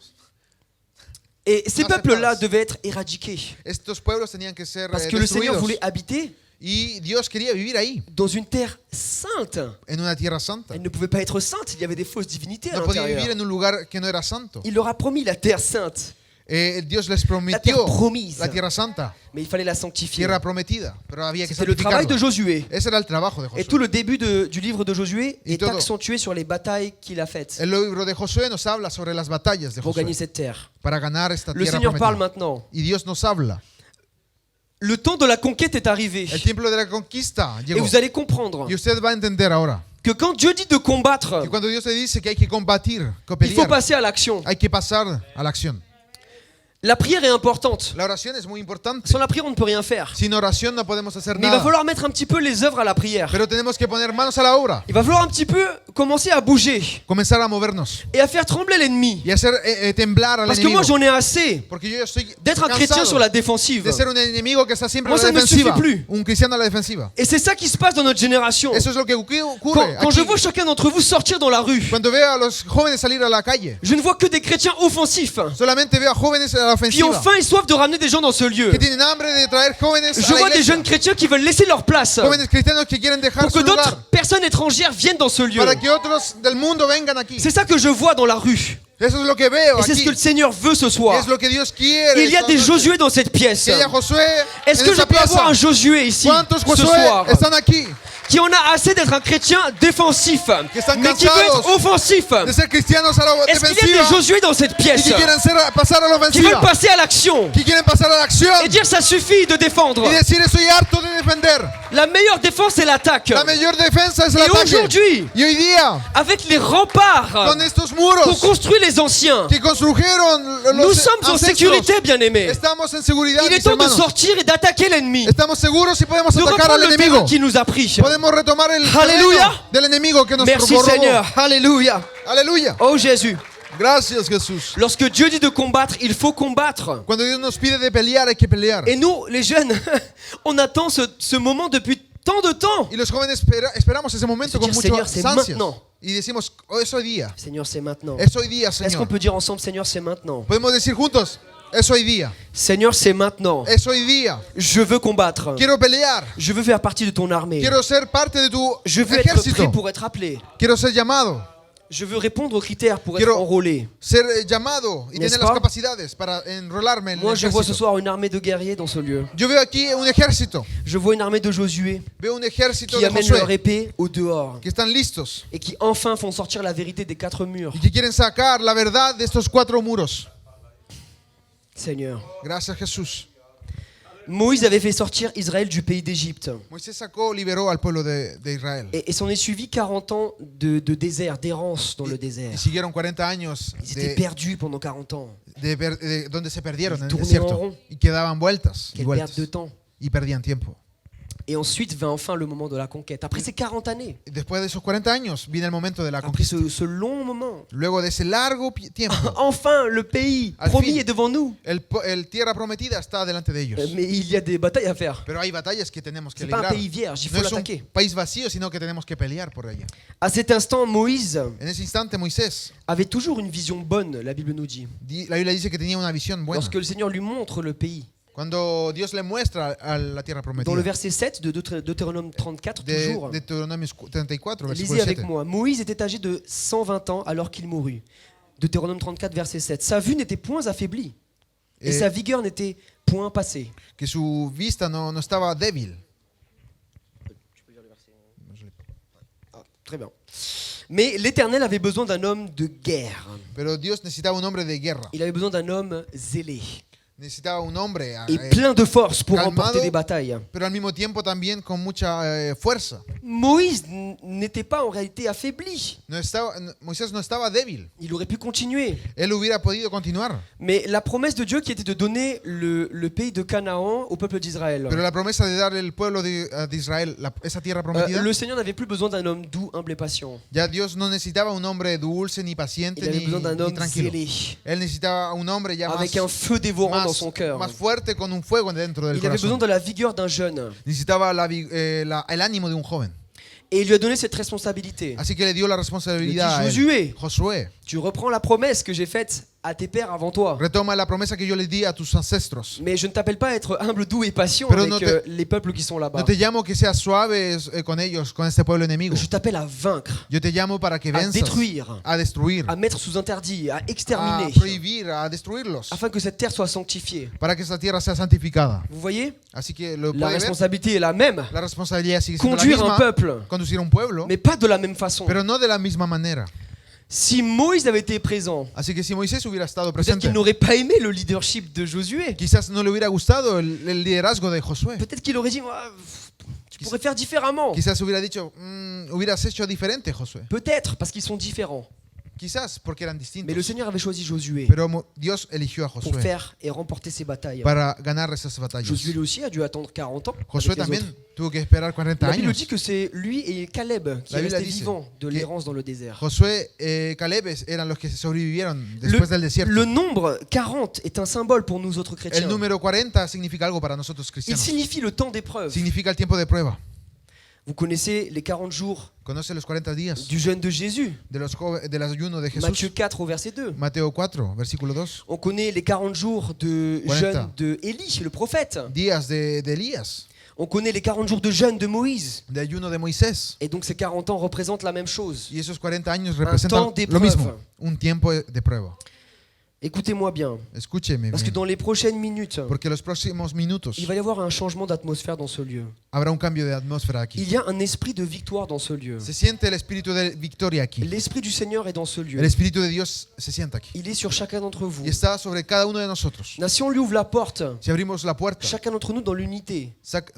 Et ces Non, peuples-là c'est devaient être éradiqués Estos pueblos tenían que ser parce que le Seigneur destruidos. voulait habiter Y Dios quería vivir ahí, dans une terre sainte. en una tierra santa. Elle ne pouvait pas être sainte, il y avait des fausses divinités à No podía vivir l'intérieur. en un lugar que no era santo. Il leur a promis la terre sainte, Dios les la terre prometió promise, la tierra santa, mais il fallait la sanctifier. tierra prometida, pero había que C'était le travail de santificarla. Josué. Ese era el trabajo de Et Josué. tout le début du livre de Josué Y est todo. accentué sur les batailles qu'il a faites El libro de Josué nos habla sobre las batallas de pour gagner Josué cette terre. para ganar esta Le tierra Seigneur parle prometida. maintenant. Y Dios nos habla. Le temps de la conquête est arrivé. El tiempo de la conquista Et llegó. vous allez comprendre Y usted va a entender ahora que quand Dieu dit de combattre, que cuando Dios te dice que hay que combatir, que il faut pelear, passer à l'action. hay que pasar a la acción. La prière est importante. La oración es muy importante. Sans la prière, on ne peut rien faire. Sin oración no podemos hacer Mais il va nada. falloir mettre un petit peu les œuvres à la prière. Pero tenemos que poner manos a la obra, Il va falloir un petit peu commencer à bouger comenzar a movernos et à faire trembler l'ennemi. y hacer temblar al Parce que enemigo. moi, j'en ai assez Porque yo estoy d'être un chrétien cansado sur la défensive. de ser un enemigo que está siempre Moi, a la ça ne me defensiva. suffit plus. Un cristiano a la defensiva. Et c'est ça qui se passe dans notre génération. Eso es lo que ocurre Quand je aquí. vois chacun d'entre vous sortir dans la rue, Cuando veo a los jóvenes salir a la calle, je ne vois que des chrétiens offensifs solamente veo a jóvenes a la qui ont ofensiva faim et soif de ramener des gens dans ce lieu. que tienen hambre de traer jóvenes Je a la vois des iglesia. jeunes chrétiens qui veulent laisser leur place Jóvenes cristianos que quieren dejar pour que su lugar d'autres personnes étrangères viennent dans ce lieu. para que otros del mundo vengan aquí. C'est ça que je vois dans la rue. Eso es lo que veo Et c'est ce aquí. que le Seigneur veut ce soir. Es lo que Dios quiere. Il y a esta des noche. Josué dans cette pièce. Que haya Josué Est-ce en que je esta peux avoir plaza. un Josué ici ¿Cuántos ce Josué soir están aquí? qui en a assez d'être un chrétien défensif, están mais qui veut être cansados offensif? De ser cristianos a la Est-ce qu'il y a defensiva des Josué dans cette y pièce que quieren pasar a la qui veulent ofensiva, passer à l'action que quieren pasar a la acción et dire ça suffit de défendre? y decir estoy harto de defender. La meilleure défense c'est l'attaque. La mayor defensa es el Et ataque. aujourd'hui, Y hoy día, avec les remparts con estos qu'on muros construit les anciens, que construyeron los nous sommes en ancestros, sécurité, bien-aimés. estamos en seguridad, Il est mis temps de hermanos. sortir et d'attaquer l'ennemi, Estamos seguros si podemos de atacar al reprendre le enemigo. terrain qui nous a pris. Podemos retomar el Alléluia. terreno del enemigo que nos Merci robó. Seigneur, alléluia. Aleluya. Oh Jésus, Gracias, Jesús. lorsque Dieu dit de combattre, il faut combattre. Cuando Dios nos pide de pelear, hay que pelear. Et nous, les jeunes, on attend ce moment depuis tant de temps. Y los jóvenes esperamos ese momento con Decir, mucho Señor, c'est ansias. maintenant. Y decimos, oh, es hoy día. Seigneur, c'est maintenant. Es hoy día, Est-ce qu'on Señor. peut dire ensemble, Seigneur, c'est maintenant? Podemos decir juntos, es hoy día. Seigneur, c'est maintenant. Es hoy día. Je veux combattre. Quiero pelear. Je veux faire partie de ton armée. Quiero ser parte de tu Je veux être ejército. prêt pour être appelé. Quiero ser llamado. Je veux répondre aux critères pour être Quiero enrôlé. ser llamado y ¿N'est-ce tener las pas? capacidades para enrolarme en Moi, el je vois ce ejército. soir une armée de guerriers dans ce lieu. Yo veo aquí un ejército. Je vois une armée de Josué Veo un ejército qui de amènent leur Josué épée au dehors que están listos et qui enfin font sortir la vérité des 4 murs. y que quieren sacar la verdad de estos 4 muros. Seigneur, Gracias, Jesús. Moïse avait fait sortir Israël du pays d'Égypte. Moisés sacó, liberó al pueblo de Israel. Et s'en est suivi 40 ans de désert, d'errance dans le Y désert. siguieron 40 años Ils étaient perdus pendant 40 ans. donde se perdieron en el Tournaient en desierto rond. y que daban vueltas y Quelle vueltas perte de temps. y perdían tiempo. Et ensuite vint enfin le moment de la conquête. Après ces 40 années, Y después de esos 40 años viene el momento de la après conquista. ce long moment, Luego de ese largo tiempo, enfin le pays Al promis fin. est devant nous. el tierra prometida está delante de ellos. Mais il y a des batailles à faire. Pero hay batallas que tenemos que C'est pas un librar. pays vierge, il faut No es l'attaquer. un país vacío, sino que tenemos que pelear por ella. À cet instant, Moïse En ese instante Moisés, avait toujours une vision bonne, la Bible nous dit. la Biblia dice que tenía una visión buena. Lorsque le Seigneur lui montre le pays. Cuando Dios le muestra a la tierra prometida. Dans le verset 7 de Deutéronome 34, toujours. De Deutéronomio 34, Lisez versículo avec 7. moi. Moïse était âgé de 120 ans alors qu'il mourut. Deutéronome 34, verset 7. Sa vue n'était point affaiblie et Eh. sa vigueur n'était point passée. Que su vista no estaba débil. Très bien. Mais l'Éternel avait besoin d'un homme de guerre. Pero Dios necesitaba un hombre de guerra. Il avait besoin d'un homme zélé Necesitaba un hombre et plein de force pour calmado, remporter des batailles. pero al mismo tiempo también con mucha fuerza. Moïse n'était pas en réalité affaibli. Moisés no estaba débil. Il aurait pu continuer. Él hubiera podido continuar. Mais la promesse de Dieu qui était de donner le pays de Canaan au peuple d'Israël. Pero la promesa de darle el pueblo de Israel esa tierra prometida. Le Seigneur n'avait plus besoin d'un homme doux, humble et patient. Ya Dios no necesitaba un hombre dulce ni paciente Il avait besoin d'un ni homme tranquilo. zélé, Él necesitaba un hombre ya avec un feu dévorant dans son cœur. más fuerte con un fuego dentro del Il avait besoin corazón. de la vigueur d'un jeune. Necesitaba el ánimo de un joven. Et il lui a donné cette responsabilité. Así que le dio la responsabilidad a Le dit él. Josué. Josué, Tu reprends la promesse que j'ai faite à tes pères avant toi. retoma la promesa que yo les di a tus ancestros. Mais je ne t'appelle pas à être humble, doux et patient Pero avec no te- les peuples qui sont là-bas. No te llamo que seas suave con ellos, con este pueblo enemigo. Je t'appelle à vaincre, Yo te llamo para que à venzas, détruire, a destruir, à mettre sous interdit, à a exterminer, prohibir, a destruirlos, afin que cette terre soit sanctifiée. para que esta tierra sea santificada. Vous voyez, Así que lo la puede ver. responsabilité est la même. La responsabilidad sigue siendo la Conduire un misma, peuple, conducir un pueblo, mais pas de la même façon. pero no de la misma manera. Si Moïse avait été présent, Así que si Moisés hubiera estado peut-être presente, qu'il n'aurait pas aimé le leadership de Josué. quizás no le hubiera gustado el liderazgo de Josué. Peut-être qu'il aurait dit, ah, tu pourrais faire différemment. Quizás hubiera dicho, hubieras hecho diferente, Josué. Peut-être parce qu'ils sont différents. Quizás porque eran Mais distintos. le Seigneur avait choisi Josué Pero Dios eligió a pour Josué faire et remporter ces batailles. para ganar esas batallas. Josué lui aussi a dû attendre 40 ans. Josué avec les también autres. tuvo que esperar 40 La Bible años. dit que c'est lui et Caleb qui La Biblia restaient dice vivants de que l'errance dans le désert. Josué y Caleb eran los que sobrevivieron después del desierto. Le nombre 40 est un symbole pour nous autres chrétiens. El número 40 significa algo para nosotros Il cristianos. signifie le temps d'épreuve. Significa el tiempo de prueba. Vous connaissez les 40 jours Conoce los 40 días du jeûne de Jésus. del ayuno de Matthieu Jesús. 4 au verset 2. Mateo 4, versículo 2. On connaît les 40 jours de 40. jeûne de Élie, le prophète. Días de Elías, On connaît les 40 jours de jeûne de Moïse. de ayuno de Moisés. Et donc ces 40 ans représentent la même chose. Y esos 40 años temps representan d'épreuve. lo mismo, un tiempo de prueba. Écoutez-moi bien, Escúcheme parce que bien, dans les prochaines minutes, porque los próximos minutos il va y avoir un changement d'atmosphère dans ce lieu. habrá un cambio de atmósfera aquí. Il y a un esprit de victoire dans ce lieu. Se siente el espíritu de victoria aquí. L'esprit du Seigneur est dans ce lieu. El espíritu de Dios se sienta aquí. Il est sur chacun d'entre vous. Y está sobre cada uno de nosotros. Si on lui ouvre la porte, Si abrimos la puerta, chacun d'entre nous dans l'unité,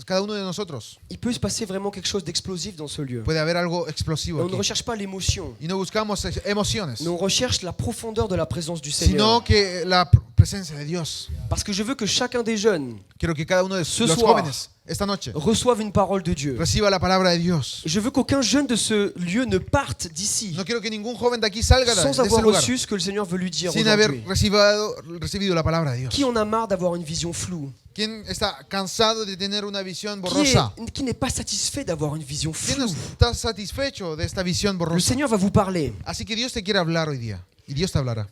cada uno de nosotros il peut se passer vraiment quelque chose d'explosif dans ce lieu. puede haber algo Et explosivo on ne aquí. recherche pas l'émotion, Y no buscamos emociones, mais on recherche la profondeur de la présence du sino Seigneur. que la presencia de Dios. Parce que je veux que chacun des jeunes Quiero que cada uno de Ce los soir. jóvenes esta noche reçoive une parole de Dieu. reciba la palabra de Dios. Je veux qu'aucun jeune de ce lieu ne parte d'ici No quiero que ningún joven de aquí salga de sans ese avoir lugar reçu ce que le Seigneur veut lui dire sin haber aujourd'hui. recibido la palabra de Dios. Qui en a marre d'avoir une vision floue? ¿Quién está cansado de tener una visión borrosa? Qui n'est pas satisfait d'avoir une vision ¿Quién no floue? está satisfecho de esta visión Le borrosa? Seigneur va vous parler. Así que Dios te quiere hablar hoy día. Y Dios te hablará.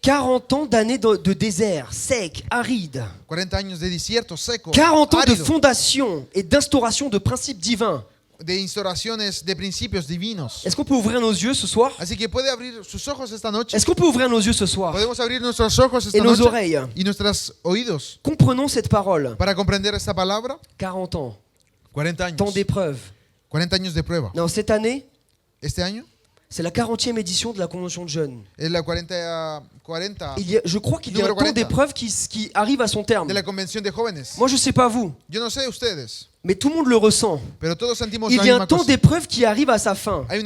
40 ans d'années de désert, sec, aride. 40 años de desierto seco, 40 ans de árido, fondation et d'instauration de principes divins. de instauraciones de principios divinos. Est-ce qu'on peut ouvrir nos yeux ce soir? Así que puede abrir sus ojos esta noche. Est-ce qu'on peut ouvrir nos yeux ce soir? Podemos abrir nuestros ojos esta Et nos noche oreilles. y nuestros oídos Comprenons cette parole. para comprender esta palabra. 40 ans, 40 años. temps d'épreuve. 40 años de prueba. Non, cette année, Este año, C'est la 40e édition de la Convention de jeunes. Es la 40, Je crois qu'il y a un Numéro temps 40. d'épreuve qui arrive à son terme. de la convención de jóvenes. Moi, je sais pas vous, Yo no sé ustedes, mais tout le monde le ressent. pero todos sentimos Il la y a misma un temps cosa. d'épreuve qui arrive à sa fin. Hay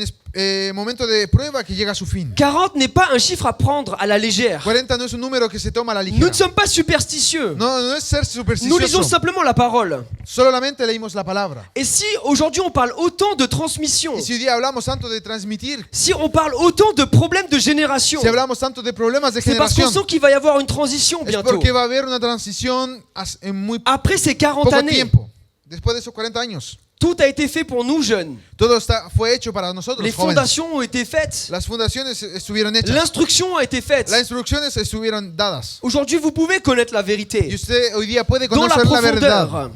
un momento de prueba que llega a su fin. 40 n'est pas un chiffre à prendre à la légère. 40 no es un número que se toma a la Nous ligera. ne sommes pas superstitieux. No es ser Nous lisons supersticioso. simplement la parole. Solamente leímos la palabra. Et si aujourd'hui on parle autant de transmission, Y si hoy día hablamos tanto de transmitir, si on parle autant de problèmes de génération, si hablamos tanto de problemas de c'est parce qu'on generación, sent qu'il va y avoir une transition es bientôt. porque va a haber una transición en muy Après ces 40 poco années, tiempo. Después de esos 40 años, tout a été fait pour nous jeunes. todo fue hecho para nosotros, Les jóvenes. fondations ont été faites. Las fundaciones estuvieron hechas. L'instruction a été faite. Las instrucciones estuvieron dadas. Aujourd'hui, vous pouvez connaître la Y vérité usted hoy día puede dans la conocer la verdad profondeur.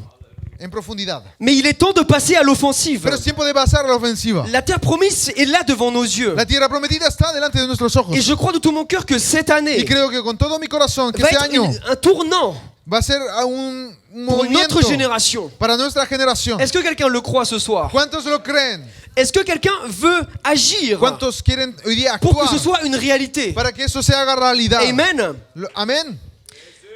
en profundidad. Mais il est temps de passer à l'offensive. Pero es tiempo de pasar a la ofensiva. La terre promise est là devant nos yeux. La tierra prometida está delante de nuestros ojos. Et je crois de tout mon cœur que cette année Y creo que con todo mi corazón que va este être año un tournant va a ser un pour movimiento notre génération. para nuestra generación. Est-ce que quelqu'un le croit ce soir? ¿Cuántos lo creen? Est-ce que quelqu'un veut agir ¿Cuántos quieren hoy día pour que actuar ce soit une réalité? para que eso se haga realidad? Amen. Amén.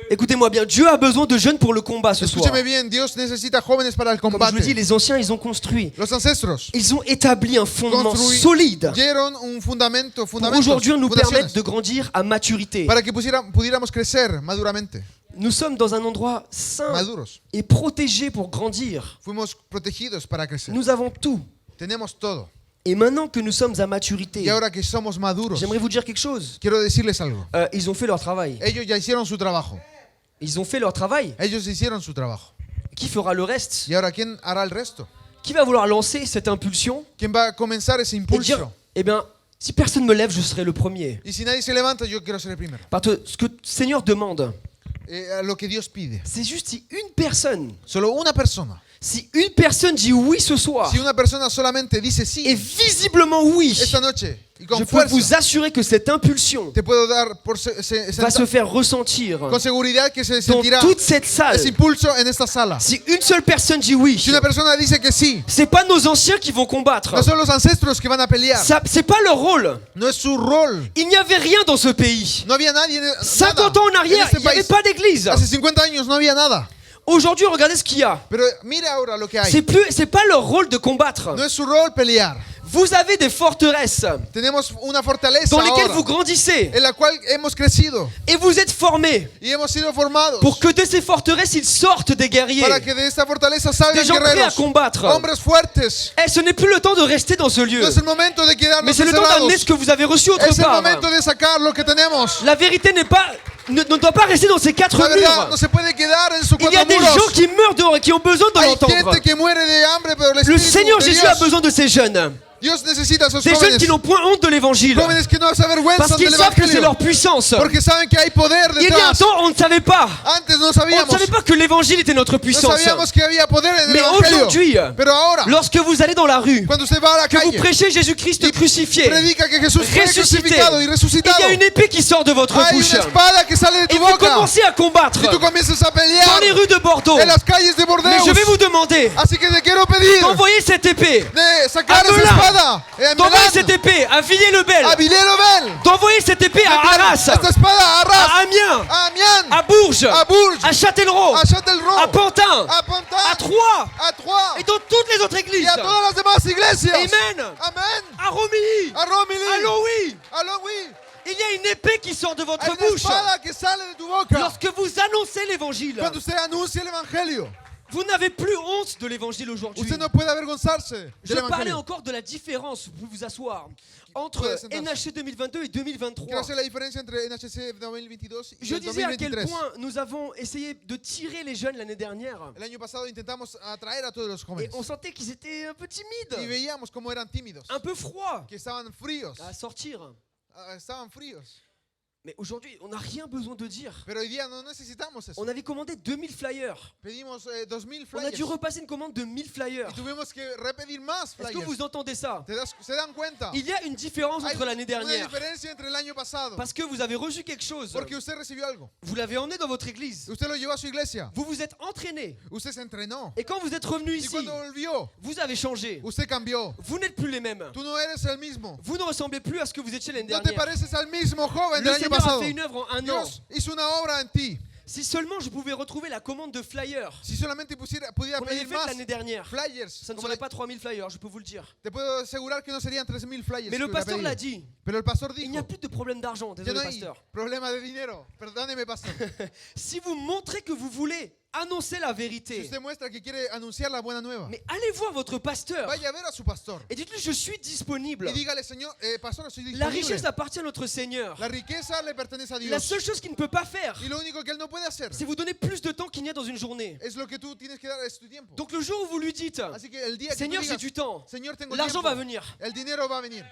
Écoutez-moi bien, Dieu a besoin de jeunes pour le combat ce soir. Escúcheme bien, Dios necesita jóvenes para el Comme je le dis, combate. les anciens, ils ont construit. Los ancestros Ils ont établi un fondement solide construyeron un fundamento, pour aujourd'hui nous fundaciones, permettre de grandir à maturité. para que pudiéramos crecer maduramente, Nous sommes dans un endroit sain maduros. et protégé pour grandir. Fuimos protegidos para crecer. Nous avons tout. Tenemos todo. Et maintenant que nous sommes à maturité, Y ahora que somos maduros, j'aimerais vous dire quelque chose. quiero decirles algo. Ils ont fait leur travail. Ellos ya hicieron su trabajo. Ils ont fait leur travail. Ellos hicieron su trabajo. Qui fera le reste? Y ahora, ¿quién hará el resto? Qui va vouloir lancer cette impulsion ¿Quién va a comenzar ese et dire, impulso? eh bien, si personne me lève, je serai le premier. Y si nadie se levanta, yo quiero ser el primero. Parce que ce que le Seigneur demande, Lo que Dios pide. c'est juste si une personne, Solo una persona. si une personne dit oui ce soir, Si una persona solamente dice et sí visiblement oui, esta noche y je con peux vous fuerza, assurer que cette impulsion te puedo dar por va se faire ressentir con seguridad que se dans sentirá toute cette salle. ese impulso en esta sala. Si une seule personne dit oui, Si una persona dice que sí, c'est pas nos anciens qui vont combattre. no son los ancestros que van a pelear. Ça, c'est pas leur rôle. No es su rol. Il n'y avait rien dans ce pays. No había nadie. 50 ans en arrière, este il n'y avait país. pas d'église. Hace 50 años no había nada. Aujourd'hui, regardez ce qu'il y a. Pero mira ahora lo que hay. C'est pas leur rôle de combattre. No es su rol pelear. Vous avez des forteresses Tenemos una fortaleza dans lesquelles ahora, vous grandissez en la cual hemos crecido et vous êtes formés y hemos sido formados pour que de ces forteresses, ils sortent des guerriers, para que de esta fortaleza salgan des gens prêts à guerreros, combattre. hombres fuertes. Eh, ce n'est plus le temps de rester dans ce lieu, No es el momento de mais quedarnos c'est le temps encerrados. d'amener ce que vous avez reçu autre Es el part. momento de sacar lo que tenemos. La vérité ne doit pas rester dans ces quatre La verdad murs. no se puede quedar en sus Il y a cuatro des muros. gens qui meurent dehors et qui ont besoin de Hay l'entendre. gente que muere de hambre, pero el Le Espíritu Seigneur de Jésus Dios, a besoin de ces jeunes. Dios necesita a esos Des jeunes jóvenes, qui n'ont point honte de l'évangile. jóvenes que no se Parce avergüenzan qu'ils del savent que c'est evangelio, leur puissance. porque saben que hay poder Il y a un detrás. temps, on ne savait pas. Antes no On ne sabíamos, savait pas que l'évangile était notre no puissance. sabíamos que había poder en el Mais evangelio. aujourd'hui, Pero ahora, lorsque vous allez dans la rue, cuando usted va a la que vous calle, prêchez Jésus-Christ crucifié, predica que Jesús fue ressuscité, crucificado y il resucitado. y a une épée qui sort de votre Hay bouche. una espada que sale de Et tu vous boca commencez à combattre y tú comienzas a dans pelear les rues de Bordeaux. en las calles de Bordeaux. Mais je vais vous demander Así que te quiero pedir d'envoyer cette épée, de sacar a esa Melun, espada en d'envoyer Melun, cette épée à Villiers-le-Bel, a Villiers-le-Bel, d'envoyer cette épée à Arras, esta espada a Arras, à Amiens, a Amiens, à Bourges, a Bourges, à Châtellerault, a Châtellerault, à Pantin, a Pantin, à Troyes a Troyes et dans toutes les autres y églises. a todas las demás iglesias. Amen. Amén. À Romilly, A Romilly, à Longwy, a Longwy. il y a une épée qui sort de votre Hay una bouche. espada que sale de tu boca Lorsque vous annoncez l'évangile, cuando usted anuncia el evangelio. vous n'avez plus honte de l'évangile aujourd'hui. Usted no puede avergonzarse Je del parlais evangelio. encore de la différence, vous pouvez vous asseoir, entre Puede sentarse. NHC 2022 et Quiero 2023. hacer la diferencia entre NHC 2022 y Je el disais à quel 2023. point nous avons essayé de tirer les jeunes l'année dernière El año pasado intentamos atraer a todos los et jóvenes on sentait qu'ils étaient un peu y timides, veíamos cómo eran tímidos, un peu froids que estaban fríos, à sortir. estaban fríos. Mais aujourd'hui, on n'a rien besoin de dire. Pero hoy día no necesitamos eso. On avait commandé 2000 flyers. Pedimos 2000 On a flyers. dû repasser une commande de 1000 flyers. Y tuvimos que repetir más Est-ce que flyers. vous entendez ça? ¿Se dan cuenta? Il y a une différence Hay entre l'année una dernière. diferencia entre el año pasado. Parce que vous avez reçu quelque chose. Porque usted recibió algo. Vous l'avez emmené dans votre église. Usted lo llevó a su iglesia. Vous vous êtes entraîné. Usted se entrenó. Et quand vous êtes revenu Y ici, cuando volvió, vous avez changé. usted cambió. Vous n'êtes plus les mêmes. Tú no eres el mismo. Vous ne ressemblez plus à ce que vous étiez l'année No te dernière. pareces al mismo joven Le del año Seigneur a pasado. fait une œuvre en un an. Dios hizo una obra en ti. Si seulement je pouvais retrouver la commande de flyers Si solamente pudiera qu'on avait pedir faite más l'année dernière, flyers, ça ne como serait la- pas 3000 flyers, je peux vous le dire. te puedo asegurar que no serían 3000 flyers. Mais que le hubiera pasteur l'a pedido. dit. Pero el pastor Il n'y a dijo, plus de problème d'argent, ya désolé no hay pasteur. problema de dinero. Perdóneme, pastor. Si vous montrez que vous voulez annoncer la Si vérité, usted muestra que quiere anunciar la buena nueva, mais allez voir votre pasteur vaya a ver a su pastor et dites-lui je suis disponible. y dígale, Señor, pastor, estoy La disponible. richesse appartient à notre Seigneur. La riqueza le pertenece a La Dios. seule chose qu'il ne peut pas faire, Y lo único que él no puede hacer c'est vous donner plus de temps qu'il n'y a dans une journée. es lo que tú tienes que dar, es tu tiempo. Donc le jour où vous lui dites Así que el día que tú Seigneur, j'ai digas, du temps, Señor, tengo l'argent tiempo, va venir. el dinero va a venir.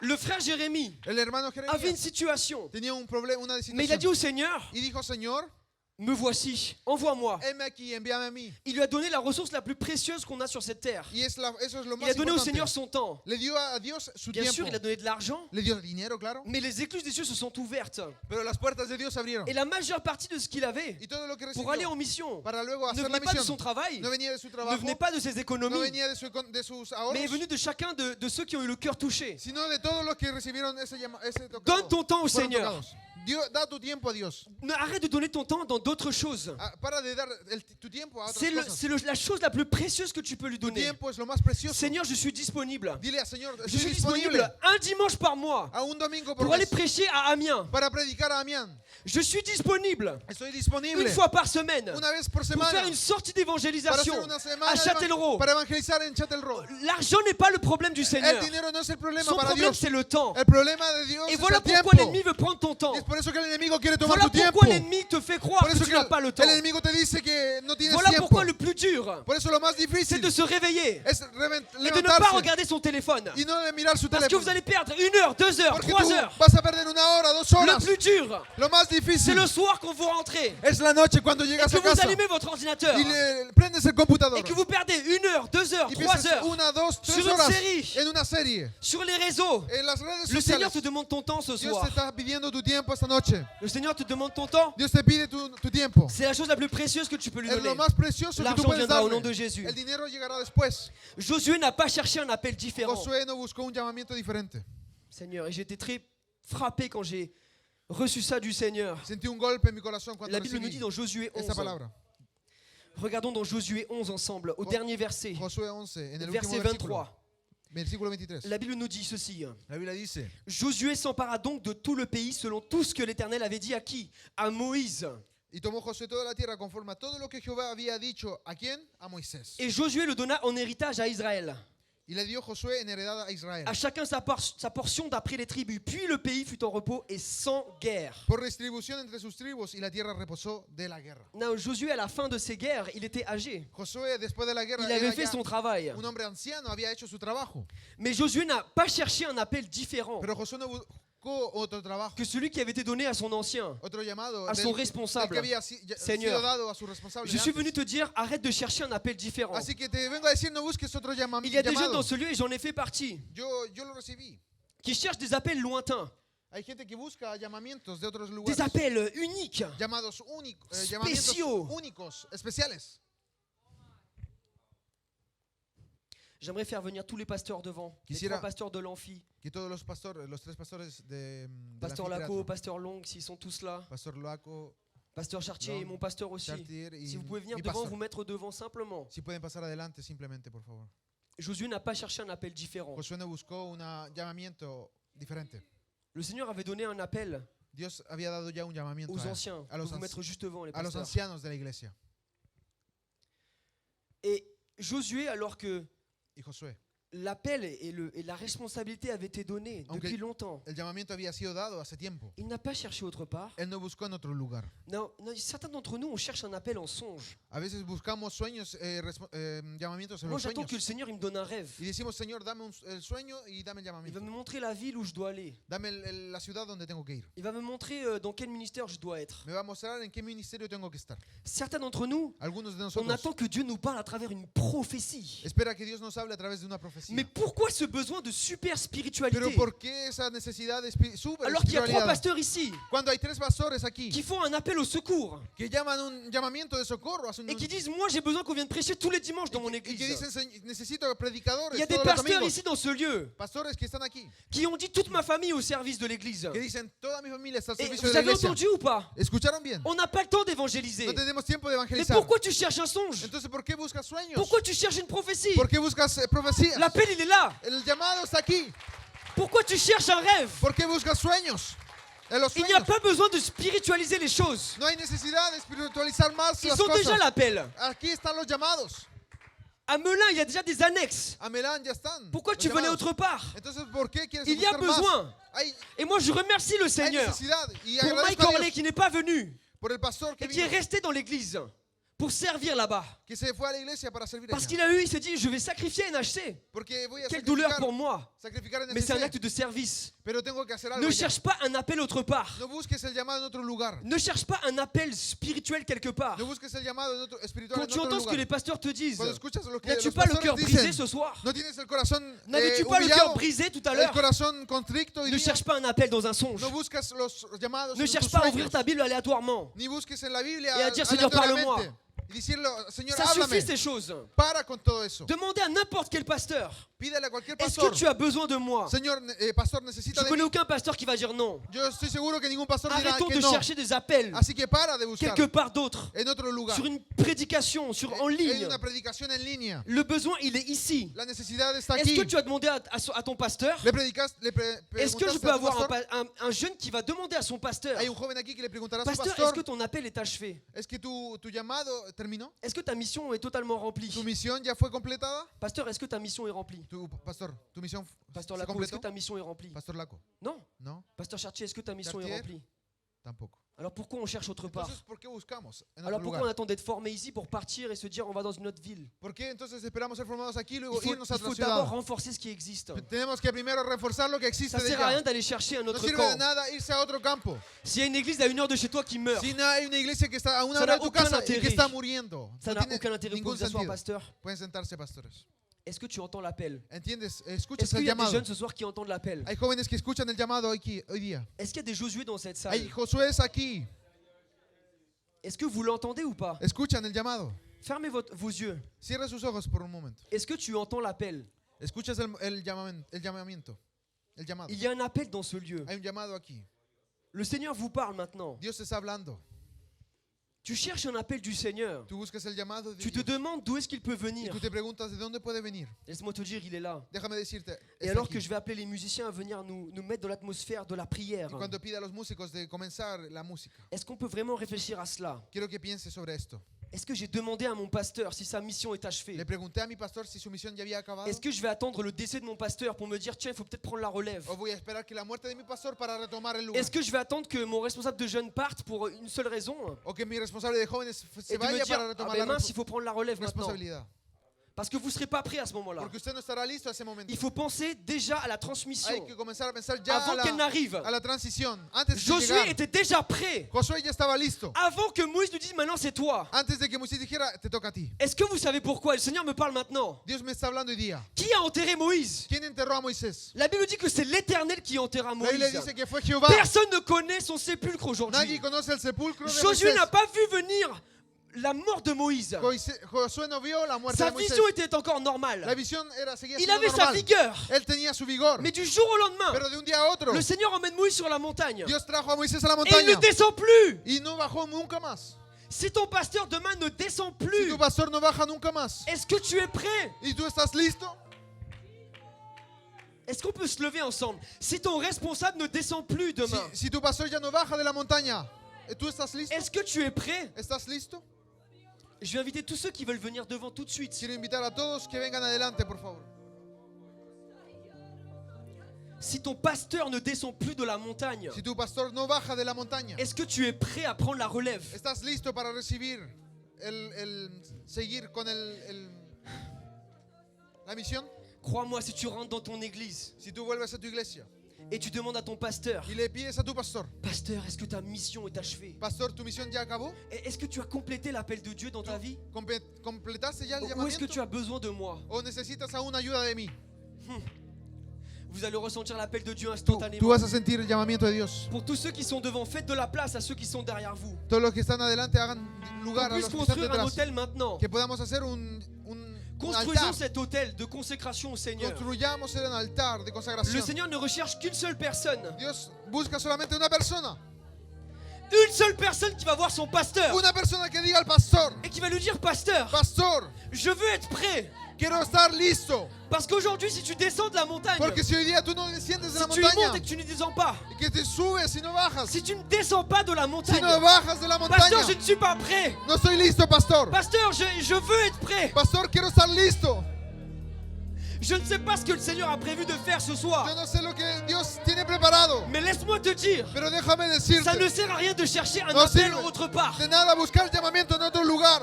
Le frère Jérémie El hermano avait une Jeremías situation, tenía un problema, una mais il a dit situación. au Seigneur Y dijo, Señor, me voici, envoie-moi. heme aquí, envíame a mí. Il lui a donné la ressource la plus précieuse qu'on a sur cette terre. Y eso es lo Il más a donné au importante. Seigneur son temps. Le dio a Dios su Bien sûr, tiempo. il a donné de l'argent, Le dio dinero, claro. mais les écluses des cieux se sont ouvertes. Pero las puertas de Dios se abrieron. Et la majeure partie de ce qu'il avait Y todo lo que pour aller en recibió mission para luego ne hacer la venait pas de son misión travail, no venía de su ne trabajo, venait pas de ses no économies, venía de sus ahorros, mais est venu de chacun de ceux qui ont eu le cœur touché. sino de todos los que recibieron ese tocado. Donne ton temps au Fueron Seigneur. tocados. Da tu tiempo a Dios. Arrête de donner ton temps dans d'autres choses. Para de dar tu tiempo a otras C'est cosas. la chose la plus précieuse que tu peux lui Tu donner. tiempo es lo más precioso. Seigneur, je suis disponible. Dile al Señor, Je estoy suis disponible disponible un dimanche par mois a un domingo por pour aller mes prêcher à Amiens. para predicar a Amiens. Je suis disponible Estoy disponible une fois par semaine una vez por pour semana faire une sortie para d'évangélisation hacer una semana à Châtellerault. para evangelizar en Châtellerault. L'argent n'est pas le problème du El Seigneur. dinero no es el problema Son para problème, Dios. c'est le temps. El problema de Dios Et es voilà el tiempo. pourquoi l'ennemi veut prendre ton temps. Y es por eso que el enemigo quiere tomar Voilà tu tiempo. pourquoi l'ennemi te fait croire Por que eso tu que n'as pas le temps. el enemigo te dice que no tienes Voilà tiempo. pourquoi le plus dur, Por eso lo más c'est difícil de se réveiller es et de ne pas levantarse regarder son téléphone. y no de mirar su Parce que teléfono. vous allez perdre 1 heure, 2 heures, Porque 3 tú heures. vas a perder 1 hora, 2 Le horas. plus dur, Lo más c'est difícil le soir quand vous rentrez es la noche cuando et llegas que a vous casa allumez votre ordinateur y le prendes el computador et que vous perdez 1 heure, 2 heures, y 3 piensas heures 1, 2, 3 sur une horas série. en una serie. sur les réseaux. En las redes Le Seigneur sociales. te demande ton temps ce Dios te soir. está pidiendo tu tiempo esta noche. Le Seigneur te demande ton temps. Dios te pide tu tiempo. C'est la chose la plus précieuse que tu peux lui Es donner. lo más precioso que tú L'argent puedes viendra au darle. nom de Jésus. El dinero llegará después. Josué n'a pas cherché un appel différent. Josué no buscó un llamamiento diferente. Seigneur, et j'étais très frappé quand j'ai reçu ça du Seigneur. Sentí un golpe en mi corazón cuando La Bible nous dit recibí dans Josué esta 11. palabra. Regardons dans Josué 11 ensemble, au dernier verset, Josué 11, en el verset último versículo. 23. Versículo 23. La Bible nous dit ceci. La Biblia dice, Josué s'empara donc de tout le pays selon tout ce que l'Éternel avait dit à qui? À Moïse. y tomó Josué toda la tierra conforme a todo lo que Jehová había dicho. ¿A quién? A Moisés. Et Josué le donna en héritage à Israël. Y le dio Josué en heredad a Israel. À chacun sa portion d'après les tribus. Puis le pays fut en repos et sans guerre. Por distribución entre sus tribus y la tierra reposó de la guerra. Non, Josué, à la fin de ces guerres, il était âgé. Josué, después de la guerra, Il avait era fait ya son travail. un hombre anciano, había hecho su trabajo. Mais Josué n'a pas cherché un appel différent Pero Josué no buscó otro trabajo, que celui qui avait été donné à son ancien. otro llamado a del- son del responsable. que había Seigneur, sido dado a su responsable. Je suis de venu antes. te dire, arrête de chercher un appel différent. Así que te vengo a decir, no busques otro Il y a des jeunes llamado. dans ce lieu, et j'en ai fait partie, Yo lo recibí. qui cherchent des appels lointains, Hay gente que busca llamamientos de otros des lugares. appels uniques. Llamados únicos, llamamientos Especiaux. únicos, especiales. J'aimerais faire venir tous les pasteurs devant, les Quisiera- 3 pasteurs de l'amphi, Que todos los pastores, los 3 pastores de Pasteur Laco, Pasteur Long, s'ils sont tous là, Pastor Loaco, Pasteur Chartier Long, et mon pasteur aussi. Chartier y Si vous pouvez venir mi devant, pastor. vous mettre devant simplement. Si pueden pasar adelante simplemente, por favor. Josué n'a pas cherché un appel différent. Josué no buscó un llamamiento diferente. Le Seigneur avait donné un appel Dios había dado ya un llamamiento aux a anciens, a los pour vous mettre juste devant les los pasteurs. ancianos de la iglesia. Et Josué, alors que Y Josué, l'appel et la responsabilité avaient été donnés Aunque depuis longtemps. el llamamiento había sido dado hace tiempo. Il n'a pas cherché autre part. Él no buscó en otro lugar. Non, certains d'entre nous, on cherche un appel en songe. A veces buscamos sueños, llamamientos en Moi, los j'attends sueños. que le Seigneur il me donne un rêve. Y decimos, Señor, dame el sueño y dame el Il va llamamiento. me montrer la ville où je dois aller. Dame la ciudad donde tengo que ir. Il va me montrer dans quel ministère je dois être. Me va a mostrar en qué ministerio tengo que estar. Certains d'entre nous, Algunos de on nosotros attend que Dieu nous parle à travers une prophétie. espera que Dios nos hable a través de una profecía. Mais pourquoi ce besoin de super Pero spiritualité ¿por qué esa necesidad de super alors qu'il y a 3 espiritualidad? pasteurs ici Cuando hay 3 pastores aquí qui font un appel au secours que llaman un llamamiento de socorro et qui disent moi j'ai besoin qu'on vienne prêcher tous les dimanches dans mon y que église. dicen, necesito predicadores Il y a des todos los pasteurs domingos. ici dans ce lieu Pastores que están aquí, qui ont dit toute ma famille au service de l'église. que dicen, toda mi familia está al Et servicio vous de la avez iglesia. entendu ou pas? ¿Escucharon bien? On n'a pas le temps d'évangéliser. No tenemos tiempo de Mais evangelizar. pourquoi tu cherches un songe? Entonces, ¿por qué buscas sueños? Pourquoi tu cherches une prophétie? ¿Por qué buscas profecías? L'appel il est là. El llamado está aquí. Pourquoi tu cherches un rêve? ¿Por qué buscas sueños? En los Il n'y a sueños pas besoin de spiritualiser les choses. no hay necesidad de espiritualizar más Ils las ont déjà cosas. l'appel. Aquí están los llamados. À Melun, il y a déjà des annexes. A Melán ya están. Pourquoi los tu veux aller llamados. autre part? Entonces, ¿por qué quieres Il y a buscar más? besoin. Hay Et moi, je remercie le Seigneur necesidad. Y pour Mike agradezco a Corley Dios qui n'est pas venu por el pastor que et qui est vino, resté dans l'église pour servir là-bas. que se fue a la iglesia para servir Parce allá. qu'il a eu, il s'est dit, je vais sacrifier NHC. Porque voy a Quelle douleur sacrificar, pour moi. sacrificar en Mais c'est un NHC, acte de service. pero tengo que hacer algo Ne allá. cherche pas un appel autre part. No busques el llamado en otro lugar. Ne cherche pas un appel spirituel quelque part. No busques el llamado en otro, espiritual Quand en tu otro entends ce que lugar. les pasteurs te disent, Cuando escuchas lo que n'as-tu los pas le pastores cœur brisé dicen, ce soir? no tienes el corazón N'avais-tu pas le humillado, cœur brisé tout à el l'heure? corazón contricto hoy Ne día. cherche pas un appel dans un songe. No buscas los llamados Ne en cherche tus pas à sueños, ouvrir ta Bible aléatoirement. ni busques en la Biblia Et à dire, Seigneur, aleatoriamente. parle-moi. Y decirle, Señor, Ça háblame. suffit ces choses. Para con todo eso. Demandez à n'importe quel pasteur, Pídele a cualquier est-ce pastor. que tu as besoin de moi? Señor, pastor, necesita Je de connais mí. aucun pasteur qui va dire non. Yo estoy seguro que ningún pastor dirá Arrêtons que de no. chercher des appels Así que para de buscar quelque part d'autre, en otro lugar. sur une prédication, en En ligne. una predicación en línea. Le besoin, il est ici. La necesidad está Est-ce aquí. que tu as demandé à ton pasteur? Le predicas, Est-ce que je preguntaste peux a tu avoir pastor. un jeune qui va demander à son pasteur, Hay un joven aquí que le preguntará a su pasteur, est-ce pastor, que ton appel est achevé? ¿es que tu llamado terminó? Est-ce que ta mission est totalement remplie? ¿Tu misión ya fue completada? Pasteur, est-ce que ta mission est remplie? Pastor, ¿tu misión Pasteur se Laco, est-ce que completó? ta mission est remplie? Pastor Laco, Non. no, Pasteur Chartier, est-ce que ta mission est Chartier? remplie? tampoco. Alors pourquoi on cherche autre part? Entonces, ¿por qué buscamos en otro Alors pourquoi on lugar? attend d'être formé ici pour partir et se dire on va dans une autre ville? ¿Por qué entonces esperamos ser formados aquí y Il luego faut, irnos a il otra faut ciudad? d'abord renforcer ce qui existe. Tenemos que primero reforzar lo que existe Ça de sert à rien ella. d'aller chercher un No autre sirve de camp. nada irse a otro campo. S'il y a une église à 1 heure de chez toi qui meurt, Si no hay una iglesia que está a una Ça hora n'a de tu aucun casa y intérêt. que está muriendo, ça no n'a tiene aucun intérêt. Vous ningún pouvez vous asseoir, sentido. pasteur. Pueden sentarse, pastores. Est-ce que tu entends l'appel? ¿Entiendes? Escuchas Est-ce el qu'il y a des llamado. jeunes ce soir qui entendent l'appel? Hay jóvenes que escuchan el llamado hoy día. Est-ce qu'il y a des Josué dans cette salle? Hay Josué aquí. Est-ce que vous l'entendez ou pas? Escuchan el llamado. Fermez vos yeux. Cierra sus ojos por un momento. Est-ce que tu entends l'appel? Escuchas el llamamiento. El llamado. Il y a un appel dans ce lieu. Hay un llamado aquí. Le Seigneur vous parle maintenant. Dios te está hablando. Tu cherches un appel du Seigneur. Tú buscas el llamado de Tu te Dios. demandes d'où est-ce qu'il peut Y venir. tú te preguntas de dónde puede venir. Laisse-moi te dire, il est là. Déjame decirte. Et está alors aquí. que je vais appeler les musiciens à venir nous mettre dans l'atmosphère de la prière, Y cuando pida a los músicos de comenzar la música, est-ce qu'on peut vraiment réfléchir à cela? quiero que pienses sobre esto. Est-ce que j'ai demandé à mon pasteur si sa mission est achevée? Le pregunté a mi pastor si su misión ya había acabado. Est-ce que je vais attendre le décès de mon pasteur pour me dire tiens, il faut peut-être prendre la relève? O voy a esperar que la muerte de mi pastor para retomar el lugar. Est-ce que je vais attendre que mon responsable de jeunes parte pour une seule raison? O que mi responsable de jóvenes se Et de me vaya dire para ah retomar ben la mince, il faut prendre la relève maintenant. responsabilidad. Parce que vous ne serez pas prêt à ce moment-là. Porque usted no estará listo a ese momento. Il faut penser déjà à la transmission. Hay que comenzar a pensar ya Avant qu'elle n'arrive. a la transición. Antes de Josué llegar. était déjà prêt. Josué ya estaba listo. Avant que Moïse nous dise maintenant c'est toi. Antes de que Moisés dijera, te toca a ti. Est-ce que vous savez pourquoi? Le Seigneur me parle maintenant. Dios me está hablando hoy día. Qui a enterré Moïse? ¿Quién enterró a Moisés? La Bible dit que c'est l'Éternel qui enterra La Biblia Moïse. dice que fue Jehová. Personne ne connaît son sépulcre Nadie aujourd'hui. conoce el sepulcro de Josué Moisés. n'a pas vu venir la mort de Moïse. Josué no vio la muerte Sa de Moisés. vision était encore La normale. visión seguía Il siendo avait sa normal. vigueur. Él tenía su vigor. Mais du jour au lendemain, Pero de un día a otro, le Seigneur emmène Moïse sur la montagne. Dios trajo a Moisés a la Et il ne montaña. descend plus. Y no bajó nunca más. Si ton pasteur demain ne descend Si plus, tu pastor no baja nunca más. est-ce que tu es prêt? ¿Y tú estás listo? Est-ce qu'on peut se lever ensemble? Si ton responsable ne descend plus demain, Si tu pastor ya no baja de la montaña, ¿tú estás listo? est-ce que tu es prêt? ¿Estás listo? Je vais inviter tous ceux qui veulent venir devant tout de suite. Quiero invitar a todos que vengan adelante, por favor. Si ton pasteur ne descend plus de la montagne, si tu pastor no baja de la montaña, est-ce que tu es prêt à prendre la relève? ¿estás listo para recibir seguir con la misión? Crois-moi, si tu rentres dans ton église Si tú vuelves a tu iglesia et tu demandes à ton pasteur, y le pides a tu pastor, pasteur, est-ce que ta mission est achevée? pastor, ¿tu misión ya acabó? Est-ce que tu as complété l'appel de Dieu dans ta vie? ¿Completaste ya el Ou est-ce llamamiento? que tu as besoin de moi? ¿O necesitas aún ayuda de mí? Vous allez ressentir l'appel de Dieu Tú instantanément. vas a sentir el llamamiento de Dios. Pour tous ceux qui sont devant, faites de la place à ceux qui sont derrière vous. Todos los que están adelante hagan Qu'on lugar a puisse los que están construire un detrás. hôtel maintenant. Que podamos hacer un Construisons altar. cet hôtel de consécration au Seigneur. Construyamos un altar de Le consagración. Seigneur ne recherche qu'une seule personne. Dios busca solamente una persona. Une seule personne qui va voir son pasteur Una persona que diga al pastor, et qui va lui dire, pasteur, pastor, je veux être prêt. quiero estar listo. Parce qu'aujourd'hui, si tu descends de la montagne, Porque si hoy día tú no desciendes de si la tu y montes montaña et que tu ne descends pas, y que te subes y no bajas, si tu ne descends pas de la si montagne, no bajas de la pasteur, montaña, je ne suis pas prêt. no estoy listo, pastor. Pasteur, je veux être prêt. Pastor, quiero estar listo. Je ne sais pas ce que le Seigneur a prévu de faire ce soir. Yo no sé lo que Dios tiene preparado, Mais laisse-moi te dire, pero déjame ça decirte, ne sert à rien de chercher un no appel sirve autre part. de nada buscar el llamamiento en otro lugar.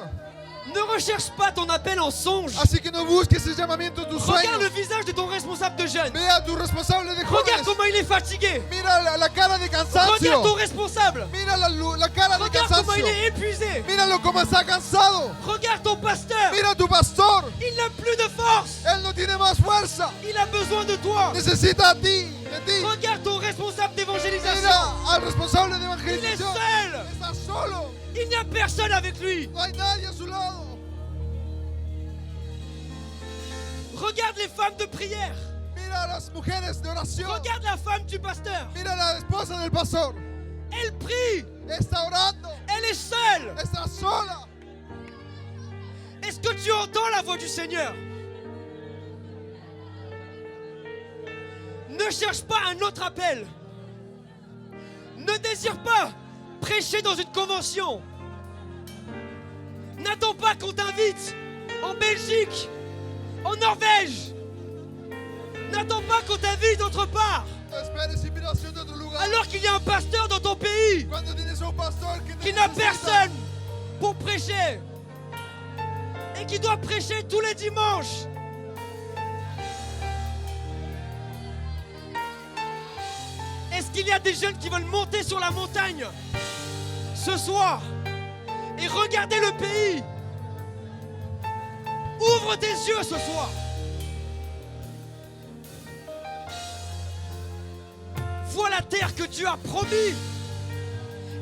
Ne recherche pas ton appel en songe. Así que no busques el llamamiento en tus Regarde le sueños. visage de ton responsable de jeunes. Ve a tu responsable de Regarde jóvenes. comment il est fatigué. Mira la cara de Regarde ton cansancio. responsable. Mira la cara de Regarde comment il cansancio. est épuisé. Míralo cómo está cansado. Regarde ton pasteur. Mira a tu pastor. Il n'a plus de force. Él no tiene más fuerza. Il a besoin de toi. Necesita a ti, de ti. Regarde ton responsable d'évangélisation. Mira al responsable de Il est evangelización. seul. Está solo. Il n'y a personne avec lui. No hay nadie a su lado. Regarde les femmes de prière. Mira a las mujeres de oración. Regarde la femme du pasteur. Mira a la esposa del pastor. Elle prie. Está orando. Elle est seule. Está sola. Est-ce que tu entends la voix du Seigneur? Ne cherche pas un autre appel. Ne désire pas prêcher dans une convention. N'attends pas qu'on t'invite en Belgique, en Norvège. N'attends pas qu'on t'invite autre part. No esperes invitación de otro lugar. Alors qu'il y a un pasteur dans ton pays Cuando tienes un pastor que qui n'a necesita, personne pour prêcher et qui doit prêcher tous les dimanches. Est-ce qu'il y a des jeunes qui veulent monter sur la montagne ce soir et regarder le pays? Ouvre tes yeux ce soir. Vois la terre que Dieu a promis.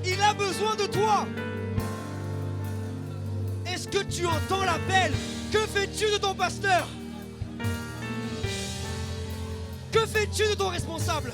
Il a besoin de toi. Est-ce que tu entends l'appel? Que fais-tu de ton pasteur? Que fais-tu de ton responsable?